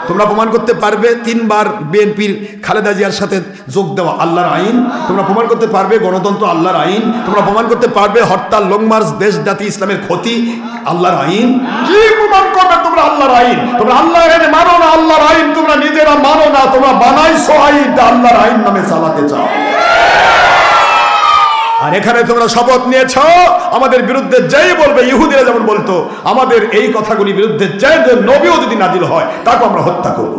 তোমরা প্রমাণ করতে পারবে 3 বার বিএনপির খালেদা জিয়ার সাথে যোগ দেওয়া আল্লাহর আইন? তোমরা প্রমাণ করতে পারবে গণতন্ত্র আল্লাহর আইন? তোমরা প্রমাণ করতে পারবে হরতাল, লং মার্চ, দেশ জাতি ইসলামের ক্ষতি আল্লাহর আইন? কি প্রমাণ করবে তোমরা আল্লাহর আইন? তোমরা আল্লাহর আইন মানো না, আল্লাহর আইন তোমরা নিজেরা মানো না, তোমরা বানাইছো আইন, আল্লাহর আইন নামে চালাতে চাও। আর এখানে তোমরা শপথ নিয়েছ আমাদের বিরুদ্ধে যেই বলবে, ইহুদিরা যেমন বলতো আমাদের এই কথাগুলির বিরুদ্ধে যে নবীও যদি নাজিল হয় তাকে আমরা হত্যা করব,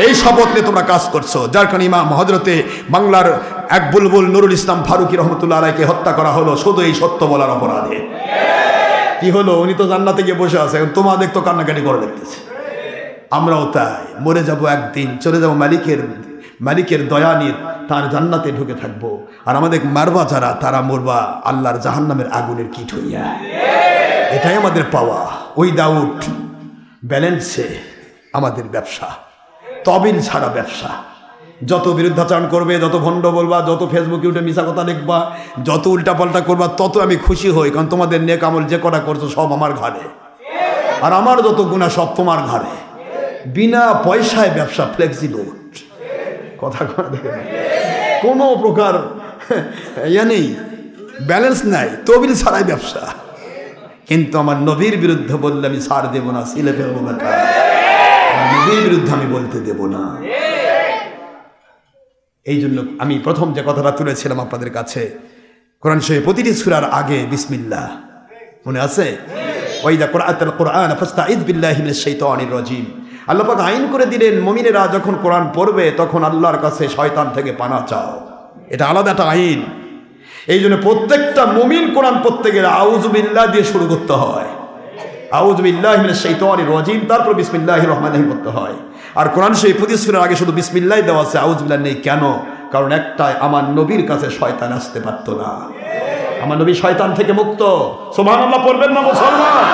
এই শপথ নিয়ে তোমরা কাজ করছো। যার কারণে ইমাম হযরতে বাংলার এক বুলবুল নুরুল ইসলাম ফারুকী রহমতুল্লাহ আলাইহিকে হত্যা করা হলো শুধু এই সত্য বলার অপরাধে। কি হলো? উনি তো জান্নাতে গিয়ে বসে আছে, তোমাদের তো কান্নাকাটি করে দেখতেছে। আমরাও তাই, মরে যাব একদিন, চলে যাব মালিকের দয়া নিয়ে তার জান্নাতে ঢুকে থাকবো। আর আমাদের মারবা যারা, তারা মরবা আল্লাহর জাহান্নামের আগুনের কীট হইয়া। এটাই আমাদের পাওয়া। উইদাউট ব্যালেন্সে আমাদের ব্যবসা, তবিল ছাড়া ব্যবসা। যত বিরুদ্ধাচরণ করবে, যত ভণ্ড বলবা, যত ফেসবুকে উঠে মিশা কথা লিখবা, যত উল্টাপাল্টা করবা, তত আমি খুশি হই, কারণ তোমাদের নেক আমল যে কটা করছো সব আমার ঘরে, আর আমার যত গুনাহ সব তোমার ঘরে। বিনা পয়সায় ব্যবসা, ফ্লেক্সিবল কথা, কোনো প্রকার নেই, ব্যালেন্স নাই, তবিল ছাড়াই ব্যবসা। কিন্তু আমার নবীর বিরুদ্ধে বললে আমি ছাড় দেব না, সিলে ফেলবো না, নবীর বিরুদ্ধে আমি বলতে দেব না। এই জন্য আমি প্রথম যে কথাটা তুলেছিলাম আপনাদের কাছে, কোরআন শরীফ প্রতিটি সূরার আগে বিসমিল্লাহ, মনে আছে? ওয়াইদা কুরআতাল কুরআন ফাস্তাইয বিল্লাহি মিনাশ শাইতানির রাজীম। আল্লাহ পাক আইন করে দিলেন, মুমিনেরা যখন কোরআন পড়বে তখন আল্লাহর কাছে শয়তান থেকে পানাহ চাও। এটা আলাদা একটা আইন। এই জন্য প্রত্যেকটা মুমিন কোরআন পড়তে গেলে আউযু বিল্লাহ দিয়ে শুরু করতে হয়। আউযু বিল্লাহি মিনাশ শাইতানির রাজীম, তারপর বিসমিল্লাহির রহমানির রহিম পড়তে হয়। আর কোরআন শরীফ প্রতি সূরার আগে শুধু বিসমিল্লাহ দেওয়া আছে, আউযু বিল্লাহ নেই। কেন? কারণ একটাই, আমার নবীর কাছে শয়তান আসতে পারতো না। আমার নবী শয়তান থেকে মুক্ত। সুবহানাল্লাহ পড়বেন না মুসলমান?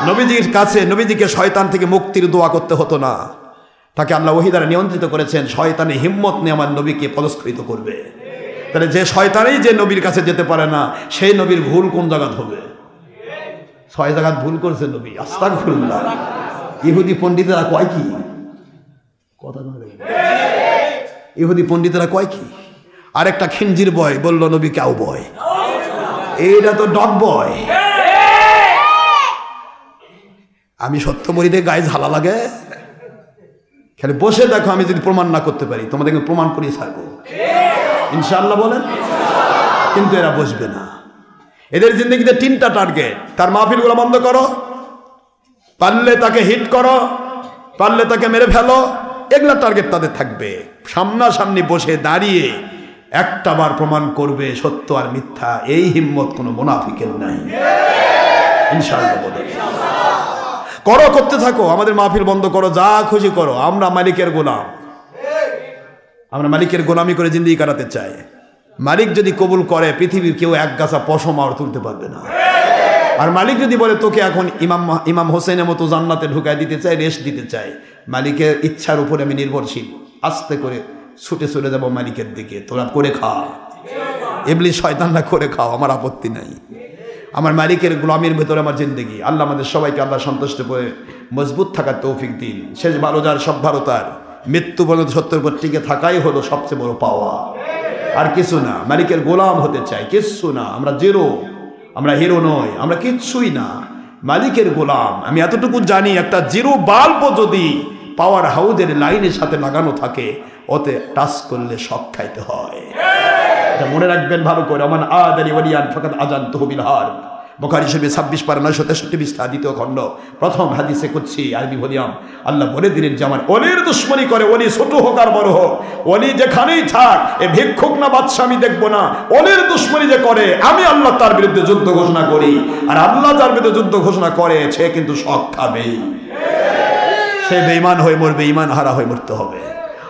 নবীজির কাছে, নবীজিকে শয়তান থেকে মুক্তির দোয়া করতে হতো না। তাকে আল্লাহ ওহী দ্বারা নিয়ন্ত্রিত করেছেন, শয়তানের হিম্মত নিয়ে আমার নবীকে পদস্খলিত করবে। তাহলে যে শয়তানই যে নবীর কাছে যেতে পারে না, সেই নবীর ভুল কোন জায়গা হবে? 6 জায়গা ভুল করছে নবী, আস্তাগফিরুল্লাহ। ইহুদি পণ্ডিতেরা কয় কি কথা, ইহুদি পণ্ডিতেরা কয় কি? আরেকটা খিনজির বয় বলল নবী কাউ বয়, এইটা তো ডগ বয়। আমি সত্য মরিদে গায়ে ঝালা লাগে, খালি বসে দেখো, আমি যদি প্রমাণ না করতে পারি তোমাদেরকে প্রমাণ করিয়ে ছাড়বো ইনশাআল্লাহ, বলেন। কিন্তু এরা বসবে না। এদের জিন্দগিতে 3টা টার্গেট। তার মাহফিলগুলো বন্ধ করো, পারলে তাকে হিট করো, পারলে তাকে মেরে ফেলো, এগুলা টার্গেট তাদের থাকবে। সামনাসামনি বসে দাঁড়িয়ে একটা বার প্রমাণ করবে সত্য আর মিথ্যা, এই হিম্মত কোনো মুনাফিকের নাই ইনশাআল্লাহ, বলেন। করো, করতে থাকো, আমাদের মাহফিল বন্ধ করো, যা খুশি করো, আমরা মালিকের গোলাম। আমরা মালিকের গোলামি করে জিন্দেগি কাটাতে চাই। মালিক যদি কবুল করে, পৃথিবীর কেউ এক গাছা পশম আর তুলতে পারবে না। আর মালিক যদি বলে তোকে এখন ইমাম হোসেনের মতো জান্নাতে ঢুকায় দিতে চাই, রেস্ট দিতে চাই, মালিকের ইচ্ছার উপরে আমি নির্ভরশীল। আস্তে করে ছুটে চলে যাব মালিকের দিকে, তোরা করে খা। ইবলিস শয়তানরা করে খাও, আমার আপত্তি নাই। আমার মালিকের গোলামির ভেতরে আমার জিন্দেগি। আল্লাহ আমাদের সবাইকে আল্লাহ সন্তুষ্ট করে মজবুত থাকার তৌফিক দিন। শেষ ভালো যার সব ভালো তার, মৃত্যু পর্যন্ত সত্যের উপর টিকে থাকাই হলো সবচেয়ে বড় পাওয়া, আর কিছু না। মালিকের গোলাম হতে চাই, কিচ্ছু না। আমরা জিরো, আমরা হিরো নই, আমরা কিচ্ছুই না, মালিকের গোলাম। আমি এতটুকু জানি, একটা জিরো বাল্ব যদি পাওয়ার হাউজের লাইনের সাথে লাগানো থাকে, ওতে টাচ করলে শক খাইতে হয়। এটা মনে রাখবেন ভালো করে। আমান আদানি ওয়ালিয়ান ফাকাদ আযানতুহু বিল হারব। বুখারী শরীফে 26 পারা 963 পৃষ্ঠা, দ্বিতীয় খণ্ড, প্রথম হাদিসে কুদসি, আরবি ভলিউম। আল্লাহ বলে দিলেন যে আমার ওলির দুশমনি করে, ওলি ছোট হোক আর বড় হোক, ওলি যেখানেই থাক, এ ভিক্ষুক না বাদশা আমি দেখবো না, ওলির দুশমনি যে করে আমি আল্লাহ তার বিরুদ্ধে যুদ্ধ ঘোষণা করি। আর আল্লাহ যার বিরুদ্ধে যুদ্ধ ঘোষণা করে সে কিন্তু শক খাবেই। সে বেঈমান হয়ে মরবে, ঈমান হারা হয়ে মরতে হবে।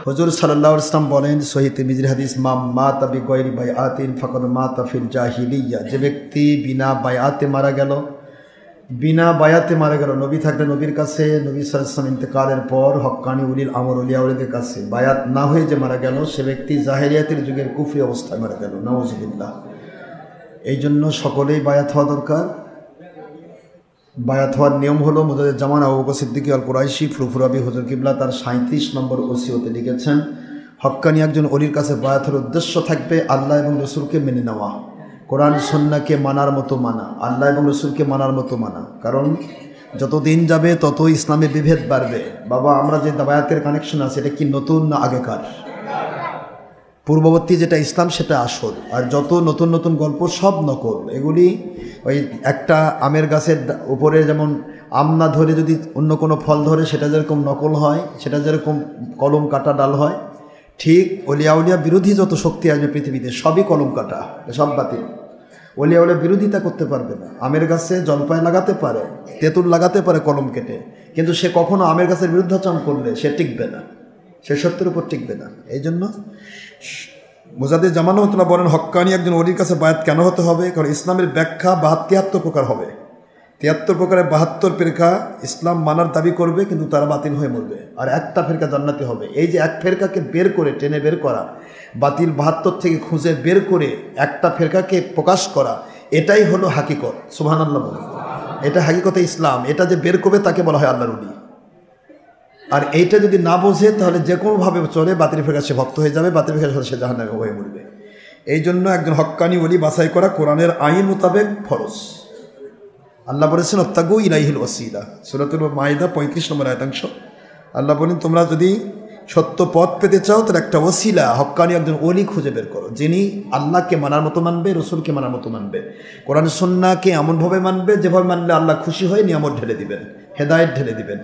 হুজুর সাল্লাল্লাহু আলাইহি ওয়াসাল্লাম বলেন, সহিহ তিরমিজির হাদিস, মাতা বিগয়রি বাইআতিন ফাকাদ মাতা ফিল জাহিলিয়া। যে ব্যক্তি বিনা বায়াতে মারা গেল, বিনা বায়াতে মারা গেল, নবী থাকলে নবীর কাছে, নবী সাল্লাল্লাহু আলাইহি ওয়াসাল্লাম ইন্তেকালের পর হক্কানি উলিল আমর ওলিয়া ওলিদের কাছে বায়াত না হয়ে যে মারা গেল, সে ব্যক্তি জাহেলিয়াতের যুগের কুফরি অবস্থায় মারা গেল। নাউযুবিল্লাহ। এই জন্য সকলেই বায়াত হওয়া দরকার। বায়াত হওয়ার নিয়ম হলো, মুজাদ্দিদ জামান আবু বকর সিদ্দিকী আল কুরাইশি ফুরফুরাবি হুজুর কিবলা তার 37 নম্বর ওসিয়তে লিখেছেন, হক্কানি একজন অলির কাছে বায়াতের উদ্দেশ্য থাকবে আল্লাহ এবং রসুলকে মেনে নেওয়া, কোরআন সুন্নাহকে মানার মতো মানা, আল্লাহ এবং রসুলকে মানার মতো মানা। কারণ যত দিন যাবে তত ইসলামে বিভেদ বাড়বে। বাবা, আমরা যে বায়াতের কানেকশন আছে, এটা কি নতুন না আগেকার? পূর্ববর্তী যেটা ইসলাম সেটা আসল, আর যত নতুন নতুন গল্প সব নকল। এগুলি ওই একটা আমের গাছের উপরে যেমন আম না ধরে যদি অন্য কোনো ফল ধরে, সেটা যেরকম নকল হয়, সেটা যেরকম কলম কাটা ডাল হয়, ঠিক অলিয়া উলিয়া বিরোধী যত শক্তি আসবে পৃথিবীতে সবই কলম কাটা, সব বাতিল। অলিয়া উলিয়া বিরোধিতা করতে পারবে না। আমের গাছে জলপাই লাগাতে পারে, তেঁতুল লাগাতে পারে কলম কেটে, কিন্তু সে কখনো আমের গাছের বিরুদ্ধাচরণ করলে সে টিকবে না, সে সত্যের উপর টিকবে না। এই জন্য মুজাদ্দিদ জামান রাহমাতুল্লাহ বলেন, হক্কানি একজন ওলির কাছে বায়াত কেন হতে হবে? কারণ ইসলামের ব্যাখ্যা 73 প্রকার হবে। 73 প্রকারে 72 ফেরকা ইসলাম মানার দাবি করবে, কিন্তু তারা বাতিল হয়ে মরবে, আর একটা ফেরকা জান্নাতি হবে। এই যে এক ফেরকাকে বের করে টেনে বের করা, বাতিল 72 থেকে খুঁজে বের করে একটা ফেরকাকে প্রকাশ করা, এটাই হলো হাকিকত। সুবহানাল্লাহ বলেন, এটা হাকিকতে ইসলাম। এটা যে বের করবে তাকে বলা হয় আল্লাহর ওলি। আর এইটা যদি না বোঝে তাহলে যে কোনোভাবে চলে বাতিল ফেরকা সে ভক্ত হয়ে যাবে, বাতিল ফেরকা সে জাহান্নামে হয়ে মরবে। এই জন্য একজন হক্কানি ওলি বাছাই করা কোরআনের আইন মোতাবেক ফরজ। আল্লাহ বলেছেন, ওয়াবতাগু ইলাইহিল ওয়াসিলা, সূরাতুল মাইদা 35 নম্বর আয়াতাংশ। আল্লাহ বলেন, তোমরা যদি সত্য পথ পেতে চাও তাহলে একটা ওসিলা, হক্কানি একজন ওলি খুঁজে বের করো, যিনি আল্লাহকে মানার মতো মানবে, রসুলকে মানার মতো মানবে, কোরআন সুন্নাহকে এমনভাবে মানবে যেভাবে মানলে আল্লাহ খুশি হয়ে নিয়ামত ঢেলে দিবেন, হেদায়েত ঢেলে দিবেন।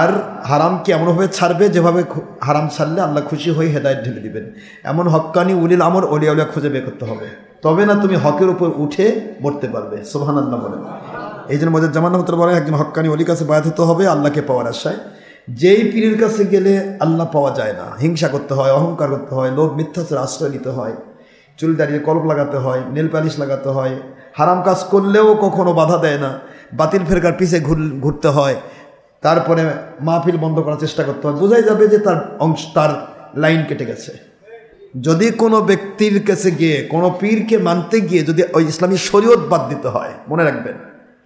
আর হারামকে এমনভাবে ছাড়বে যেভাবে হারাম ছাড়লে আল্লাহ খুশি হয়ে হেদায়েত ঢেলে দিবেন। এমন হক্কানি উলিল আমর ওলিয়া উলিয়া খুঁজে বের করতে হবে, তবে না তুমি হকের উপর উঠে মরতে পারবে। সুবহানাল্লাহ বলেন। এই জন্য মুজাদ্দিদ জামান রাহমাতুল্লাহ বলেন, একজন হক্কানি ওলির কাছে বায়াত হতে হবে আল্লাহকে পাওয়ার আশায়। যেই পীরের কাছে গেলে আল্লাহ পাওয়া যায় না, হিংসা করতে হয়, অহংকার করতে হয়, লোভ মিথ্যাচার আশ্রয় নিতে হয়, চুল দাঁড়িয়ে কলপ লাগাতে হয়, নেল পালিশ লাগাতে হয়, হারাম কাজ করলেও কখনো বাধা দেয় না, বাতিল ফেরকার পিছে ঘুরতে হয়, তারপরে মাহফিল বন্ধ করার চেষ্টা করতে হয়, বোঝাই যাবে যে তার তার লাইন কেটে গেছে। যদি কোনো ব্যক্তির কাছে গিয়ে কোনো পীরকে মানতে গিয়ে যদি ওই ইসলামী শরীয়ত বাদ দিতে হয়, মনে রাখবেন,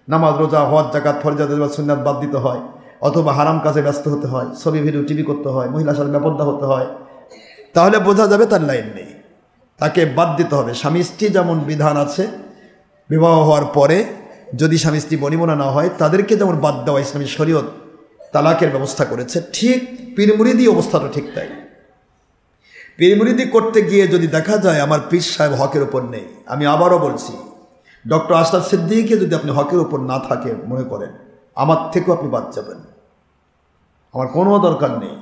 নামাজ রোজা হজ জাকাত ফরজ সুন্নাত বাদ দিতে হয়, অথবা হারাম কাজে ব্যস্ত হতে হয়, ছবি ভিডিও টিভি করতে হয়, মহিলার সাথে বেপর্দা হতে হয়, তাহলে বোঝা যাবে তার লাইন নেই, তাকে বাদ দিতে হবে। স্বামী স্ত্রী যেমন বিধান আছে, বিবাহ হওয়ার পরে যদি স্বামী স্ত্রী বনিবনা না হয় তাদেরকে যেমন বাদ দেওয়া ইসলামী শরীয়ত তালাকের ব্যবস্থা করেছে, ঠিক পীর মুরিদি অবস্থাটা ঠিক তাই। পীর মুরিদি করতে গিয়ে যদি দেখা যায় আমার পীর সাহেব হকের উপর নেই, আমি আবারও বলছি, ডক্টর আশরাফ সিদ্দিকীকে যদি আপনি হকের উপর না থাকে মনে করেন, আমার থেকেও আপনি বাদ যাবেন, আমার কোনো দরকার নেই।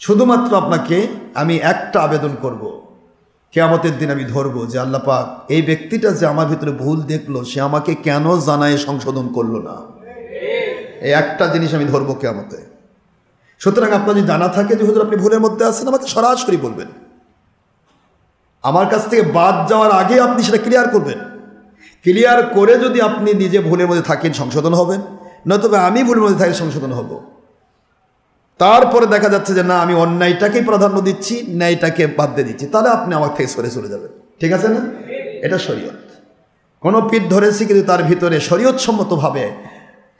শুধুমাত্র আপনাকে আমি একটা আবেদন করব, কিয়ামতের দিন আমি ধরবো যে আল্লাহ পাক এই ব্যক্তিটা যে আমার ভিতরে ভুল দেখলো সে আমাকে কেন জানায় সংশোধন করলো না, এই একটা জিনিস আমি ধরবো কিয়ামতে। সুতরাং আপনার যদি জানা থাকে যে হুজুর আপনি ভুলের মধ্যে আছেন, আমাকে সরাসরি বলবেন, আমার কাছ থেকে বাদ যাওয়ার আগে আপনি সেটা ক্লিয়ার করবেন। ক্লিয়ার করে যদি আপনি নিজে ভুলের মধ্যে থাকেন সংশোধন হবেন, নতুবা আমি ভুলের মধ্যে থাকি সংশোধন হব। তারপরে দেখা যাচ্ছে যে না আমি অন্যায়টাকেই প্রাধান্য দিচ্ছি, ন্যায়টাকে বাদ দিয়ে দিচ্ছি, তাহলে আপনি আমার থেকে সরে চলে যাবেন। ঠিক আছে না? এটা শরীয়ত। কোনো পীর ধরেছি কিন্তু তার ভিতরে শরীয়ত সম্মতভাবে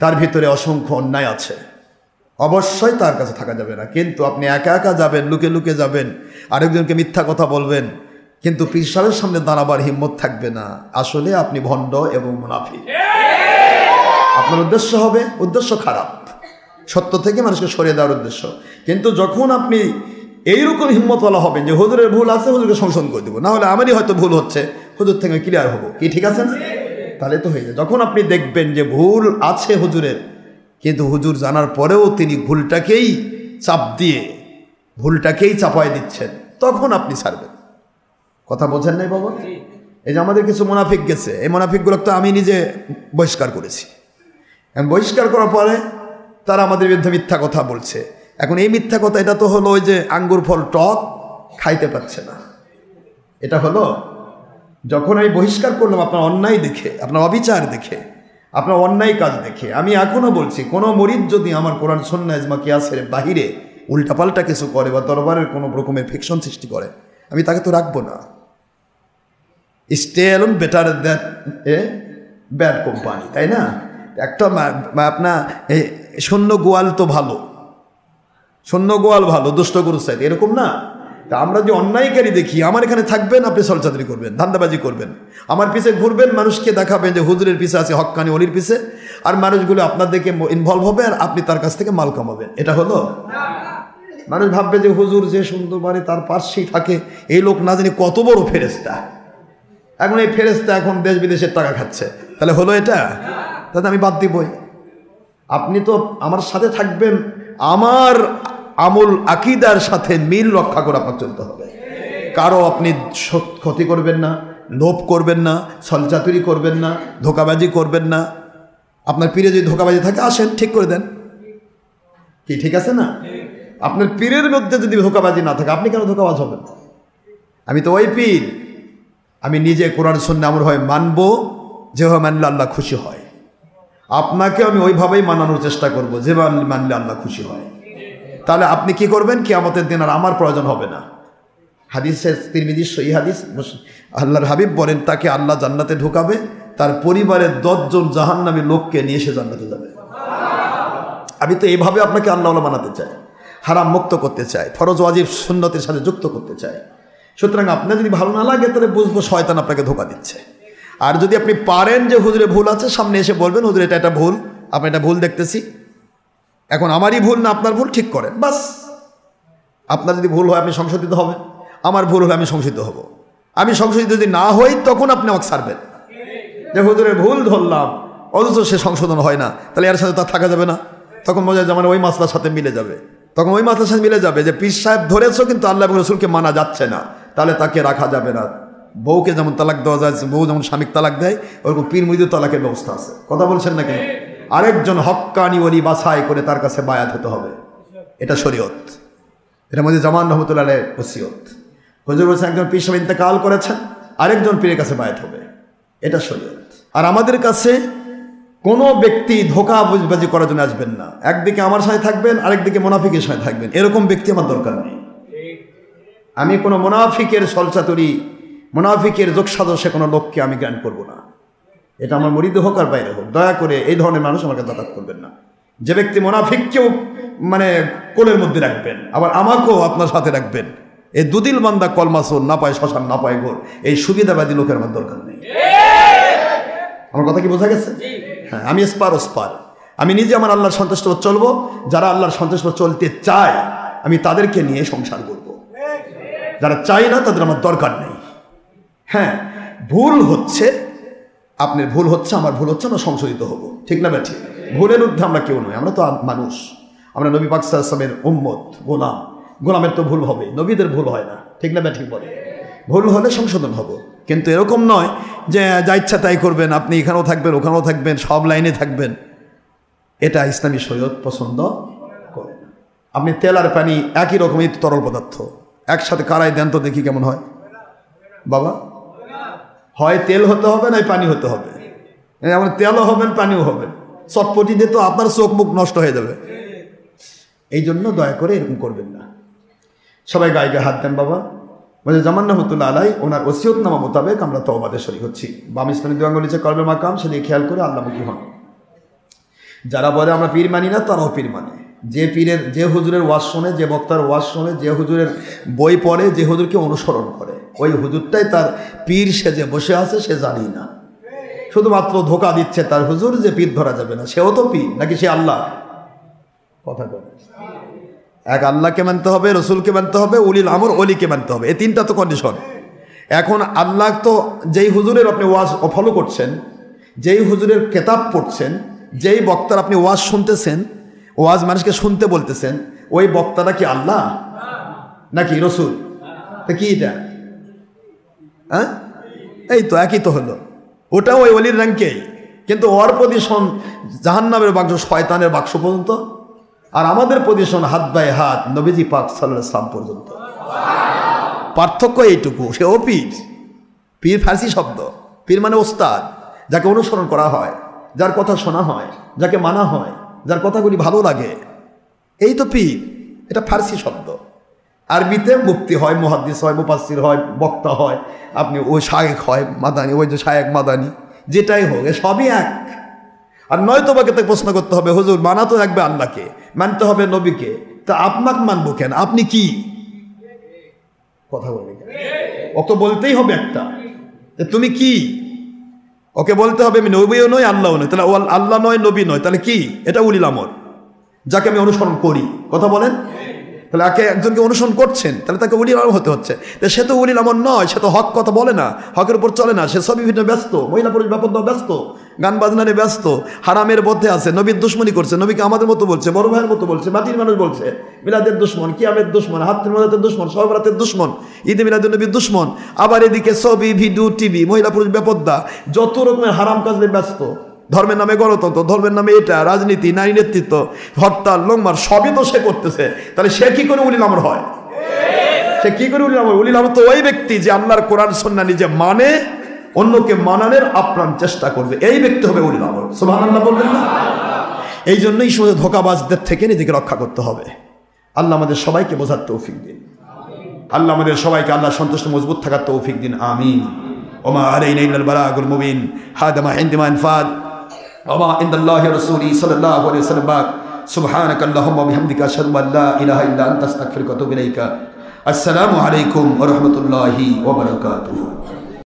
তার ভিতরে অসংখ্য অন্যায় আছে, অবশ্যই তার কাছে থাকা যাবে না। কিন্তু আপনি একা একা যাবেন, লুকে লুকে যাবেন, আরেকজনকে মিথ্যা কথা বলবেন, কিন্তু পীর সাহেবের সামনে দাঁড়াবার হিম্মত থাকবে না, আসলে আপনি ভণ্ড এবং মুনাফিক। আপনার উদ্দেশ্য হবে উদ্দেশ্য খারাপ, সত্য থেকে মানুষকে সরিয়ে দেওয়ার উদ্দেশ্য। কিন্তু যখন আপনি এইরকম হিম্মতওয়ালা হবেন যে হুজুরের ভুল আছে, হুজুরকে সংশোধন করে দেবো, না হলে আমারই হয়তো ভুল হচ্ছে, হুজুর থেকে ক্লিয়ার হবো, কি ঠিক আছে না? তাহলে তো হয়ে যায়। যখন আপনি দেখবেন যে ভুল আছে হুজুরের, কিন্তু হুজুর জানার পরেও তিনি ভুলটাকেই চাপ দিয়ে ভুলটাকেই চাপায় দিচ্ছেন, তখন আপনি ছাড়বেন। কথা বোঝেন নাই বাবা? এই যে আমাদের কিছু মুনাফিক গেছে, এই মুনাফিকগুলো তো আমি নিজে বহিষ্কার করেছি। বহিষ্কার করার পরে তারা আমাদের বিরুদ্ধে মিথ্যা কথা বলছে। এখন এই মিথ্যা কথা, এটা তো হলো ওই যে আঙ্গুর ফল টক, খাইতে পাচ্ছে না। এটা হলো যখন আমি বহিষ্কার করলাম আপনার অন্যায় দেখে, আপনার অবিচার দেখে, আপনার অন্যায় কাজ দেখে। আমি এখনও বলছি, কোনো মুরিদ যদি আমার কোরআন সুন্নাহ ইজমা কিয়াসের বাহিরে উল্টাপাল্টা কিছু করে বা দরবারের কোনো রকমের ফিকশন সৃষ্টি করে, আমি তাকে তো রাখবো না। Stay alone better than a bad company, তাই না? একটা আপনার এই শূন্য গোয়াল তো ভালো, শূন্য গোয়াল ভালো, দুষ্ট গরু চাইতে, এরকম না। তা আমরা যে অন্যায়কারী দেখি, আমার এখানে থাকবেন, আপনি সলচাতুরি করবেন, ধান্দাবাজি করবেন, আমার পিছে ঘুরবেন, মানুষকে দেখাবেন যে হুজুরের পিছে আছে হক্কানি অলির পিছে, আর মানুষগুলো আপনার দিকে ইনভলভ হবে আর আপনি তার কাছ থেকে মাল কামাবেন। এটা হলো? মানুষ ভাববে যে হুজুর যে সুন্দর বাড়ি তার পাশেই থাকে, এই লোক না জানি কত বড় ফেরেশতা, এখন এই ফেরেশতা এখন দেশ বিদেশের টাকা খাচ্ছে, তাহলে হলো এটা? তাতে আমি বাদ দিবই। আপনি তো আমার সাথে থাকবেন, আমার আমল আকিদার সাথে মিল রক্ষা করে আপনার চলতে হবে। কারো আপনি ক্ষতি করবেন না, লোভ করবেন না, ছলচাতুরি করবেন না, ধোকাবাজি করবেন না। আপনার পীরে যদি ধোকাবাজি থাকে, আসেন ঠিক করে দেন, কি ঠিক আছে না? আপনার পীরের মধ্যে যদি ধোকাবাজি না থাকে, আপনি কেন ধোকাবাজ হবেন? আমি তো ওই পীর, আমি নিজে কোরআন সুন্নাহ আমল হয় মানবো, যেভাবে মানলে আল্লাহ খুশি হয়। আপনাকে আমি ওইভাবেই মানানোর চেষ্টা করব যেভাবে মানলে আল্লাহ খুশি হয়। তাহলে আপনি কি করবেন? কিয়ামতের দিন আর আমার প্রয়োজন হবে না। হাদিসের তিরমিজি সহিহ হাদিস, আল্লাহর হাবিব বলেন, তাকে আল্লাহ জান্নাতে ঢুকাবে, তার পরিবারের 10 জন জাহান্নামী লোককে নিয়ে সে জান্নাতে যাবে। আমি তো এইভাবে আপনাকে আল্লাহওয়ালা বানাতে চাই, হারাম মুক্ত করতে চাই, ফরজ ওয়াজিব সুন্নতের সাথে যুক্ত করতে চাই। সুতরাং আপনার যদি ভালো না লাগে, তাহলে বুঝবো শয়তান আপনাকে ধোকা দিচ্ছে। আর যদি আপনি পারেন যে হুজুরে ভুল আছে, সামনে এসে বলবেন, হুজুর এটা ভুল, আপনি এটা ভুল দেখতেছি, এখন আমারই ভুল না আপনার ভুল, ঠিক করেন, বাস। আপনার যদি ভুল হয় আপনি সংশোধিত হবেন, আমার ভুল হলে আমি সংশোধিত হব। আমি সংশোধিত যদি না হই, তখন আপনি আমাকে ছাড়বেন যে হুজুরের ভুল ধরলাম, অথচ সে সংশোধন হয় না, তাহলে এর সাথে তার থাকা যাবে না। তখন বোঝা যায় ওই মাসলার সাথে মিলে যাবে, তখন ওই মাসলার সাথে মিলে যাবে যে পীর সাহেব ধরেছো কিন্তু আল্লাহ এবং রসুলকে মানা যাচ্ছে না, তাহলে তাকে রাখা যাবে না। বউকে যেমন তালাক দেওয়া যায়, বউ যেমন স্বামীকে তালাক দেয়, ওরকম পীর মুরিদের তালাকের ব্যবস্থা আছে। কথা বলছেন না কেন? আরেকজন হক্কানি ওলি বাছাই করে তার কাছে বায়াত হতে হবে, এটা শরীয়ত। এটা মধ্যে জামান রহমতুল্লাহ আলাইহির ওসিয়ত। হুজুর বলছেন, একজন পীর সাহেব ইন্তেকাল করেছেন, আরেকজন পীরের কাছে বায়াত হবে, এটা শরীয়ত। আর আমাদের কাছে কোনো ব্যক্তি ধোঁকাবাজি করার জন্য আসবেন না। একদিকে আমার সাথে থাকবেন, আরেকদিকে মুনাফিকের সাথে থাকবেন, এরকম ব্যক্তি আমার দরকার নেই। আমি কোনো মুনাফিকের ছলচাতুরি, মুনাফিকের যোগসাদস্যে কোনো লোককে আমি জ্ঞান করব না। এটা আমার মুরিদ হোক আর বাইরে হোক, দয়া করে এই ধরনের মানুষ আমাকে যাতায়াত করবেন না। যে ব্যক্তি মুনাফিককেও কোলের মধ্যে রাখবেন, আবার আমাকেও আপনার সাথে রাখবেন, এই দুদিল বান্দা কলমাসুর না পায় শ্মশান না পায় ঘোর, এই সুবিধাবাদী লোকের আমার দরকার নেই। আমার কথা কি বোঝা গেছে? হ্যাঁ, আমি ওস্পার। আমি নিজে আমার আল্লাহর সন্তুষ্ট চলবো, যারা আল্লাহর সন্তুষ্ট চলতে চায় আমি তাদেরকে নিয়ে সংসার করব, যারা চাই না তাদের আমার দরকার নেই। হ্যাঁ, ভুল হচ্ছে, আপনার ভুল হচ্ছে, আমার ভুল হচ্ছে, আমরা সংশোধিত হব, ঠিক না ঠিক? ভুলের ঊর্ধ্বে আমরা কেউ নই, আমরা তো মানুষ, আমরা নবী পাক সাল্লাল্লাহু আলাইহি ওয়াসাল্লামের উম্মত, গোলামের তো ভুল হবে, নবীদের ভুল হয় না, ঠিক না ঠিক? বলে ভুল হলে সংশোধন হব, কিন্তু এরকম নয় যে যা ইচ্ছা তাই করবেন, আপনি এখানেও থাকবেন ওখানেও থাকবেন, সব লাইনে থাকবেন। এটা ইসলামী শরীয়ত পছন্দ করে না। আপনি তেল আর পানি একই রকমই তরল পদার্থ, একসাথে কারাই দেন তো দেখি কেমন হয় বাবা। হয় তেল হতে হবে, নয় পানি হতে হবে। এমন তেলও হবেন, পানিও হবেন, চটপটি দিয়ে তো আপনার চোখ মুখ নষ্ট হয়ে যাবে। এই জন্য দয়া করে এরকম করবেন না। সবাই গায়ে গায়ে হাত দেন বাবা। বলছে জামান রহমতুল্লাহ আলাই ওনার ওসিয়তনামা মোতাবেক আমরা তওবাদে শরীক হচ্ছি। বাম ইসলামী দু আঙ্গুল নিচে কলবে মাকাম, সেদিকে খেয়াল করে আল্লাহমুখী হন। যারা বলে আমরা পীর মানি না, তারাও পীর মানে। যে হুজুরের ওয়াজ শোনে, যে বক্তার ওয়াজ শোনে, যে হুজুরের বই পড়ে, যে হুজুরকে অনুসরণ করে, ওই হুজুরটাই তার পীর সেজে বসে আছে, সে জানি না, শুধুমাত্র ধোকা দিচ্ছে তার হুজুর যে পীর ধরা যাবে না। সেও তো পীর নাকি সে আল্লাহ? কথা বলে এক আল্লাহকে মানতে হবে, রসুলকে মানতে হবে, উলিল আমর অলিকে মানতে হবে, এই তিনটা তো কন্ডিশন। এখন আল্লাহ তো যেই হুজুরের আপনি ওয়াজ ফলো করছেন, যেই হুজুরের কেতাব পড়ছেন, যেই বক্তার আপনি ওয়াজ শুনতেছেন, ওয়াজ মানুষকে শুনতে বলতেছেন, ওই বক্তাটা কি আল্লাহ নাকি রসুল? তা কি এটা? হ্যাঁ, এই তো একই তো হলো। ওটা ওই অলির র্যাঙ্কেই, কিন্তু ওর পজিশন জাহান্নামের বাক্স, শয়তানের বাক্স পর্যন্ত, আর আমাদের পজিশন হাত বাই হাত নবীজি পাক সাল্লাল্লাহু আলাইহি ওয়াসাল্লাম পর্যন্ত। পার্থক্য এইটুকু। সেও পীর। পীর ফার্সি শব্দ। পীর মানে ওস্তাদ, যাকে অনুসরণ করা হয়, যার কথা শোনা হয়, যাকে মানা হয়, যার কথাগুলি ভালো লাগে, এই তো পীর। এটা ফার্সি শব্দ। আরবিতে মুফতি হয়, মুহাদ্দিস হয়, মুফাসসির হয়, বক্তা হয়, আপনি ওই শায়েখ হয়, মাদানি, ওই যে শায়েখ মাদানি, যেটাই হোক, এ সবই এক। আর নয়তো বাকে তাকে প্রশ্ন করতে হবে, হুজুর মানা তো রাখবে আল্লাহকে, মানতে হবে নবীকে, তা আপনাকে মানবো কেন? আপনি কি? কথা বলে ওকে বলতেই হবে একটা, তুমি কি? ওকে বলতে হবে আমি নবীও নয়, আল্লাহও নয়। তাহলে আল্লাহ নয়, নবী নয়, তাহলে কি? এটা উলিল আমর, যাকে আমি অনুসরণ করি। কথা বলেন। তাহলে একজনকে অনুসরণ করছেন, তাহলে তাকে উলিল আমর হতে হচ্ছে। সে তো উলিল আমর নয়, সে তো হক কথা বলে না, হকের উপর চলে না, সে সব বিভিন্ন ব্যস্ত, মহিলা পুরুষ ব্যাপক ব্যস্ত, গান বাজনারে ব্যস্ত, হারামের মধ্যে আছে, নবীর দুশ্মনী করছে, নবীকে আমাদের মতো বলছে, বড় ভাইয়ের মতো বলছে, মাটির মানুষ বলছে, মিলাদের দুশ্মন, কিয়ামের দুশ্মন, হাতের মাদাতের দুশ্মন, সহবরাতের দুশ্মন, ঈদে মিলাদুন নবীর দুশ্মন। আবার এদিকে ছবি, ভিডিও, টিভি, মহিলা পুরুষ বেপর্দা, যত রকমের হারাম কাজে ব্যস্ত। ধর্মের নামে গণতন্ত্র, ধর্মের নামে এটা, রাজনীতি, নারী নেতৃত্ব, হরতাল, লংমার, সবই তো সে করতেছে। তাহলে সে কি করে উলিল আমর হয়? সে কি করে উলিল আমর? উলিল আমর তো ওই ব্যক্তি যে আল্লাহর কোরআন সুন্নাহ নিজে মানে, অন্যকে মানানোর আপ্রাণ চেষ্টা করবে, এই ব্যক্তি হবে উলিল আমর। সুবহানাল্লাহ বলবেন না? এই জন্যই শুধু ধোঁকাবাজদের থেকে নিজেকে রক্ষা করতে হবে। আল্লাহ আমাদের সবাইকে বোঝার তৌফিক দিন। আল্লাহ আমাদের সবাইকে আল্লাহ সন্তুষ্ট মজবুত থাকার তৌফিক দিন। আমিন। ওমা আলাইনা ইল্লাল বালাগুল মুবিন। হাদা মা ইনদি মা ইনফাদ ওমা ইনদাল্লাহি রাসূলি সাল্লাল্লাহু আলাইহি ওয়াসাল্লাম। সুবহানাকা আল্লাহুম্মা বিহামদিকা আশহাদু আল লা ইলাহা ইল্লা আনতা আস্তাগফিরুকা ওয়া আতুবু ইলাইকা। আসসালামু আলাইকুম ওয়া রাহমাতুল্লাহি ওয়া বারাকাতুহু।